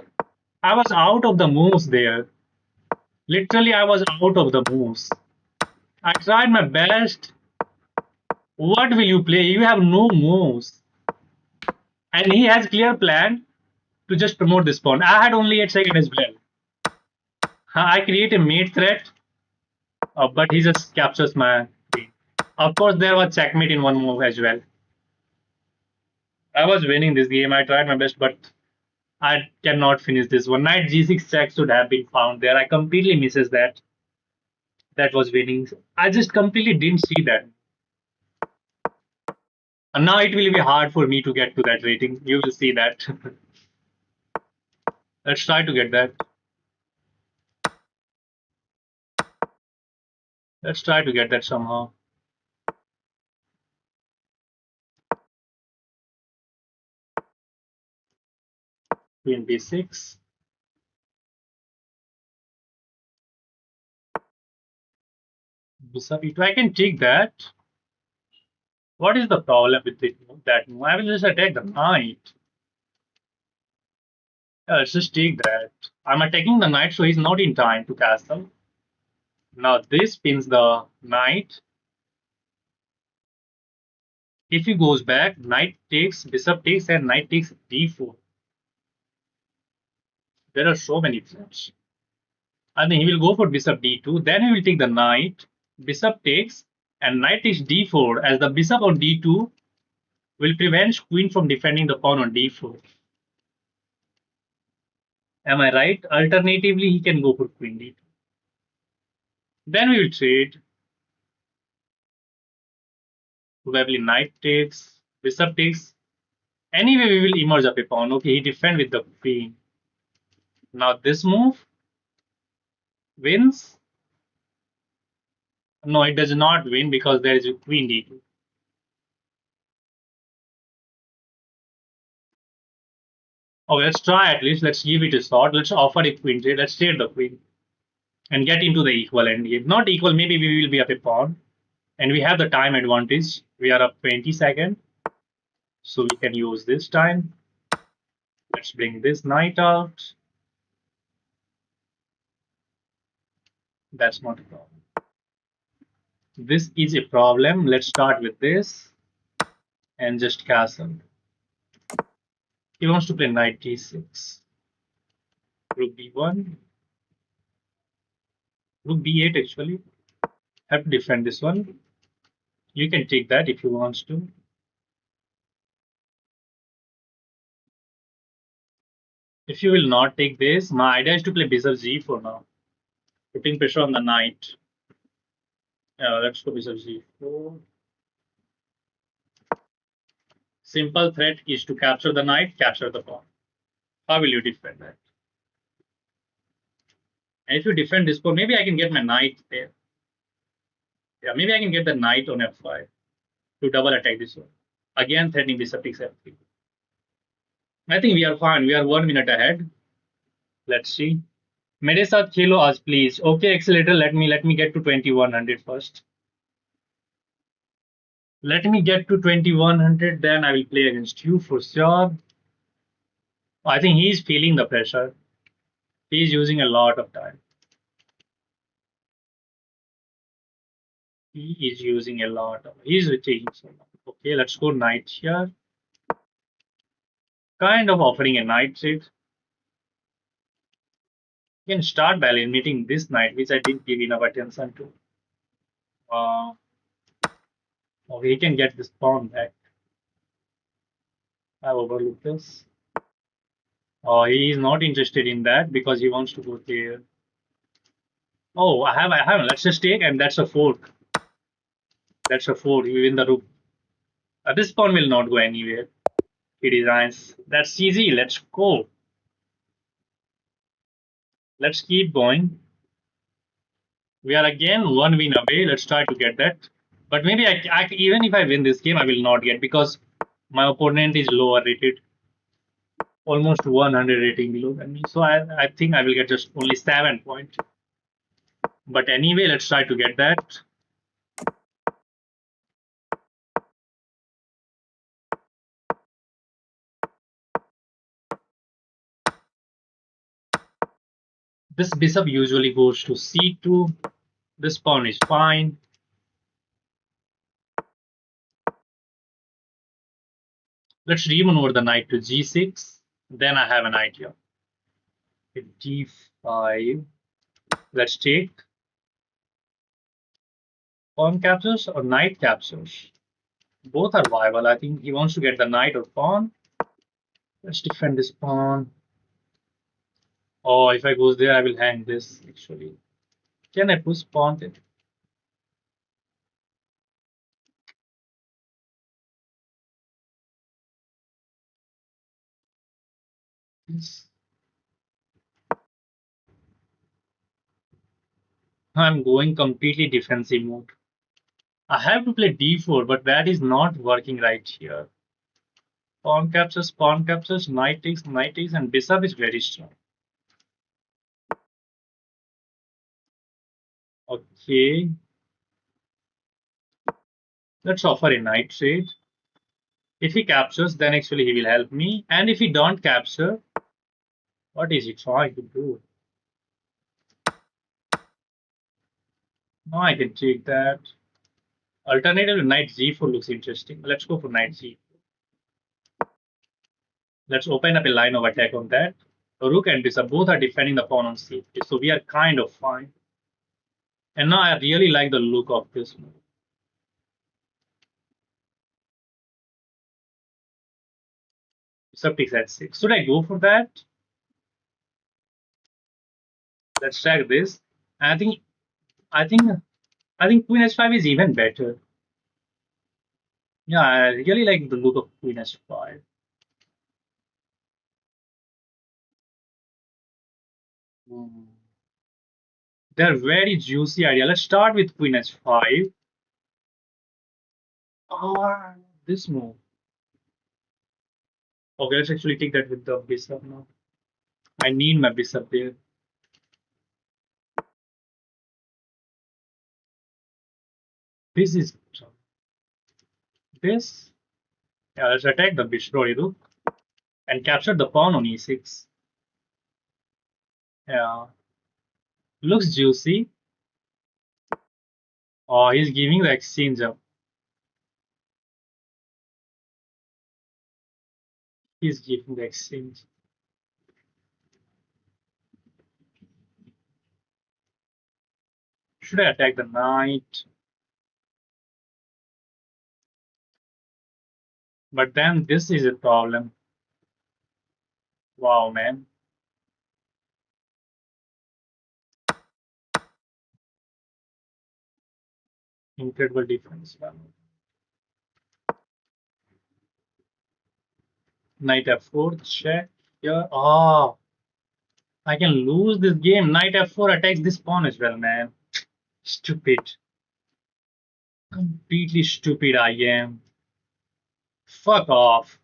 out of the moves there. Literally, I was out of the moves. I tried my best. What will you play? You have no moves, and he has clear plan to just promote this pawn. I had only 8 seconds as well. I create a mate threat, but he just captures my queen. Of course, there was checkmate in one move as well. I was winning this game. I tried my best, but I cannot finish this one. Knight g6 check should have been found there. I completely misses that. That was winning. I just completely didn't see that. And now it will be hard for me to get to that rating. You will see that. Let's try to get that. Let's try to get that somehow. Queen b6. Bishop e2. I can take that. What is the problem with that move? I will just attack the knight. Yeah, let's just take that. I'm attacking the knight, so he's not in time to castle. Now this pins the knight. If he goes back, knight takes, bishop takes, and knight takes d4. There are so many threats. I think he will go for bishop d2. Then he will take the knight. Bishop takes, and knight takes d4. As the bishop on d2 will prevent queen from defending the pawn on d4. Am I right? Alternatively, he can go for queen d2. Then we will trade. Probably knight takes, bishop takes. Anyway, we will emerge up a pawn. Okay, he defend with the queen. Now this move wins. No, it does not win because there is a queen d2. Oh, let's try at least. Let's give it a shot. Let's offer a queen trade. Let's trade the queen and get into the equal end. If not equal, maybe we will be up a pawn. And we have the time advantage. We are up 20 seconds. So we can use this time. Let's bring this knight out. That's not a problem. This is a problem. Let's start with this and just castle. He wants to play knight d6. Rook b1. Rook b8 actually. Have to defend this one. You can take that if you want to. If you will not take this, my idea is to play bishop g4 now. Putting pressure on the knight. Yeah, let's go bishop g4. Simple threat is to capture the knight, capture the pawn. How will you defend that? And if you defend this pawn, maybe I can get my knight there. Yeah, maybe I can get the knight on f5 to double attack this one. Again, threatening bishop takes f3. I think we are fine. We are 1 minute ahead. Let's see. मेरे साथ खेलो आज please. Okay, accelerator. Let me get to 2100 first. Let me get to 2100. Then I will play against you for sure. I think he's feeling the pressure. He's using a lot of time. He is using a lot of. He's taking so long. Okay, let's go knight here. Kind of offering a knight trade. You can start by eliminating this knight, which I didn't give enough attention to. Okay, he can get this pawn back. I overlooked this. Oh, he is not interested in that because he wants to go there. Oh, I have. Let's just take, and that's a fork. That's a fork. You win the rook. This pawn will not go anywhere. He designs. That's easy. Let's go. Let's keep going. We are again 1 win away. Let's try to get that. But maybe even if I win this game, I will not get because my opponent is lower rated, almost 100 rating below than me. So I think I will get just only 7 points. But anyway, let's try to get that. This bishop usually goes to c2. This pawn is fine. Let's remaneuver the knight to g6. Then I have an idea. d5. Let's take. Pawn captures or knight captures. Both are viable. I think he wants to get the knight or pawn. Let's defend this pawn. Oh, if I goes there, I will hang this actually. Can I push pawn there? Yes. I'm going completely defensive mode. I have to play d4, but that is not working right here. Pawn captures, knight takes, and bishop is very strong. Okay, let's offer a knight trade. If he captures, then actually he will help me. And if he don't capture, what is he trying to do? No, I can take that. Alternative knight g4 looks interesting. Let's go for knight g. Let's open up a line of attack on that. Rook and bishop both are defending the pawn on c3, so we are kind of fine. And now I really like the look of this move. Bishop takes h6. Should I go for that? Let's check this. I think I think I think Queen h5 is even better. Yeah, I really like the look of Queen h5. Mm. They're very juicy idea. Let's start with Queen h5. Oh, this move. Okay, let's actually take that with the bishop now. I need my bishop there. This is this. Yeah, let's attack the bishop rook and capture the pawn on e6. Yeah, looks juicy. Oh, he's giving the exchange up. He's giving the exchange. Should I attack the knight? But then this is a problem. Wow, man. Incredible defense. Knight f4, check. Here. Oh, I can lose this game. Knight f4 attacks this pawn as well, man. Stupid. Completely stupid I am. Fuck off.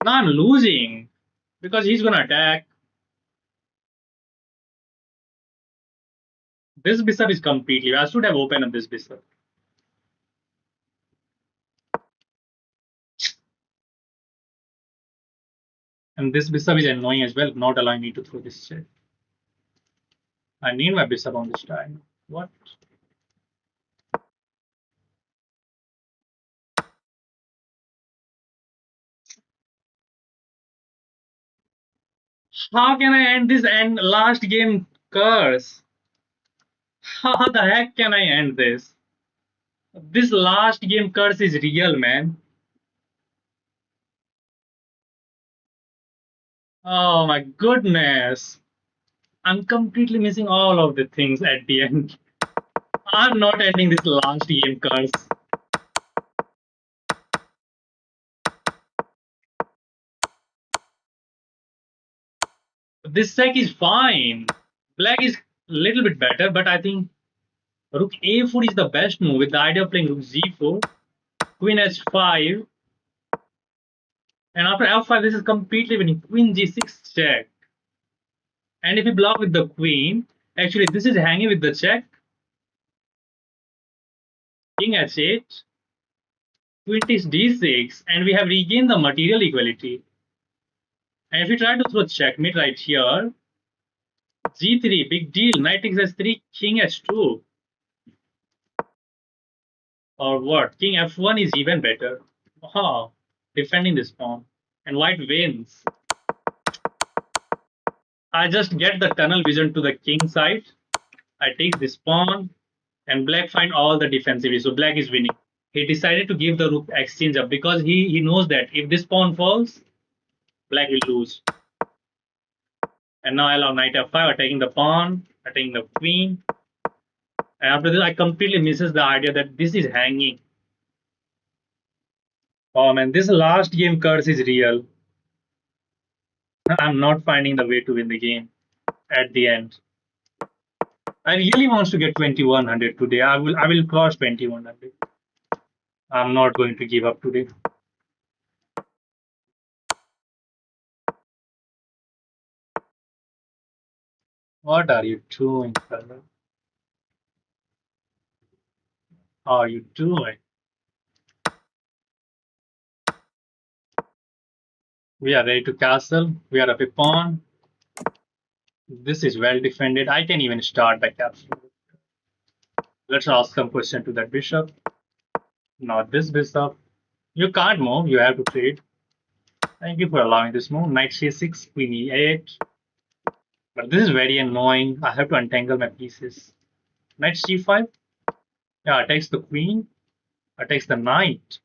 Now I'm losing because he's gonna attack. This bishop is completely. I should have opened up this bishop. And this bishop is annoying as well, not allowing me to throw this check. I need my bishop on this time. What? How can I end this and last game curse? How the heck can I end this? This last game curse is real, man. Oh my goodness. I'm completely missing all of the things at the end. I'm not ending this last game curse. This check is fine. Black is a little bit better, but I think Rook A4 is the best move with the idea of playing Rook Z4, Queen H5, and after F5, this is completely winning. Queen G6 check. And if you block with the Queen, actually, this is hanging with the check. King H8, Queen takes D6, and we have regained the material equality. And if we try to throw checkmate right here, G3, big deal. Knight takes H3, King H2. Or what? King F1 is even better. Wow, defending this pawn. And white wins. I just get the tunnel vision to the king side. I take this pawn, and black find all the defensive. So black is winning. He decided to give the rook exchange up because he knows that if this pawn falls, black will lose. And now I allow knight f5, attacking the pawn, attacking the queen. And after this, I completely misses the idea that this is hanging. Oh man, this last game curse is real. I'm not finding the way to win the game at the end. I really wants to get 2100 today. I will cross 2100. I'm not going to give up today. What are you doing, fella? Are you doing? We are ready to castle. We are up a pawn. This is well defended. I can even start by capturing. Let's ask some question to that bishop. Not this bishop. You can't move. You have to trade. Thank you for allowing this move. Knight c6, queen e8. But this is very annoying. I have to untangle my pieces. Knight c5. Yeah, attacks the queen. Attacks the knight.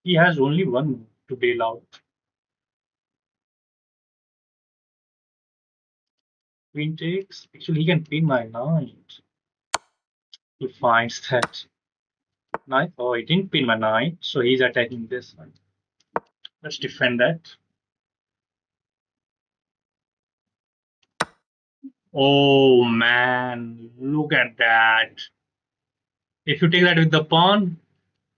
He has only one move to bail out. Queen takes. Actually, he can pin my knight. He finds that knight. Oh, he didn't pin my knight, so he's attacking this one. Let's defend that. Oh man, look at that. If you take that with the pawn,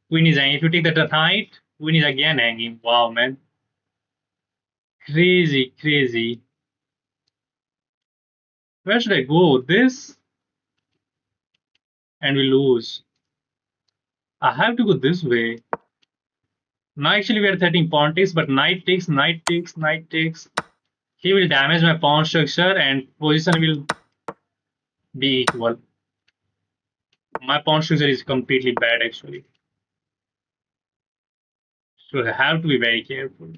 queen is hanging. If you take that with knight, queen is again hanging. Wow, man. Crazy, crazy. Where should I go? This? And we lose. I have to go this way. Now actually we are threatening pawn takes, but knight takes, knight takes, knight takes. He will damage my pawn structure and position will be equal. My pawn structure is completely bad actually. So I have to be very careful.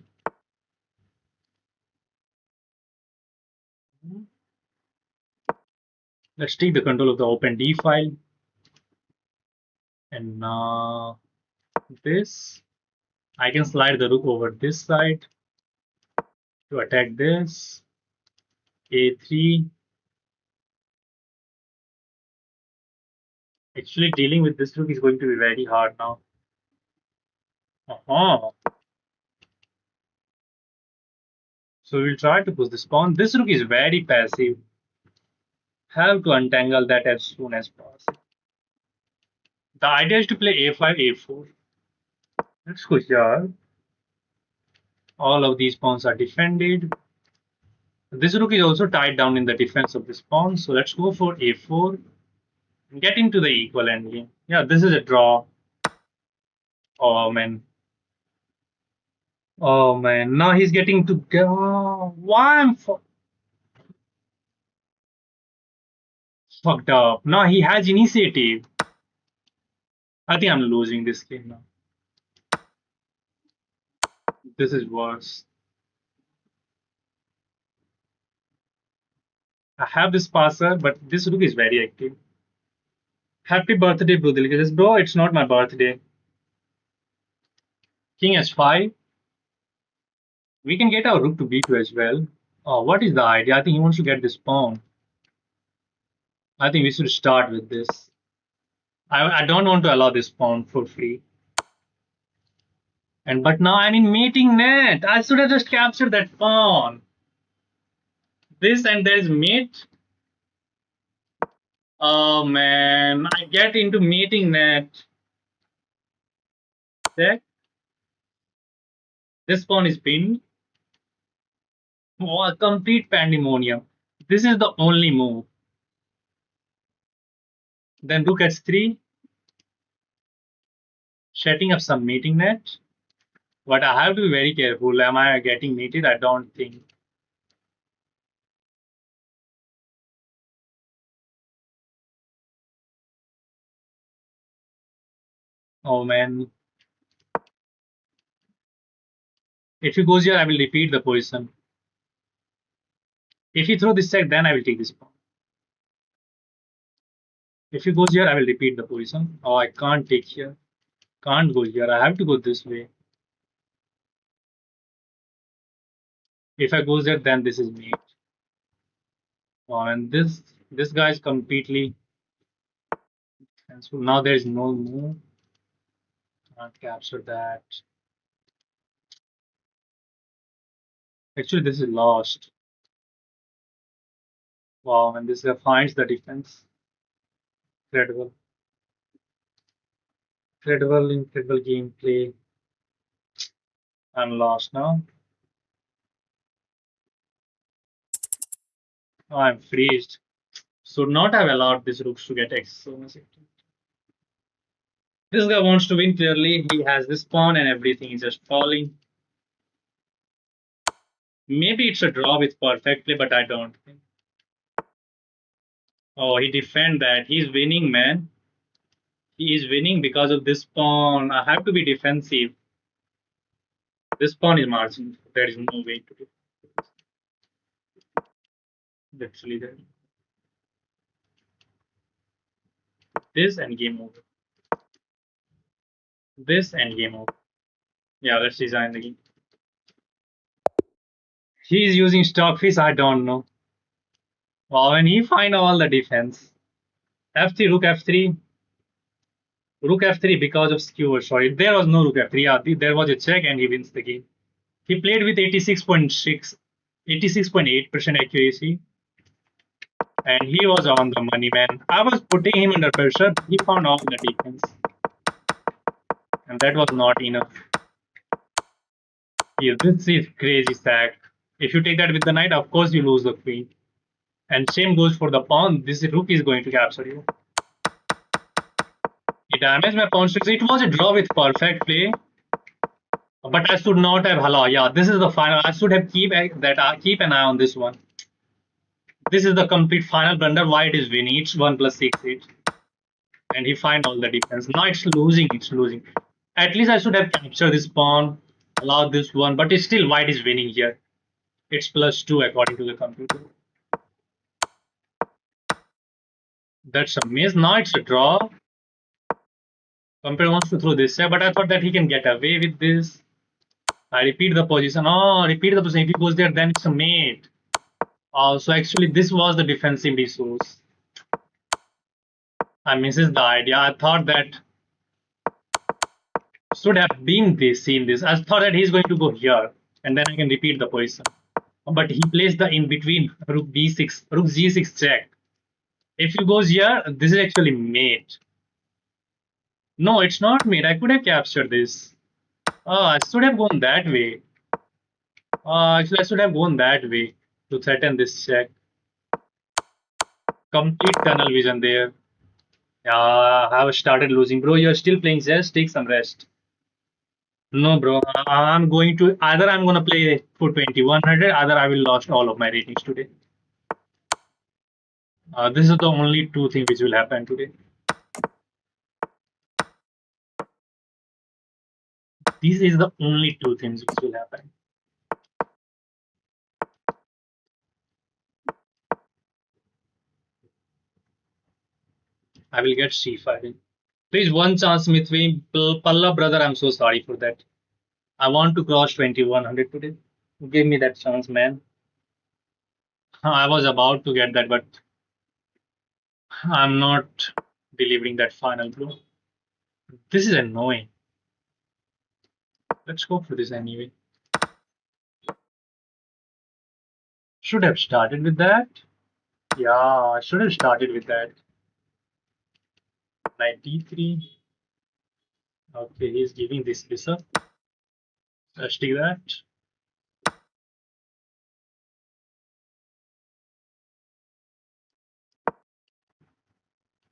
Let's take the control of the open D file. And now this. I can slide the rook over this side to attack this. A3. Actually, dealing with this rook is going to be very hard now. Uh-huh. So we'll try to push this pawn. This rook is very passive. Have to untangle that as soon as possible. The idea is to play a5, a4. Let's go here. All of these pawns are defended. This rook is also tied down in the defense of this pawn. So let's go for a4. Get into the equal endgame. Yeah, this is a draw. Oh man. Oh man. Now he's getting to go. Why I'm fucked up. Now he has initiative. I think I'm losing this game now. This is worse. I have this passer, but this rook is very active. Happy birthday, bro. Dilke says, bro, it's not my birthday. King s5. We can get our rook to b2 as well. Oh, what is the idea? I think he wants to get this pawn. I think we should start with this. I don't want to allow this pawn for free. And but now I'm in mating net. I should have just captured that pawn. This and there is mate. Oh man, I get into mating net. Check. This pawn is pinned. Oh, complete pandemonium. This is the only move. Then rook h3, setting up some mating net. But I have to be very careful. Am I getting mated? I don't think. Oh man. If he goes here, I will repeat the position. If he throw this check, then I will take this pawn. If he goes here, I will repeat the position. Oh, I can't take here. Can't go here. I have to go this way. If I goes there, then this is mate. Oh, and this guy is completely. And so now there is no move. Can't capture that. Actually, this is lost. Wow, and this finds the defense. Incredible. Incredible gameplay. I'm lost now. Oh, I'm freezed. Should not have allowed these rooks to get X so much. This guy wants to win clearly. He has this pawn and everything is just falling. Maybe it's a draw with perfect play, but I don't think. Oh, he defend that. He's winning, man. He is winning because of this pawn. I have to be defensive. This pawn is marching. There is no way to do literally there. This and game over. This and game over. Yeah, let's design the game. He's using stockfish, I don't know. Wow, and he find all the defense. F3, rook F3. Rook F3 because of skewer. Sorry, there was no rook F3. Yeah, there was a check and he wins the game. He played with 86.6, 86.8% accuracy. And he was on the money, man. I was putting him under pressure. He found all the defense. And that was not enough. Yeah, this is crazy sack. If you take that with the knight, of course you lose the queen. And same goes for the pawn. This rook is going to capture you. He damaged my pawn six. It was a draw with perfect play. But I should not have hello. Yeah, this is the final. I should have keep an eye on this one. This is the complete final blunder. White is winning. It's 1+6. And he find all the defense. Now it's losing. It's losing. At least I should have captured this pawn, allowed this one. But it's still white is winning here. It's +2 according to the computer. That's a miss. Now it's a draw. Computer wants to throw this, but I thought that he can get away with this. I repeat the position. Oh, repeat the position. If he goes there, then it's a mate. So actually, this was the defensive resource. I misses the idea. I thought that should have been this, seen this. I thought that he's going to go here, and then I can repeat the position. But he plays the in between rook b6, rook g6 check. If he goes here, this is actually mate. No, it's not mate. I could have captured this. I should have gone that way. Actually, I should have gone that way to threaten this check. Complete tunnel vision there. I have started losing. Bro, you're still playing chess? Take some rest. No, bro. I'm going to either I'm gonna play for 2100, either I will lost all of my ratings today. This is the only two things which will happen today. This is the only two things which will happen. I will get c5. Please one chance, Mithvi. Palla brother, I'm so sorry for that. I want to cross 2100 today. Give me that chance, man. I was about to get that, but I'm not delivering that final blow. This is annoying. Let's go for this anyway. Should have started with that. Yeah, I should have started with that. Knight d3. Okay, he's giving this bishop. Let's do that.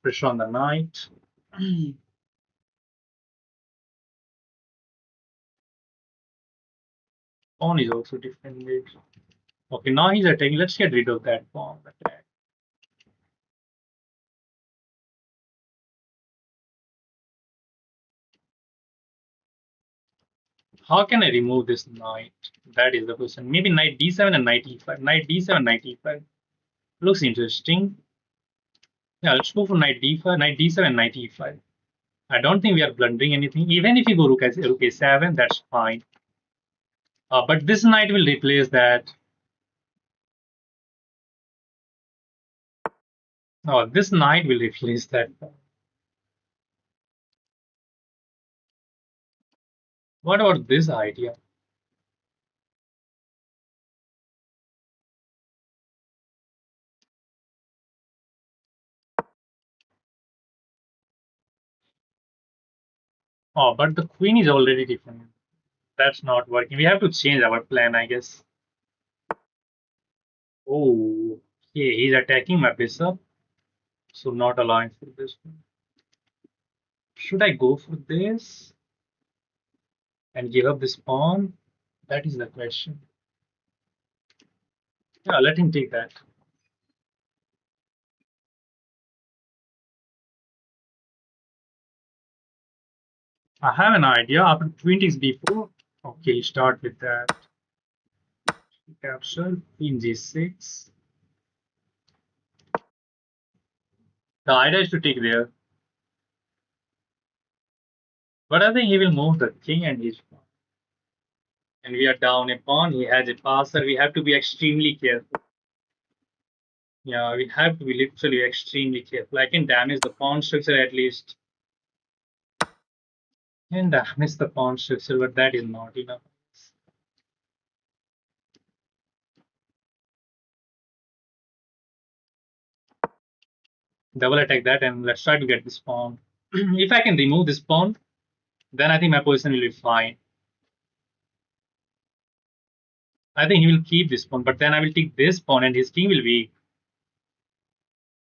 Pressure on the knight. Pawn is also defended. Okay, now he's attacking. Let's get rid of that pawn attack. How can I remove this knight? That is the question. Maybe knight d7 and knight e5. Knight d7, knight e5. Looks interesting. Yeah, let's go for knight d5, knight d7, knight e5. I don't think we are blundering anything. Even if you go rook a7, that's fine. But this knight will replace that. Oh, this knight will replace that. What about this idea? Oh, but the queen is already different. That's not working. We have to change our plan, I guess. Oh, yeah, he's attacking my bishop, so not allowing for this one. Should I go for this and give up this pawn? That is the question. Yeah, let him take that. I have an idea. After queen takes b4, okay, start with that. Capture, queen g6. The idea is to take there, but I think he will move the king and his pawn. And we are down a pawn. He has a passer. We have to be extremely careful. Yeah, we have to be literally extremely careful. I can damage the pawn structure at least. And damage the pawn structure, but that is not enough. Double attack that and let's try to get this pawn. If I can remove this pawn, then I think my position will be fine. I think he will keep this pawn, but then I will take this pawn and his king will be.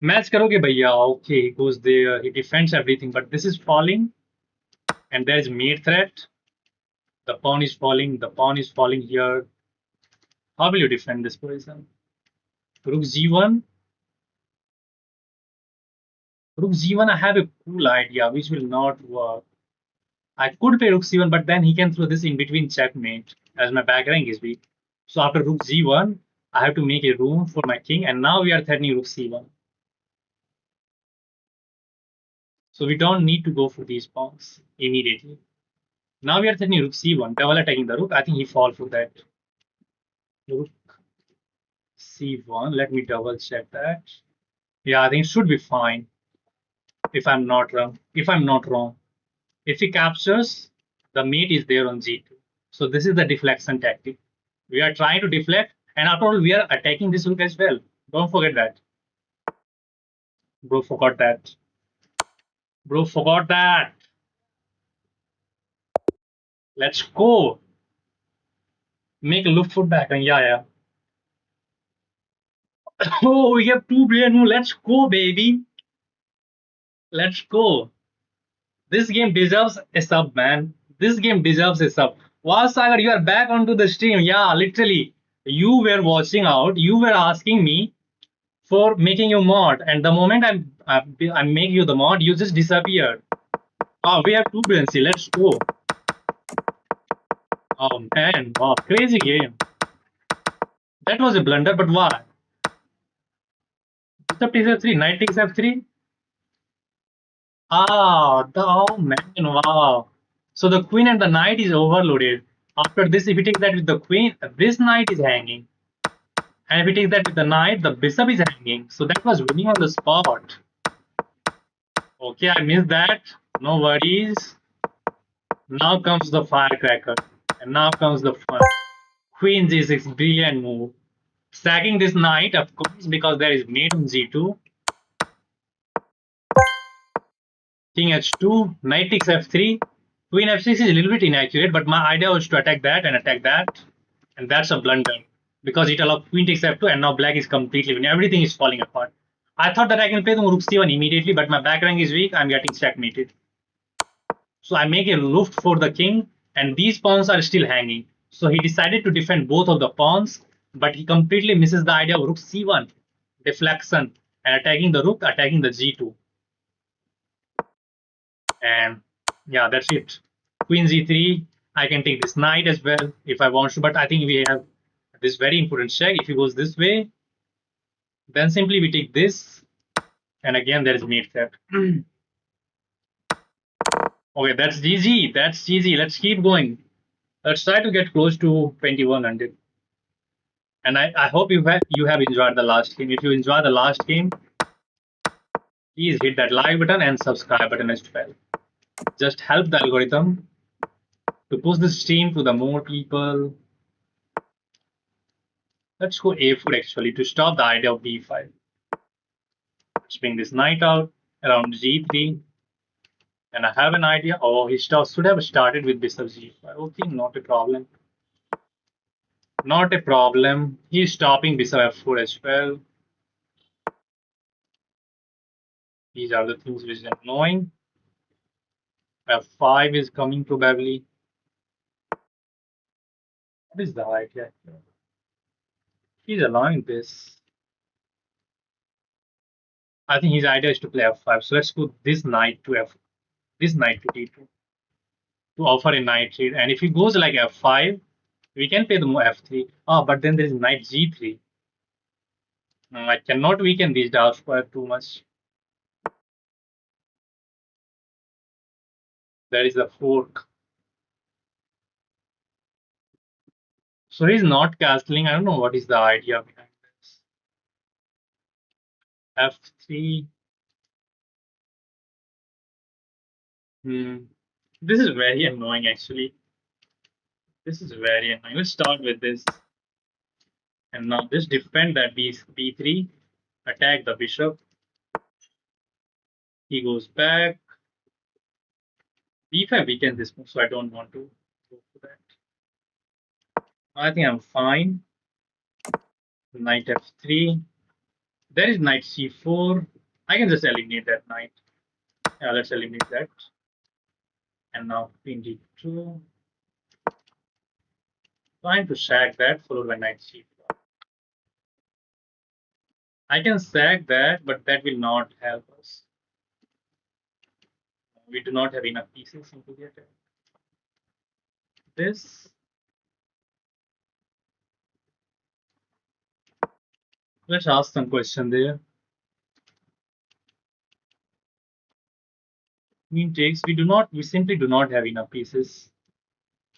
Match karoge bhaiya. Okay, he goes there. He defends everything, but this is falling and there is mate threat. The pawn is falling. The pawn is falling here. How will you defend this position? Rook g1. Rook g1, I have a cool idea which will not work. I could play rook c1, but then he can throw this in between checkmate as my back rank is weak. So after rook g1, I have to make a room for my king, and now we are threatening rook c1. So we don't need to go for these pawns immediately. Now we are threatening rook c1, double attacking the rook. I think he fall for that. Rook c1. Let me double check that. Yeah, I think it should be fine if I'm not wrong. If I'm not wrong. If he captures, the mate is there on g2. So this is the deflection tactic. We are trying to deflect, and after all, we are attacking this rook as well. Don't forget that. Bro forgot that. Bro forgot that. Let's go. Make a look foot back. And yeah. Oh, we have 2 billion more. Let's go, baby. Let's go. This game deserves a sub, man. This game deserves a sub. Wow, Sagar, you are back onto the stream. Yeah, literally. You were watching out. You were asking me for making you mod, and the moment I make you the mod, you just disappeared. Oh, we have 2 billion. Let's go. Oh man, wow, crazy game. That was a blunder, but why? Bishop takes f3, knight takes f3. Oh man, wow. So the queen and the knight is overloaded. After this, if he takes that with the queen, this knight is hanging. And if he takes that with the knight, the bishop is hanging. So that was winning on the spot. Okay, I missed that. No worries. Now comes the firecracker. And now comes the fun. Queen g6, brilliant move. Sacking this knight, of course, because there is mate on g2. King h2, knight takes f3. Queen f6 is a little bit inaccurate, but my idea was to attack that and attack that. And that's a blunder because it allowed queen takes f2, and now black is completely winning. Everything is falling apart. I thought that I can play the rook c1 immediately, but my back rank is weak. I'm getting checkmated. So I make a loft for the king, and these pawns are still hanging. So he decided to defend both of the pawns, but he completely misses the idea of rook c1, deflection, and attacking the rook, attacking the g2. And yeah, that's it. Queen g3. I can take this knight as well if I want to, but I think we have this very important check. If he goes this way, then simply we take this, and again there is mate threat. Okay, that's GG. That's GG. Let's keep going. Let's try to get close to 2100. And I hope you have enjoyed the last game. If you enjoyed the last game, please hit that like button and subscribe button as well. Just help the algorithm to push the stream to the more people. Let's go a4 actually to stop the idea of b5. Let's bring this knight out around g3. And I have an idea. Oh, he should have started with bishop g5. Okay, not a problem. Not a problem. He's stopping bishop f4 as well. These are the things which are annoying. F5 is coming probably. What is the idea here? He's allowing this. I think his idea is to play f5. So let's put this knight to this knight to d2 to offer a knight trade. And if he goes like f5, we can play the move f3. Ah, but then there is knight g3. I cannot weaken these dark square too much. There is a fork. So he's not castling. I don't know what is the idea behind this. F3. Hmm. This is very annoying actually. This is very annoying. Let's start with this. And now this defend that b3. Attack the bishop. He goes back. b5 weakens this move, so I don't want to go for that. I think I'm fine. Knight f3. There is knight c4. I can just eliminate that knight. Yeah, let's eliminate that. And now queen d2. Trying to sack that, followed by knight c4. I can sack that, but that will not help us. We do not have enough pieces into the attack. This. Let's ask some question there. Queen takes. We simply do not have enough pieces.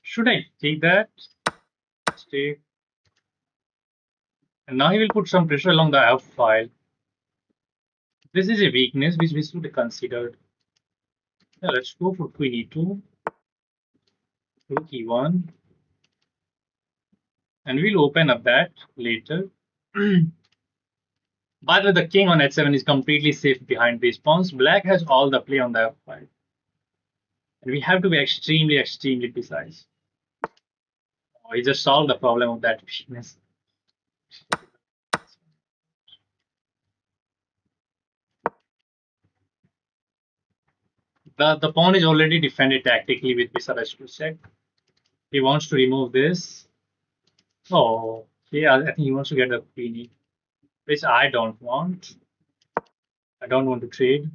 Should I take that? Let's take. And now he will put some pressure along the f file. This is a weakness which we should consider. Yeah, let's go for queen e2, rook e1, and we'll open up that later. By the way, the king on h7 is completely safe behind these pawns. Black has all the play on the f file. And we have to be extremely, extremely precise. Oh, he just solved the problem of that weakness. The pawn is already defended tactically with bishop h2 check. He wants to remove this. Oh, yeah, I think he wants to get the queen, which I don't want. I don't want to trade.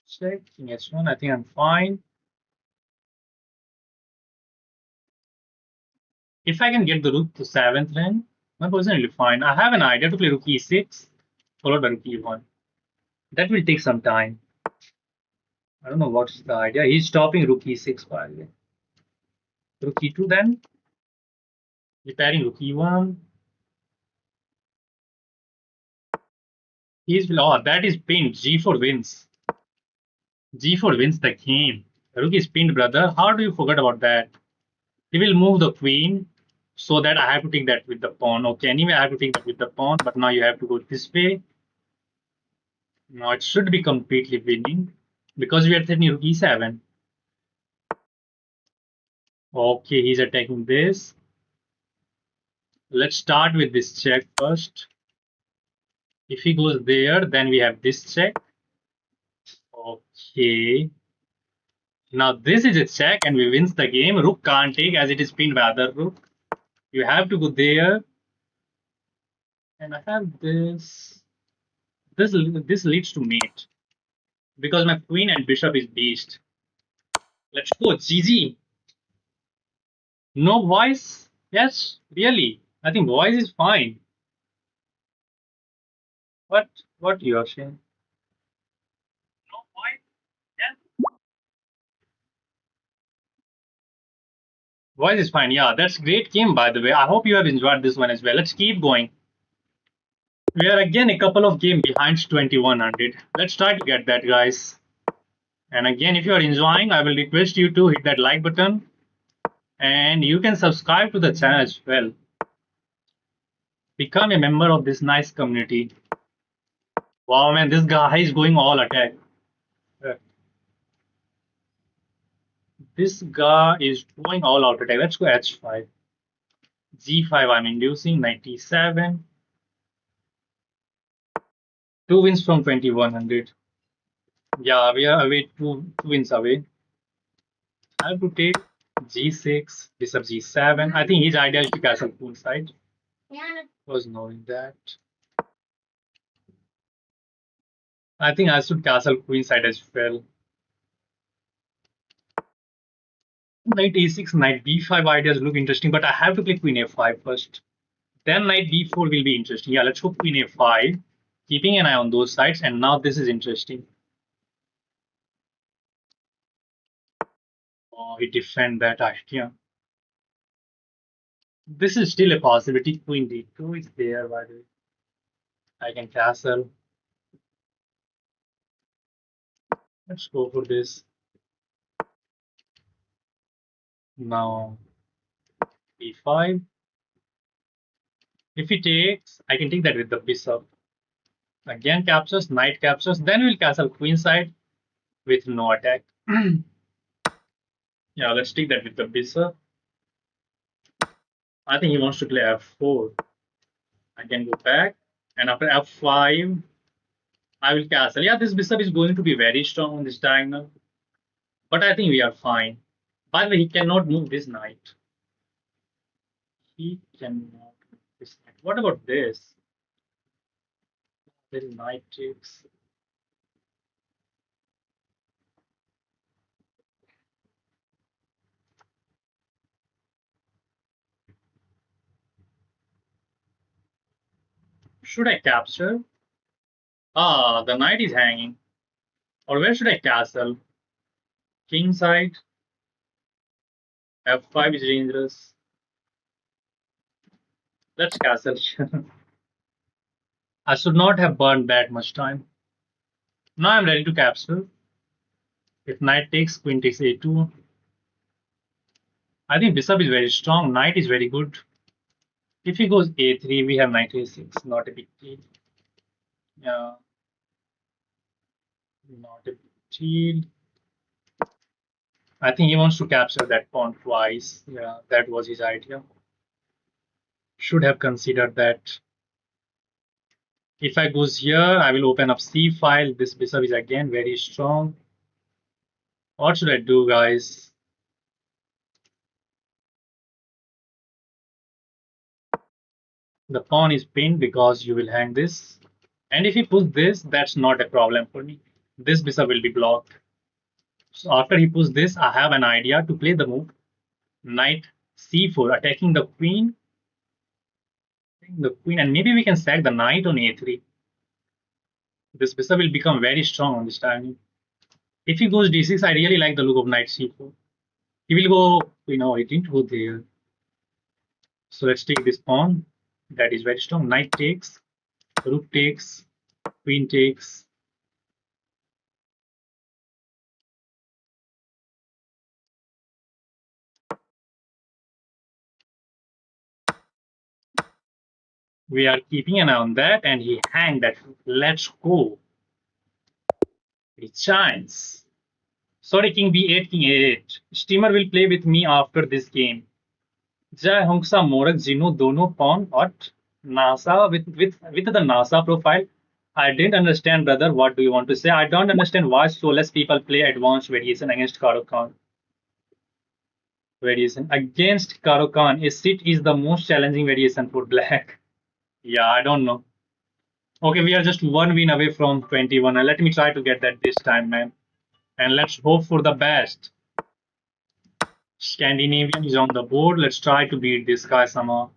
Check, king h1. I think I'm fine. If I can get the rook to 7th rank, I'm personally fine. I have an idea to play rook e6, followed by rook e1. That will take some time. I don't know what's the idea. He's stopping rook e6 by the way. Rook e2 then. Repairing rook e1. That is pinned. g4 wins. g4 wins the game. Rook is pinned, brother. How do you forget about that? He will move the queen so that I have to take that with the pawn. Okay, anyway, I have to take that with the pawn, but now you have to go this way. Now it should be completely winning because we are threatening rook e7. Okay, he's attacking this. Let's start with this check first. If he goes there, then we have this check. Okay. Now this is a check and we wins the game. Rook can't take as it is pinned by other rook. You have to go there. And I have this. This leads to mate. Because my queen and bishop is beast. Let's go. GG. No voice? Yes, really. I think voice is fine. What you are saying? No voice? Yes. Voice is fine. Yeah, that's great game by the way. I hope you have enjoyed this one as well. Let's keep going. We are again a couple of games behind 2100. Let's try to get that, guys. And again, if you are enjoying, I will request you to hit that like button. And you can subscribe to the channel as well. Become a member of this nice community. Wow, man, this guy is going all attack. Uh, This guy is going all out attack. Let's go h5. g5, I'm inducing 97. 2 wins from 2100. Yeah, we are away, two wins away. I have to take g6, bishop g7. I think his idea is to castle queen side. Was knowing that. I think I should castle queen side as well. Knight a6, knight b5 ideas look interesting, but I have to play queen a5 first. Then knight b4 will be interesting. Yeah, let's go queen a5, keeping an eye on those sides. And now this is interesting. Oh, he defend that idea. This is still a possibility. Queen d2 is there, by the way. I can castle. Let's go for this. Now b5. If he takes, I can take that with the bishop. Again captures, knight captures. Then we'll castle queen side with no attack. Yeah, let's take that with the bishop. I think he wants to play f4. I can go back. And after f5, I will castle. Yeah, this bishop is going to be very strong on this diagonal. But I think we are fine. By the way, he cannot move this knight. He cannot move this knight. What about this? There is knight takes. Should I capture? Ah, the knight is hanging. Or where should I castle? King side. f5 is dangerous. Let's castle. I should not have burned that much time. Now I'm ready to capture. If knight takes, queen takes a2. I think bishop is very strong. Knight is very good. If he goes a3, we have knight a6. Not a big deal. Yeah, not a big deal. I think he wants to capture that pawn twice. Yeah, that was his idea. Should have considered that. If I goes here, I will open up C file. This bishop is again very strong. What should I do, guys? The pawn is pinned because you will hang this. And if he puts this, that's not a problem for me. This bishop will be blocked. So after he puts this, I have an idea to play the move. Knight c4, attacking the queen. And maybe we can sack the knight on a3. This bishop will become very strong on this time. If he goes d6, I really like the look of knight c4. He will go, he didn't go there. So let's take this pawn. That is very strong. Knight takes, rook takes, queen takes. We are keeping an eye on that, and he hanged that. Let's go. It's chance. Sorry, king b8, king a8. Steamer will play with me after this game. Jai Hongsa Morak Jino Dono Pawn or NASA with the NASA profile. I didn't understand, brother. What do you want to say? I don't understand why so less people play advanced variation against Karo Khan. Variation against Karo Khan. A sit is the most challenging variation for black. Yeah, I don't know. Okay, we are just one win away from 21. Let me try to get that this time, man. And let's hope for the best. Scandinavian is on the board. Let's try to beat this guy somehow.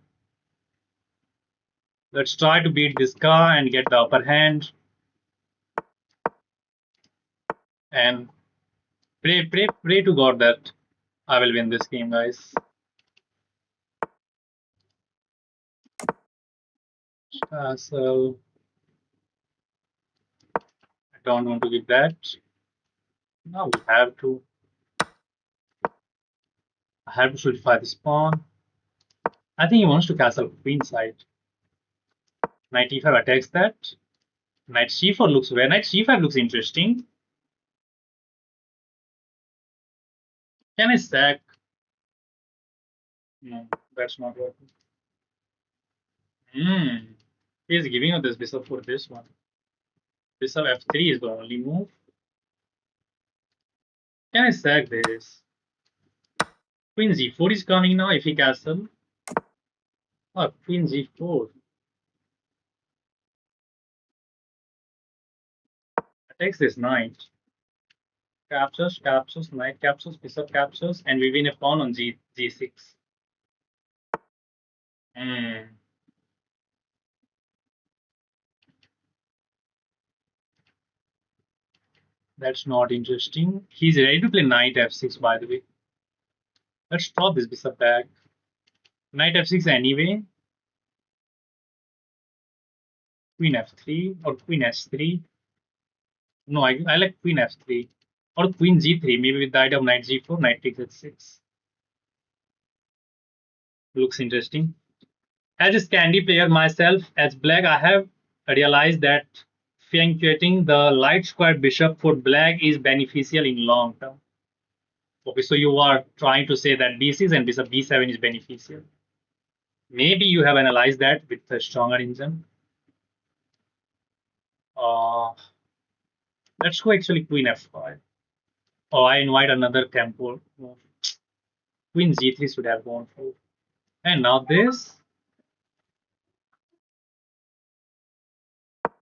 Let's try to beat this guy and get the upper hand. And pray to God that I will win this game, guys. So I don't want to give that. Now we have to. I have to solidify this pawn. I think he wants to castle queen side. Knight e5 attacks that. Knight c4 looks where knight c5 looks interesting. Can I sack? No, that's not working. Hmm. He's giving up this bishop for this one. Bishop f3 is the only move. Can I sack this? Queen g4 is coming now if he castle. Oh, queen g4. Attacks this knight. Captures, captures, knight captures, bishop captures, and we win a pawn on g6. Hmm. That's not interesting. He's ready to play knight f6, by the way. Let's drop this bishop back. Knight f6 anyway. Queen f3 or queen s3. No, I like queen f3 or queen g3. Maybe with the idea of knight g4, knight takes h6. Looks interesting. As a Scandi player myself, as black, I have realized that flanking the light square bishop for black is beneficial in long term. Okay, so you are trying to say that b6 and bishop b7 is beneficial. Maybe you have analyzed that with a stronger engine. Uh, let's go actually queen f5. Oh, I invite another tempo. Queen g3 should have gone for. And now this.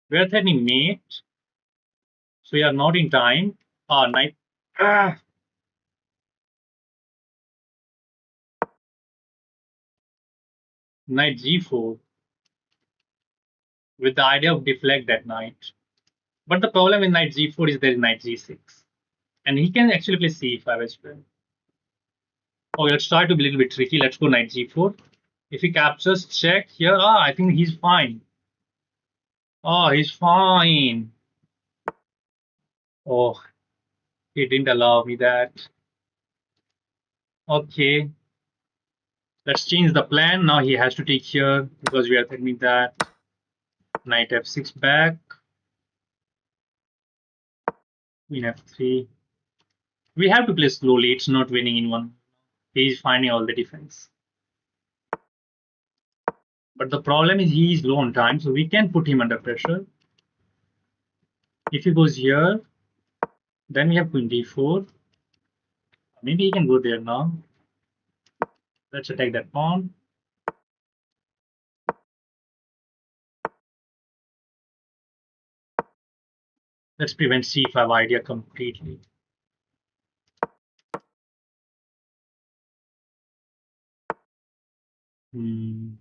We are threatening mate. So we are not in time. Knight. Ah, knight g4 with the idea of deflect that knight. But the problem with knight g4 is there is knight g6. And he can actually play c5 as well. Okay, let's try to be a little bit tricky. Let's go knight g4. If he captures check here, I think he's fine. Oh, he's fine. Oh, he didn't allow me that. Okay, let's change the plan. Now he has to take here because we are thinking that knight f6 back, queen f3. We have to play slowly. It's not winning in one. He's finding all the defense. But the problem is he is low on time, so we can put him under pressure. If he goes here, then we have queen d4. Maybe he can go there now. Let's attack that pawn. Let's prevent c5 idea completely. Hmm.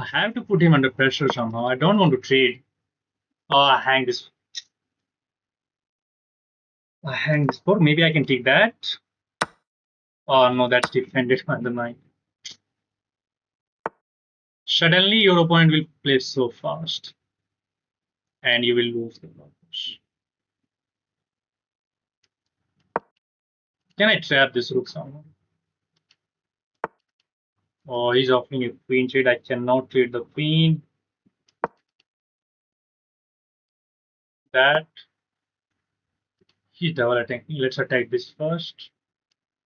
I have to put him under pressure somehow. I don't want to trade. Oh, I hang this. I hang this board. Maybe I can take that. Oh no, that's defended by the knight. Suddenly, your opponent will play so fast, and you will lose the match. Can I trap this rook somehow? Oh, he's offering a queen trade. I cannot trade the queen. That he's double attacking. Let's attack this first.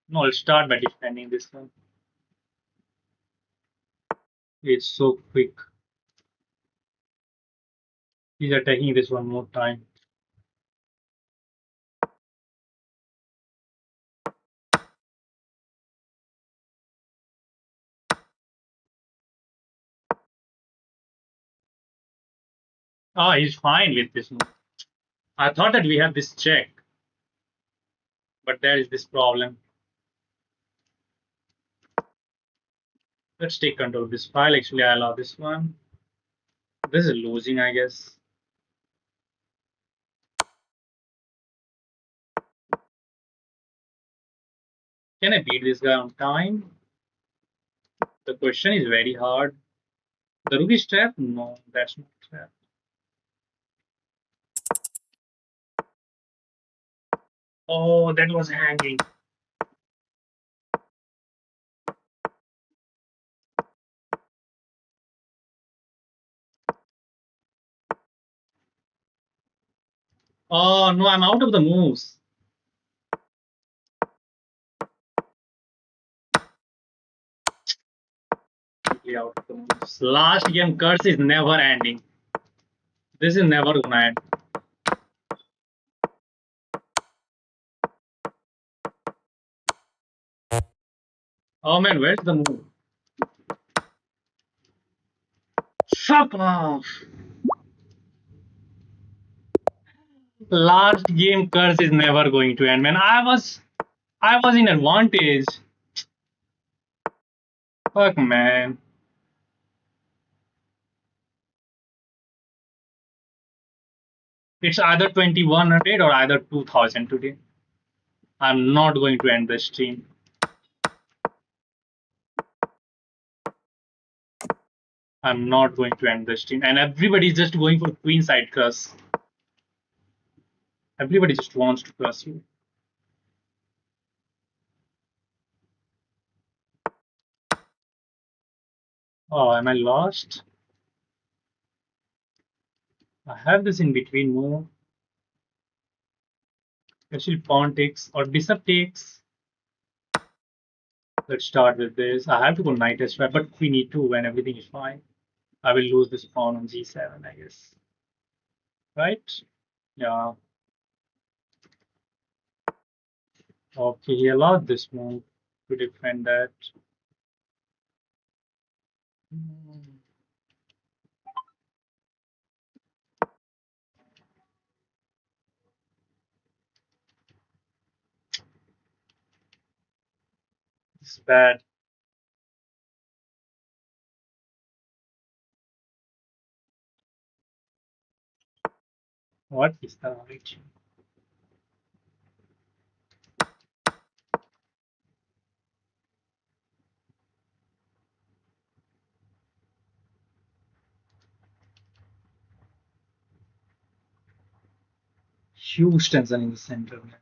No, let's start by defending this one. It's so quick. He's attacking this one more time. He's fine with this move. I thought that we have this check, but there is this problem. Let's take control of this file. Actually, I allow this one. This is losing, I guess. Can I beat this guy on time? The question is very hard. The rook is trapped? No, that's not trapped. Oh, that was hanging. Oh no, I'm out of the moves. Completely out of the moves. Last game curse is never ending. This is never gonna end. Oh man, where's the move? Fuck off. Last game curse is never going to end, man. I was in advantage. Fuck man. It's either 2100 or either 2000 today. I'm not going to end the stream. I'm not going to end the stream. And everybody's just going for queen side curse. Everybody just wants to curse you. Oh, am I lost? I have this in between move. Actually, pawn takes or bishop takes. Let's start with this. I have to go knight s5, but queen e2 when everything is fine. I will lose this pawn on g7, I guess. Right? Yeah. Okay, he allowed this move to defend that. It's bad. What is the right? Huge tension in the center, man.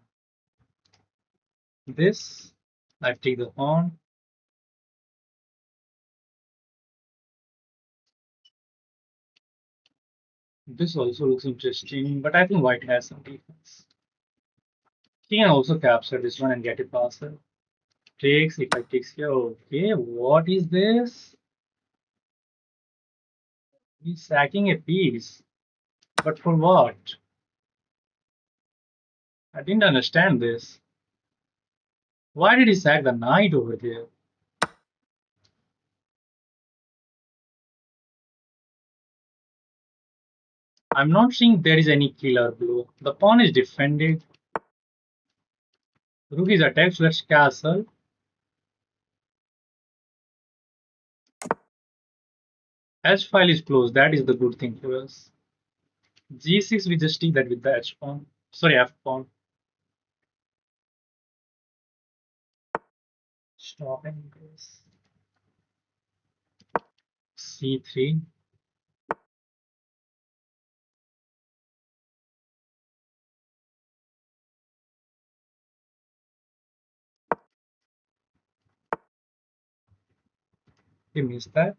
This, I take the pawn. This also looks interesting, but I think white has some defense. He can also capture this one and get it faster. Takes, if I takes here, okay, what is this? He's sacking a piece. But for what? I didn't understand this. Why did he sack the knight over there? I'm not seeing there is any killer blow. The pawn is defended. Rook is attacked, so let's castle. H file is closed. That is the good thing for us. G6, we just take that with the H pawn. Sorry, F pawn. Stopping this. C3. We missed that.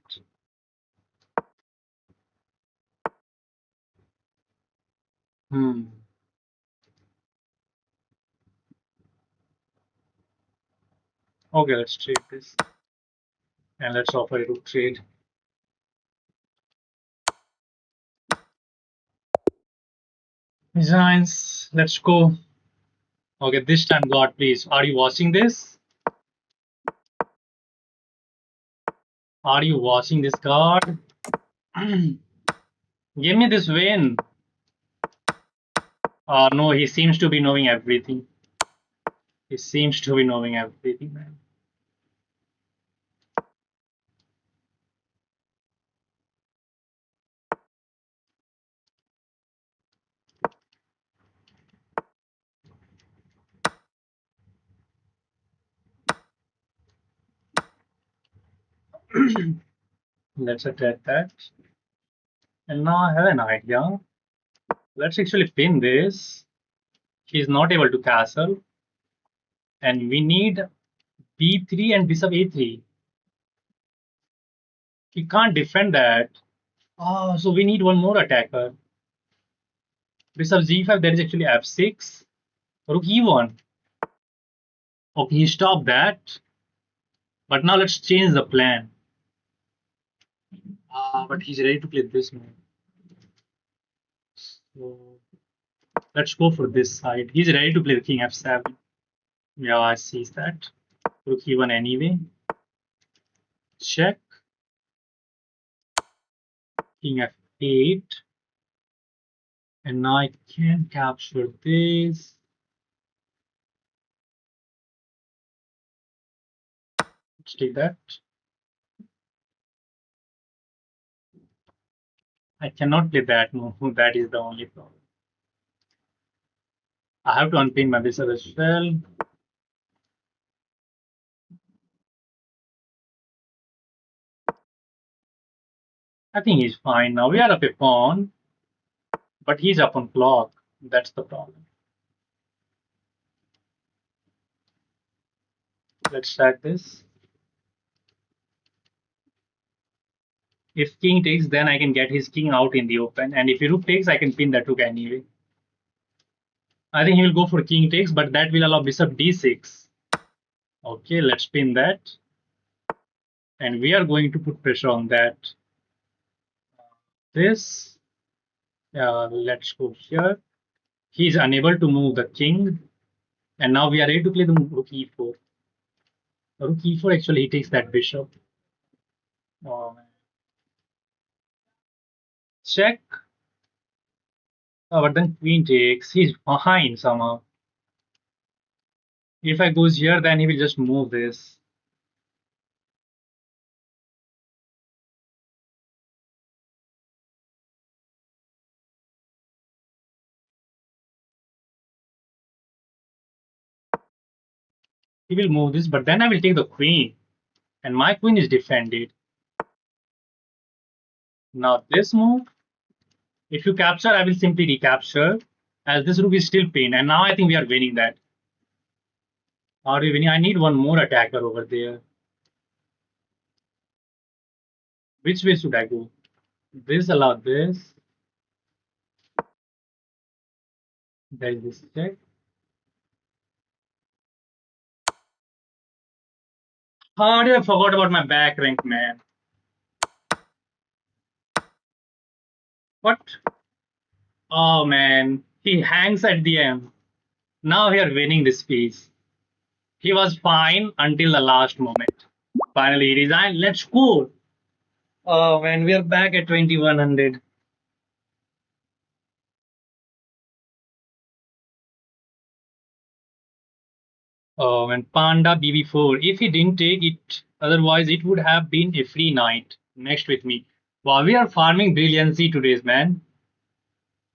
Hmm. Okay, let's trade this. And let's offer a rook trade. Designs. Let's go. Okay, this time, God, please. Are you watching this? Are you watching this, God? Give me this win. No, he seems to be knowing everything. He seems to be knowing everything, man. Let's attack that. And now I have an idea. Let's actually pin this. He's not able to castle. And we need b3 and bishop a3. He can't defend that. Oh, so we need one more attacker. Bishop g5, there is actually f6. Rook e1. Okay, he stopped that. But now let's change the plan. But he's ready to play this move. So let's go for this side. He's ready to play the king f7. Yeah, I see that. Rook e1 anyway. Check. King f8. And now I can capture this. Let's take that. I cannot play that move. That is the only problem. I have to unpin my bishop as well. I think he's fine now. We are up a pawn, but he's up on clock. That's the problem. Let's start this. If king takes, then I can get his king out in the open. And if rook takes, I can pin that rook anyway. I think he will go for king takes, but that will allow bishop d6. Okay, let's pin that. And we are going to put pressure on that. This. Let's go here. He is unable to move the king. And now we are ready to play the rook e4. Rook e4, actually, he takes that bishop. Oh, check. But then queen takes. He's behind somehow. If I goes here, then he will just move this. He will move this, but then I will take the queen. And my queen is defended. Now this move, if you capture, I will simply recapture. As this rook is still pinned. And now I think we are winning that. Are we winning? I need one more attacker over there. Which way should I go? This allow this. There is this check. How did I forgot about my back rank, man? What? Oh man, he hangs at the end. Now we are winning this piece. He was fine until the last moment. Finally, he resigned. Let's go. Oh man, we are back at 2100. Oh man, Panda BB4. If he didn't take it, otherwise it would have been a free knight next with me. Wow, we are farming brilliancy today, man.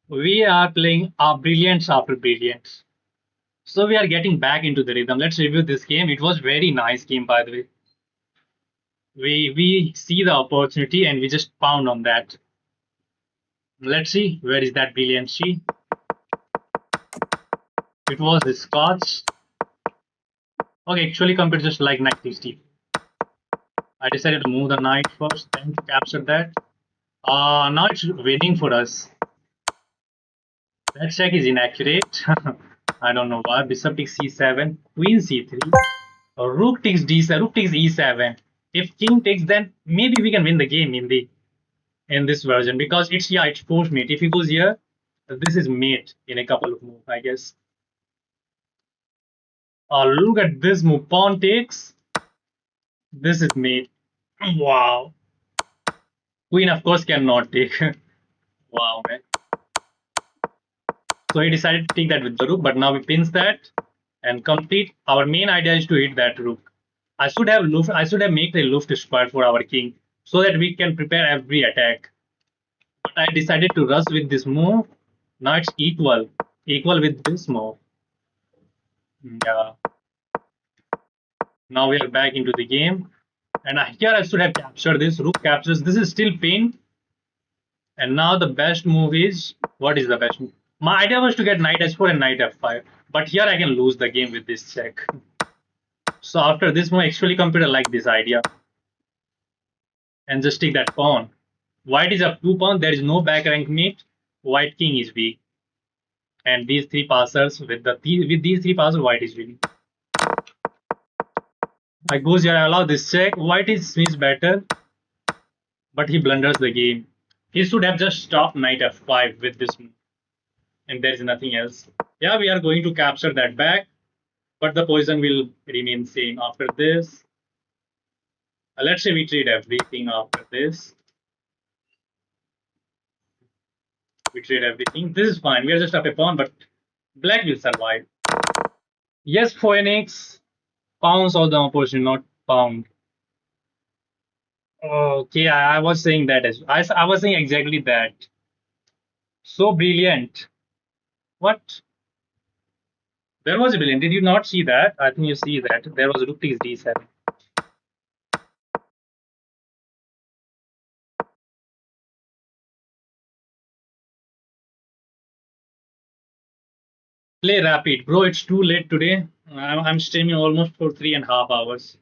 We are playing brilliance after brilliance. So we are getting back into the rhythm. Let's review this game. It was very nice game, by the way. We see the opportunity and we just pound on that. Let's see where is that brilliancy. It was the Scotch. Okay, actually compared just like knight 60. I decided to move the knight first, then to capture that. Now it's waiting for us. That check is inaccurate. I don't know why. Bishop takes c7, queen c3, rook takes d7, rook takes e7. If king takes, then maybe we can win the game in this version because it's force mate. If he goes here, this is mate in a couple of moves, I guess. Look at this move. Pawn takes. This is mate. Wow. Queen, of course, cannot take. Wow, man. So he decided to take that with the rook, but now we pins that and complete. Our main idea is to hit that rook. I should have made a Luft square for our king so that we can prepare every attack. But I decided to rush with this move. Now it's equal with this move. Yeah. Now we are back into the game, And here I should have captured this. Rook captures. This is still pain. And now the best move is, what is the best move? My idea was to get knight h4 and knight f5. But here I can lose the game with this check. So after this move, actually computer like this idea. And just take that pawn. White is up 2 pawn. There is no back rank mate. White king is weak. And these three passers, with these three passers, white is winning. I goes here, I allow this check. White is better, but he blunders the game. He should have just stopped knight f5 with this move. And there is nothing else. Yeah, we are going to capture that back, but the position will remain same after this. Let's say we trade everything after this. We trade everything. This is fine. We are just up a pawn, but black will survive. Yes, Phoenix. Pounds of the opposition, not pound. Okay, I was saying that as I was saying exactly that. So brilliant. What? There was brilliant. Did you not see that? I think you see that. There was rook takes d7. Play rapid. Bro, it's too late today. I'm streaming almost for 3.5 hours.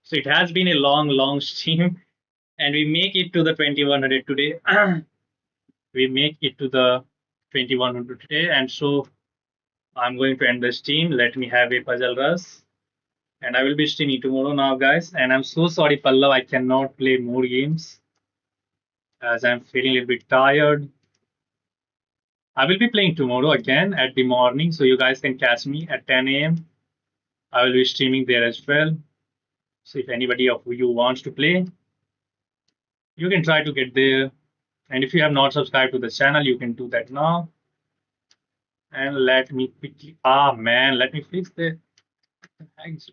So it has been a long stream. And we make it to the 2100 today. We make it to the 2100 today. And so I'm going to end the stream. Let me have a puzzle rush. And I will be streaming tomorrow now, guys. And I'm so sorry, Pallav, I cannot play more games as I'm feeling a little bit tired. I will be playing tomorrow again at the morning, so you guys can catch me at 10 a.m. I will be streaming there as well. So if anybody of you wants to play, you can try to get there. And if you have not subscribed to the channel, you can do that now. And let me quickly, let me fix the thanks.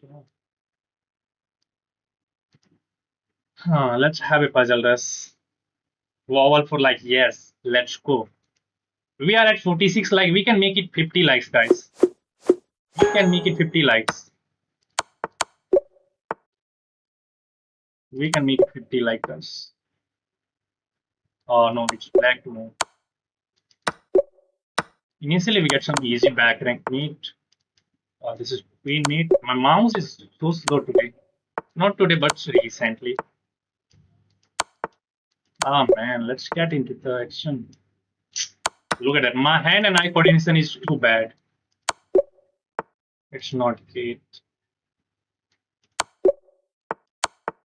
Let's have a puzzle rush. Vowel for like, yes, let's go. We are at 46, like we can make it 50 likes, guys. We can make it 50 likes. We can make it 50 likes, guys. Oh no, it's black to move. Initially, we get some easy back rank meat. This is queen meat. My mouse is so slow today. Not today, but recently. Man, let's get into the action. Look at that. My hand and eye coordination is too bad. It's not great.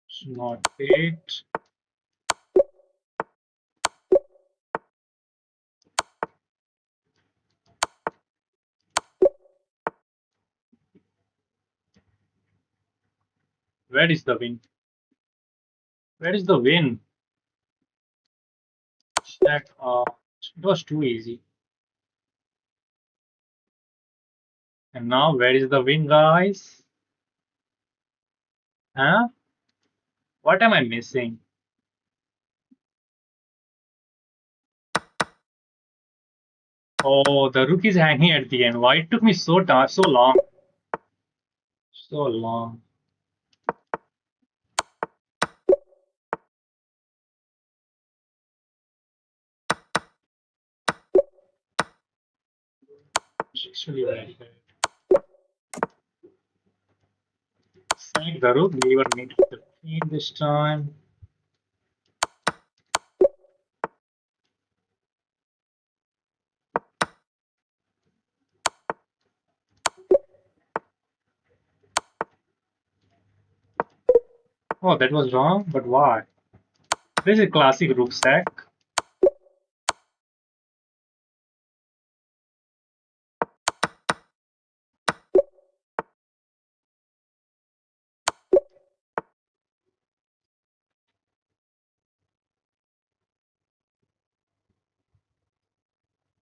It's not great. Where is the win? Where is the win? Check. It was too easy. And now, where is the win, guys? Huh? What am I missing? Oh, the rook is hanging at the end. Why it took me so long? So long. It's actually very bad. Sack the rook. We were need the queen this time. Oh, that was wrong. But why? This is a classic rook sack.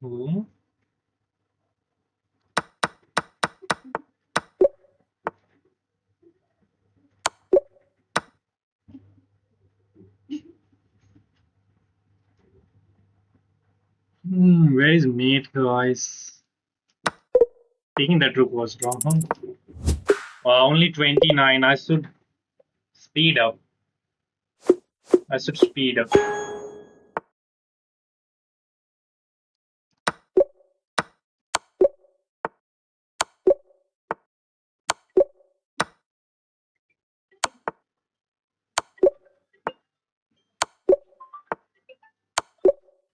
Hmm. Where is mate, guys? Taking that rook was wrong. Only 29. I should speed up. I should speed up.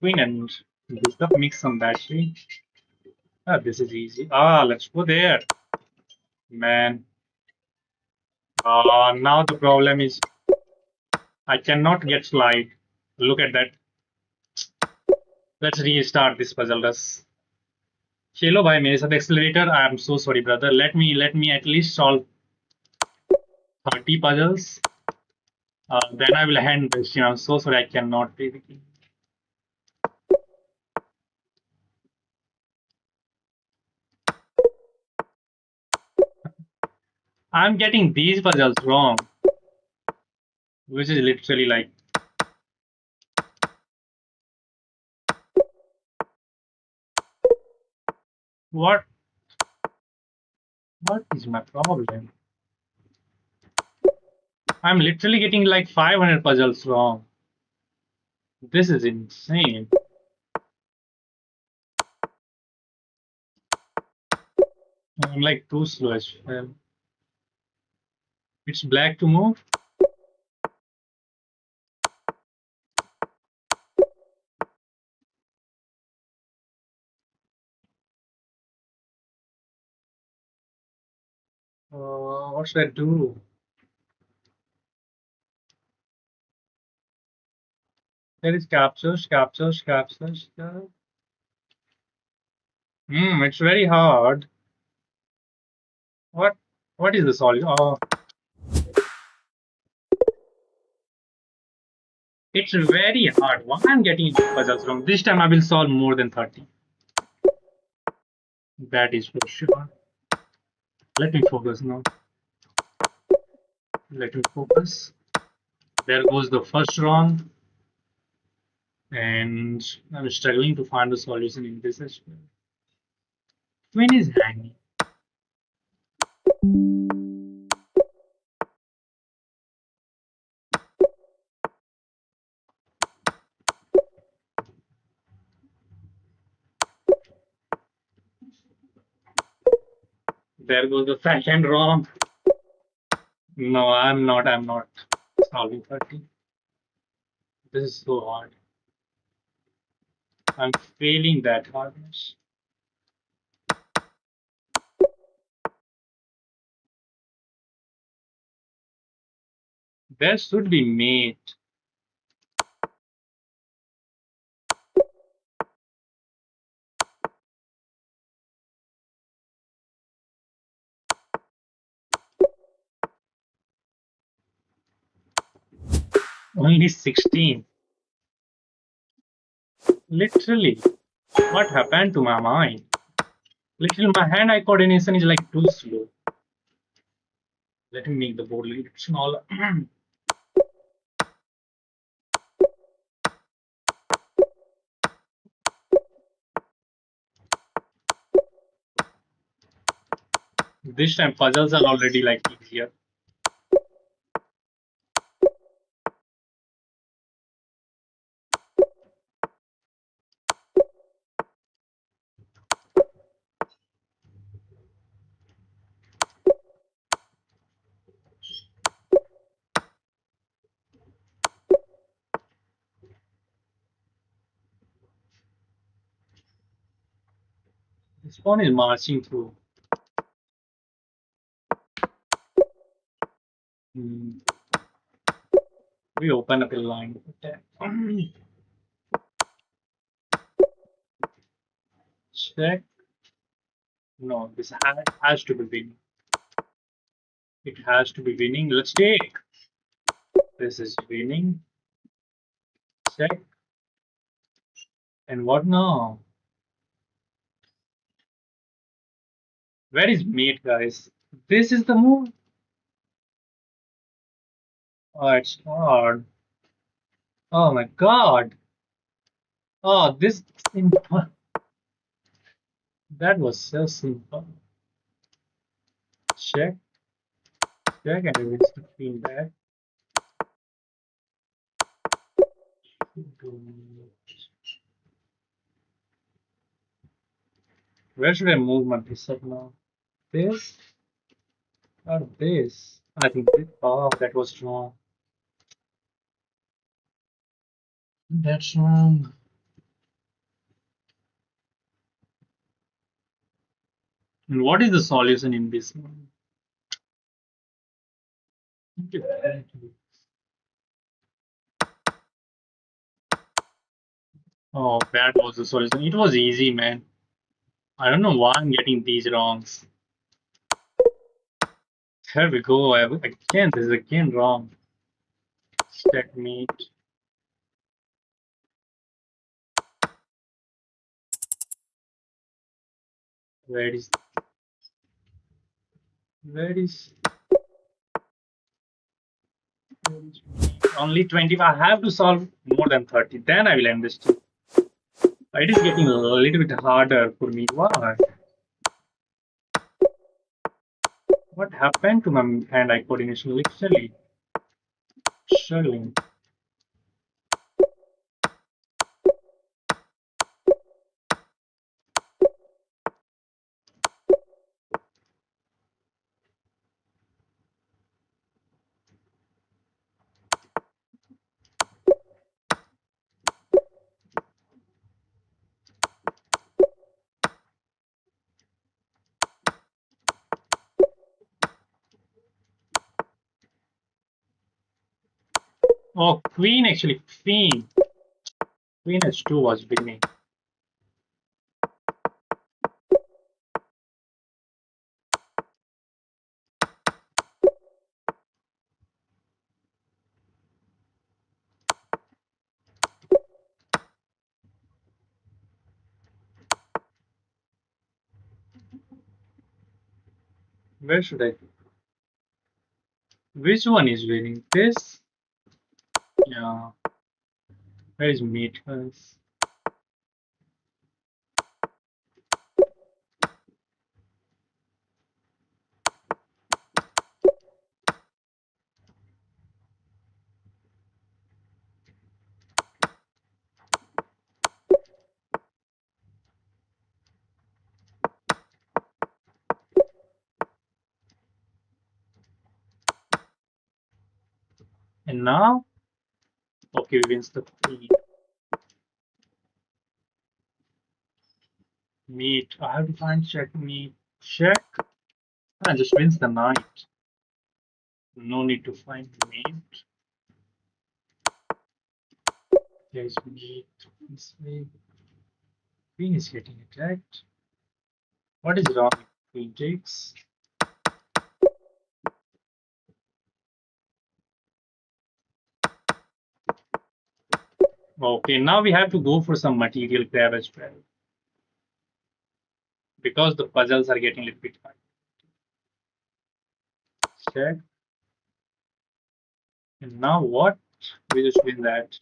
Queen and bishop makes some battery. Ah, this is easy. Ah, let's go there. Man. Now the problem is I cannot get slide. Look at that. Let's restart this puzzle. चलो भाई मेरे साथ accelerator. I am so sorry, brother. Let me at least solve 30 puzzles. Then I will hand this. I'm so sorry I cannot play the game. I'm getting these puzzles wrong, which is literally like what? What is my problem? I'm literally getting like 500 puzzles wrong. This is insane. I'm like too slow as well. It's black to move. What should I do? There is captures, captures, captures. It's very hard. What? What is the solution? Oh, it's very hard. Why I'm getting puzzles wrong? This time I will solve more than 30. That is for sure. Let me focus now. Let me focus. There goes the first wrong. And I'm struggling to find the solution in this as well. Queen is hanging. There goes the second wrong. No, I'm not. I'm not solving 30. This is so hard. I'm failing that hardness. There should be mate. Only 16. Literally. What happened to my mind? Literally, my hand-eye coordination is like too slow. Let me make the board a little smaller. This time puzzles are already like easier. This one is marching through. Hmm. We open up a line. Check. No, this has to be winning. It has to be winning. Let's take. This is winning. Check. And what now? Where is mate, guys? This is the move. Oh, it's hard. Oh my god. Oh, this simple. That was so simple. Check. Check, and it's the queen back. Where should I move my bishop now? This or this? I think this. Oh, that was wrong. That's wrong. And what is the solution in this one? Oh, that was the solution. It was easy, man. I don't know why I'm getting these wrongs. Here we go. Again, this is again wrong. Checkmate. Where is where is only 20? I have to solve more than 30. Then I will end this too. It is getting a little bit harder for me. Why? What happened to my hand-eye coordination? Literally struggling. Oh, queen actually. Queen. Queen h2 was winning. Where should I? Which one is winning? This? Yeah. Where is mate, guys? And now, okay, wins the queen. Mate. I have to find checkmate. Check. And just wins the knight. No need to find mate. There's mate. This way. Queen is getting attacked. What is wrong with queen takes? Okay, now we have to go for some material grab as well. Because the puzzles are getting a little bit hard. Check. And now what? We just win that.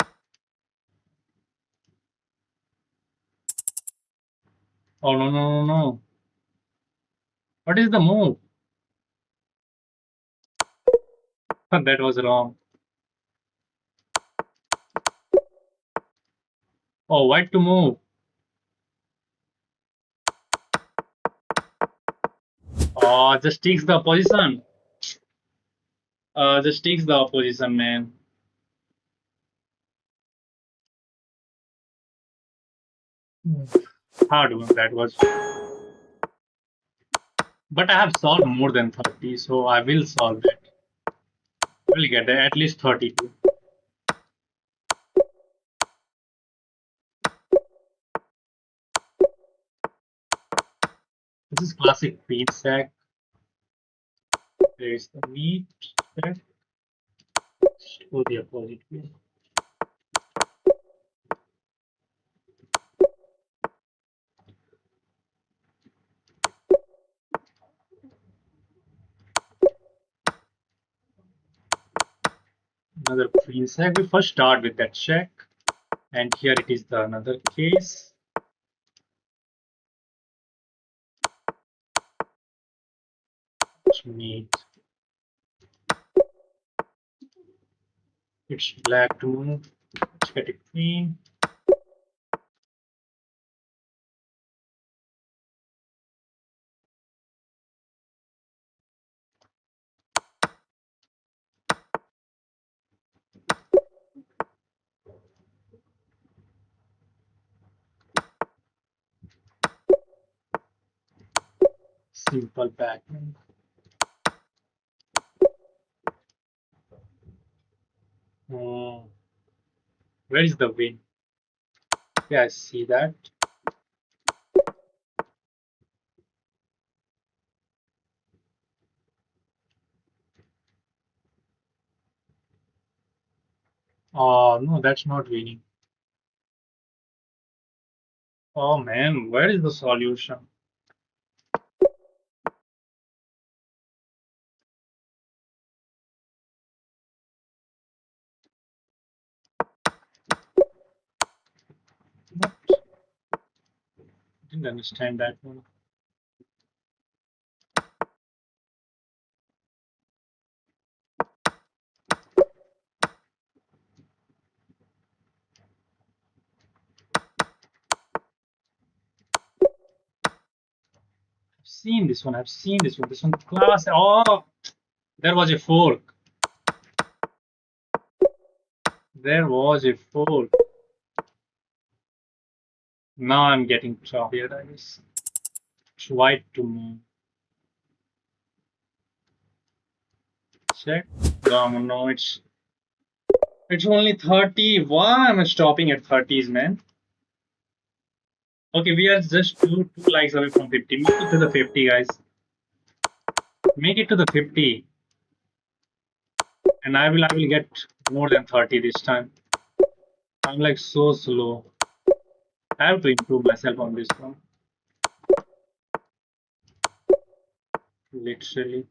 Oh no no no no. What is the move? That was wrong. Oh, white to move. Oh, just takes the opposition. Just takes the opposition, man. Hard one that was. But I have solved more than 30, so I will solve it. We'll get at least 32. This is classic queen sack. There is the meat sack. Go the opposite way. Another queen sack. We first start with that check. And here it is the another case. Mate. It's black to move. Let's get a queen. Simple pattern. Hmm. Where is the win? Yeah, I see that. Oh no, that's not winning. Oh man, where is the solution? What? Didn't understand that one. I've seen this one. I've seen this one. This one class. Oh, there was a fork. There was a fork. Now I'm getting tired, I guess. It's white to me. Check. No, it's only 30. Why am I stopping at 30s, man? Okay, we are just two likes away from 50. Make it to the 50, guys. Make it to the 50, and I will get more than 30 this time. I'm like so slow. I have to improve myself on this one. Literally.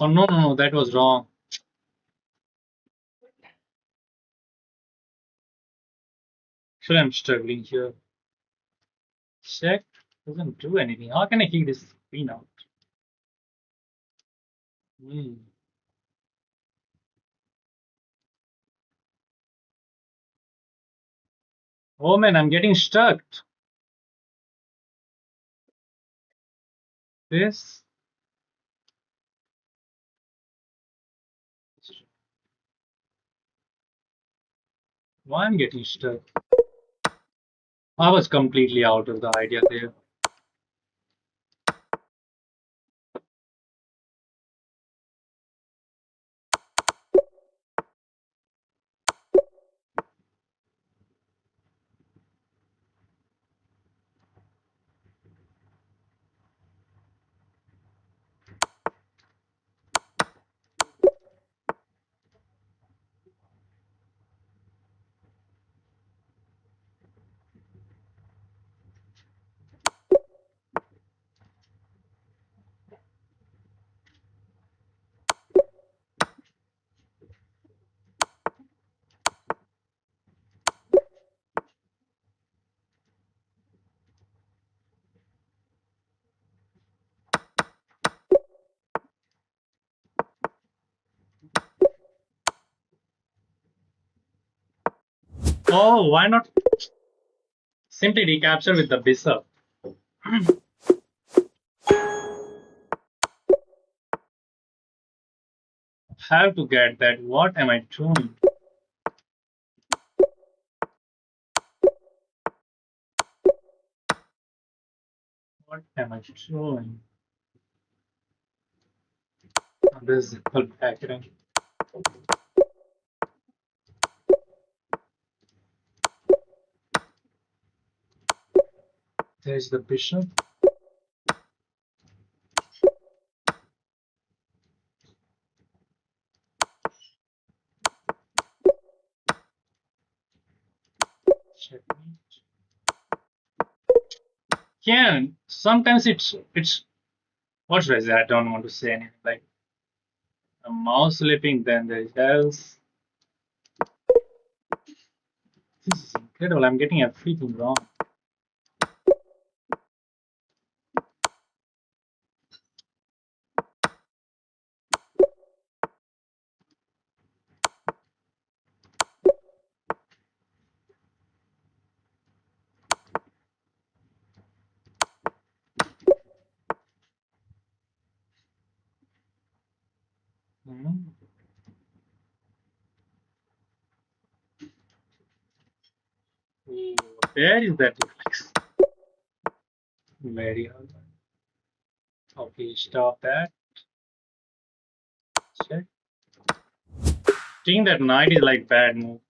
Oh no, that was wrong. Actually, I'm struggling here. Check doesn't do anything. How can I kick this queen out? Hmm. Oh man, I'm getting stuck. This. Why I'm getting stuck? I was completely out of the idea there. Oh, why not simply recapture with the bishop? Have to get that. What am I doing? What am I doing? This is pattern. There's the bishop. Checkmate. Yeah, sometimes it's what should I say? I don't want to say anything like a mouse slipping. Then there is else. This is incredible. I'm getting everything wrong. Hmm. Oh, there is that reflex. Very hard. Okay, stop that. Check. Taking that knight is like bad move.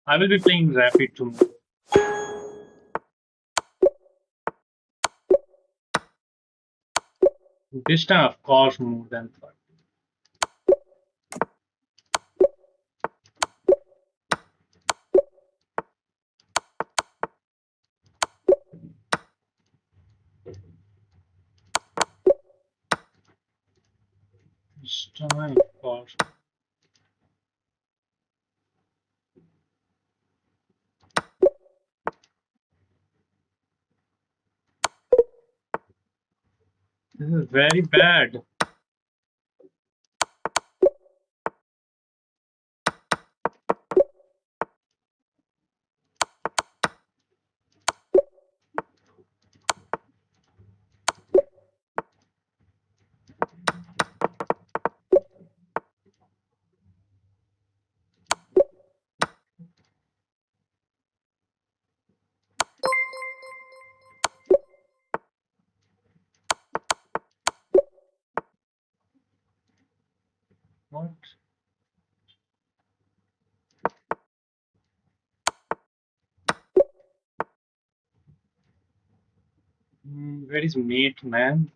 I will be playing rapid tomorrow. This time, of course, more than 30. This time, of course. This is very bad. What? Where is mate, man?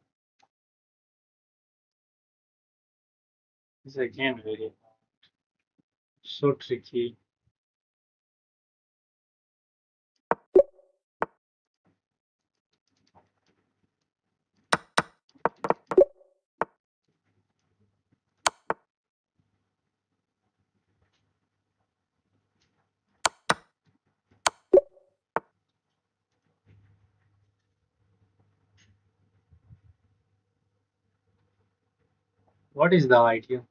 This is again very so tricky. What is the idea?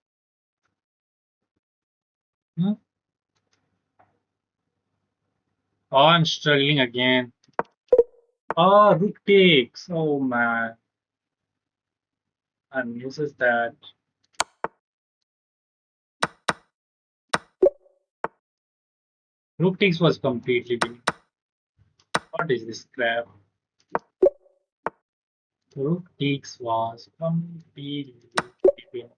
Hmm? Oh, I'm struggling again. Oh, rook takes. Oh man, I misses that. Rook takes was completely winning. What is this crap? Rook takes was completely winning.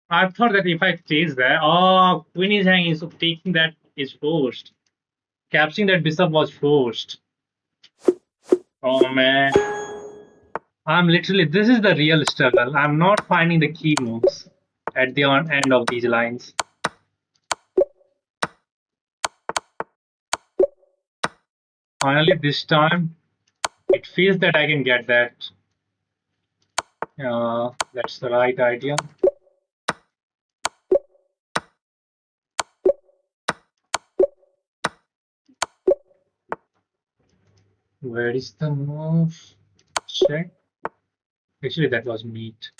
I thought that if I chase that, oh, queen is hanging, so taking that is forced. Capturing that bishop was forced. Oh man, I'm literally, this is the real struggle. I'm not finding the key moves at the end of these lines. Finally, this time, it feels that I can get that. That's the right idea. Where is the move? Check. Actually, that was meat.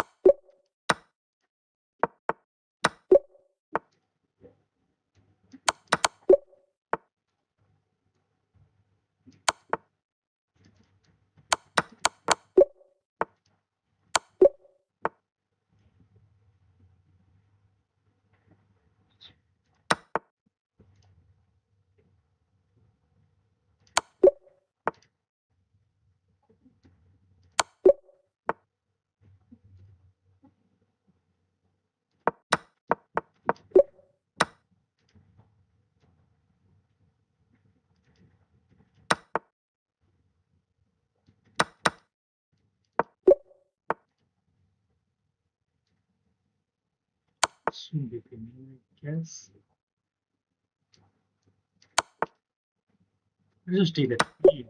Soon becoming, I guess. Let's just take that queen.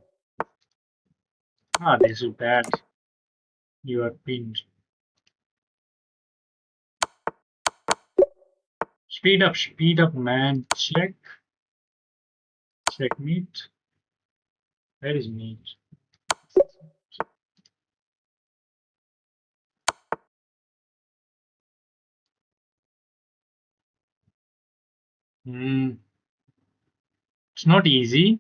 Ah, this is bad. You are pinned. Speed up, man. Check. Checkmate. Where is meat? Hmm. It's not easy.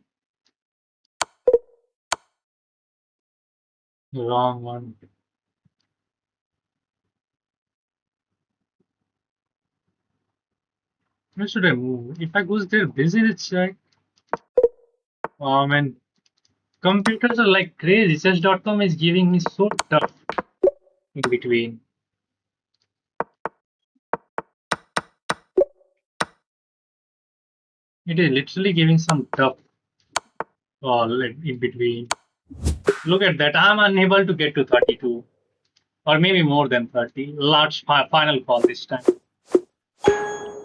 Wrong one. Where should I move? If I goes there, this is its check. And computers are like crazy. Chess.com is giving me so tough in between. It is literally giving some tough like in between. Look at that. I'm unable to get to 32. Or maybe more than 30. Large final call this time.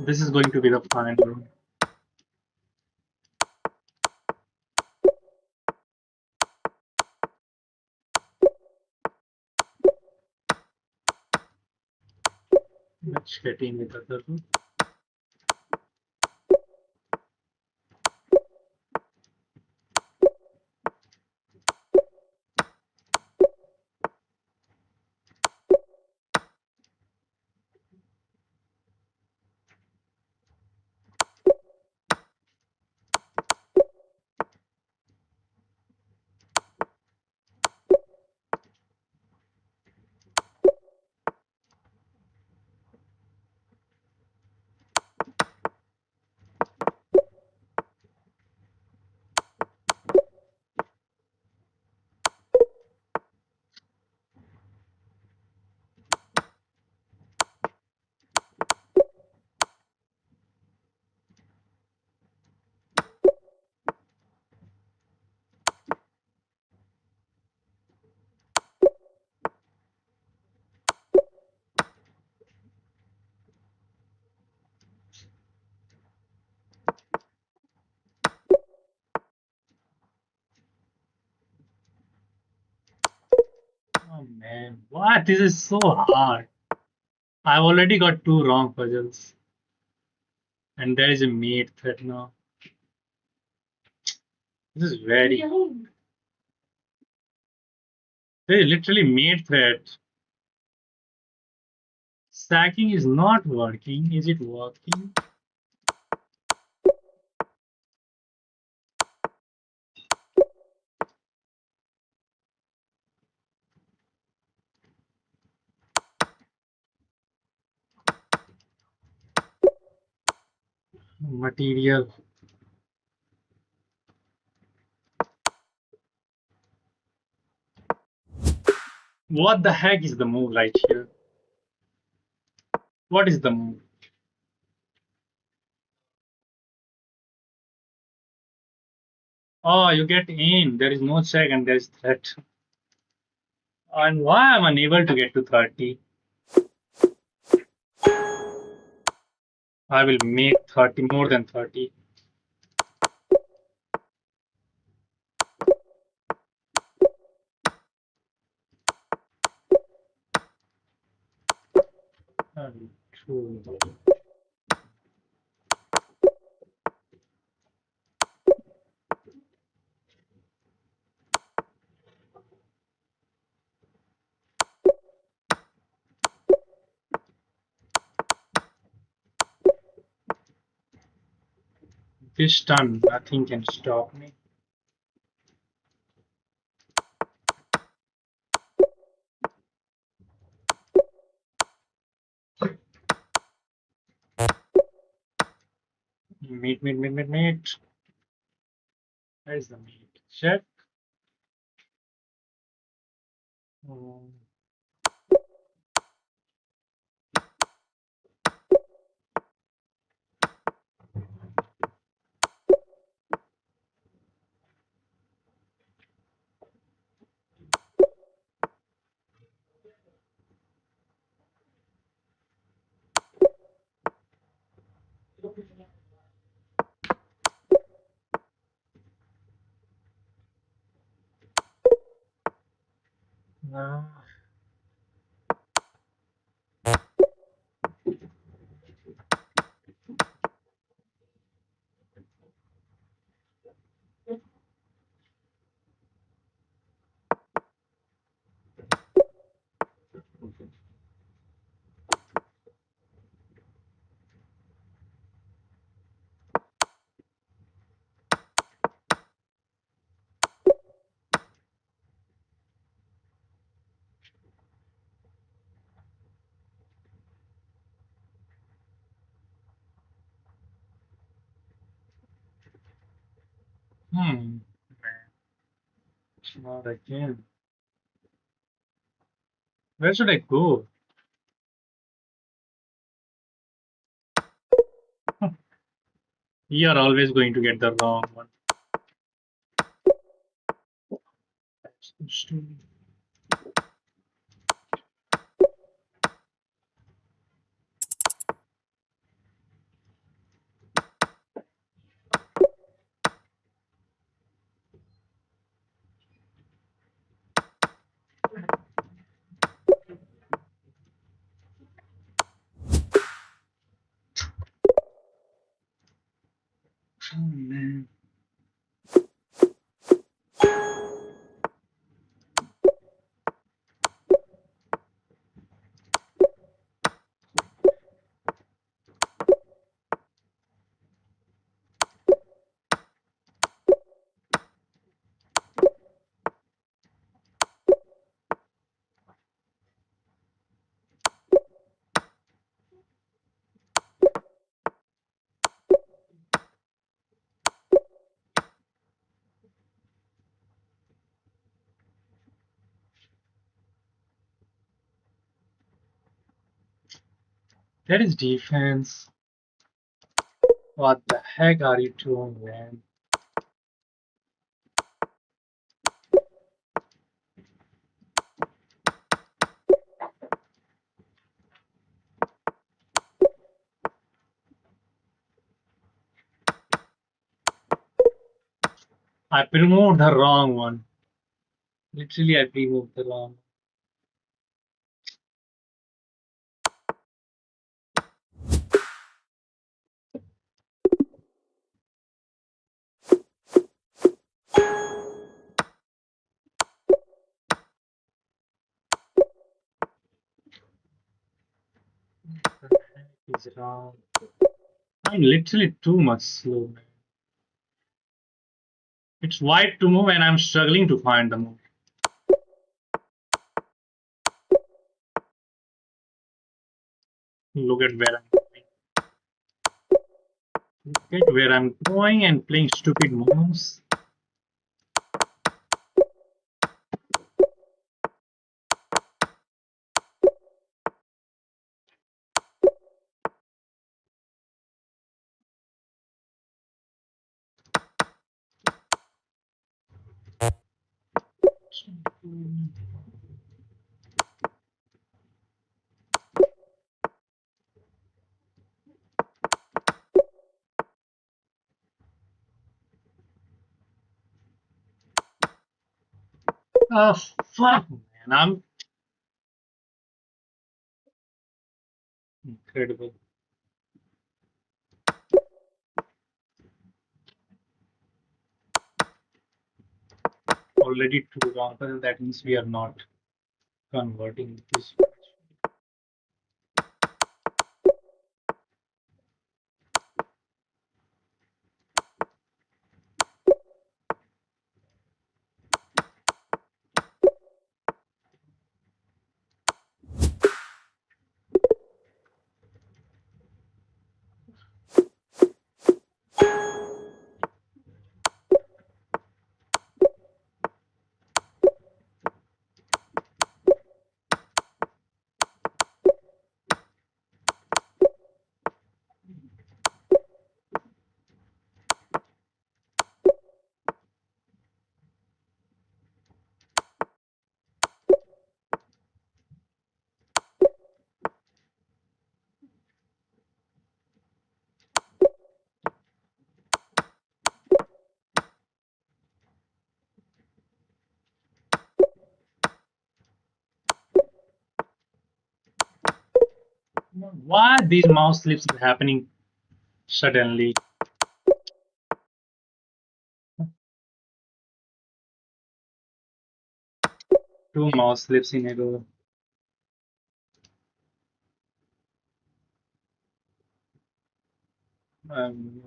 This is going to be the final. Let's get in with other route. Oh man, what? This is so hard. I've already got two wrong puzzles. And there is a mate threat now. This is very. There is literally mate threat. Sacking is not working. Is it working? Material. What the heck is the move right here? What is the move? Oh, you get in. There is no check and there is threat. And why am I unable to get to 30? I will make 30 more than 30. True. This time, nothing can stop me. Meet. Where is the meet? Check. Um, uh, Hmm. Not again. Where should I go? You are always going to get the wrong one. Oh, man. That is defense. What the heck are you doing, man? I removed the wrong one. Literally, I removed the wrong one. What the heck is wrong? I'm literally too much slow, man. It's white to move, and I'm struggling to find the move. Look at where I'm going. Look at where I'm going and playing stupid moves. Oh, fuck, man. I'm incredible. Already too wrong, but that means we are not converting this. Why these mouse slips are happening suddenly? Two mouse slips in a row. Um,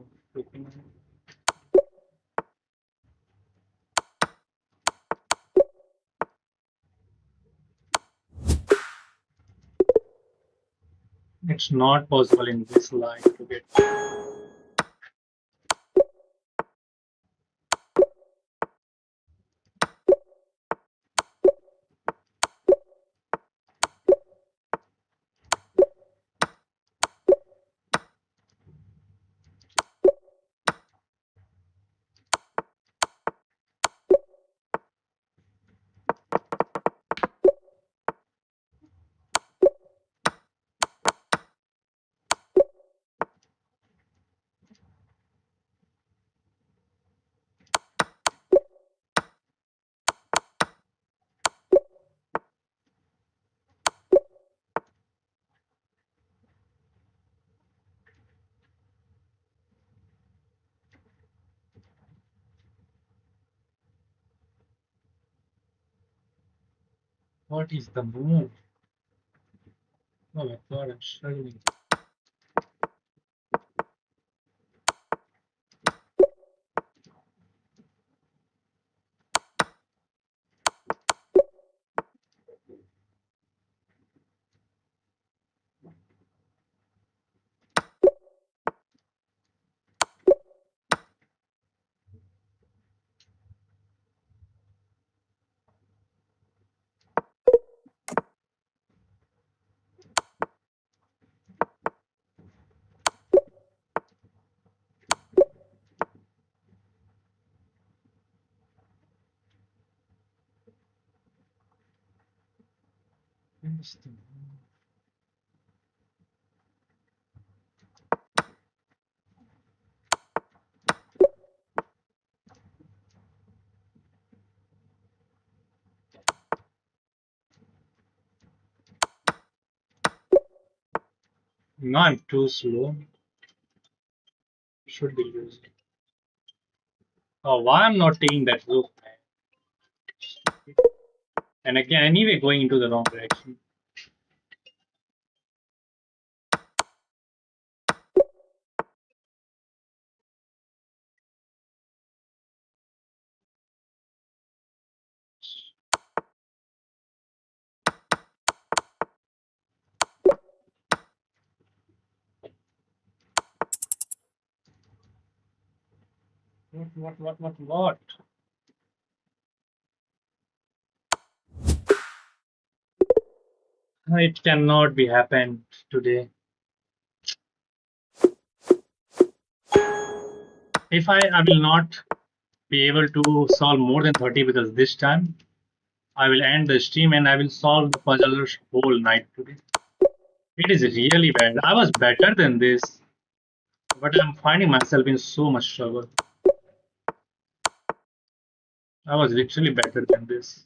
it's not possible in this line to get. What is the move? Oh my god, I'm struggling. Where's the move? No, I'm too slow. Should be used. Oh, why I'm not taking that rook, man? And again, anyway, going into the wrong direction. What? It cannot be happened today. If I will not be able to solve more than 30 because this time I will end the stream and I will solve the puzzle whole night today. It is really bad. I was better than this, but I'm finding myself in so much trouble. I was literally better than this.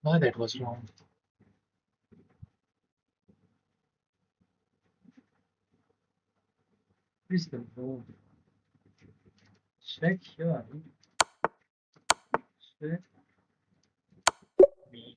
Why that was wrong? Where's the move? Check here. Check me.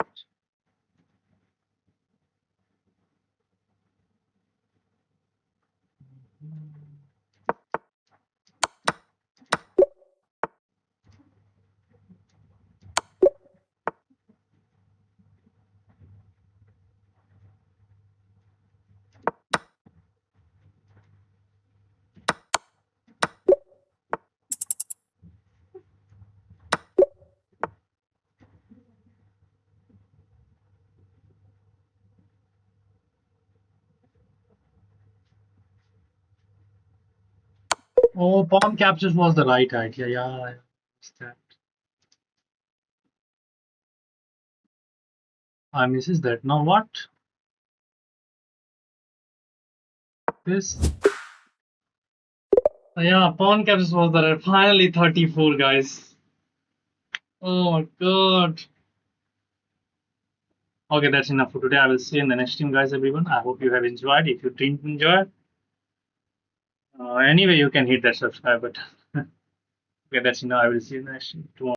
Oh, pawn captures was the right idea. Yeah, I missed that. I misses that. Now what? This? Yeah, pawn captures was the right. Finally 34, guys. Oh my god. Okay, that's enough for today. I will see you in the next stream, guys, everyone. I hope you have enjoyed. If you didn't enjoy, anyway, you can hit that subscribe button. Okay, that's enough. I will see you in the next stream tomorrow.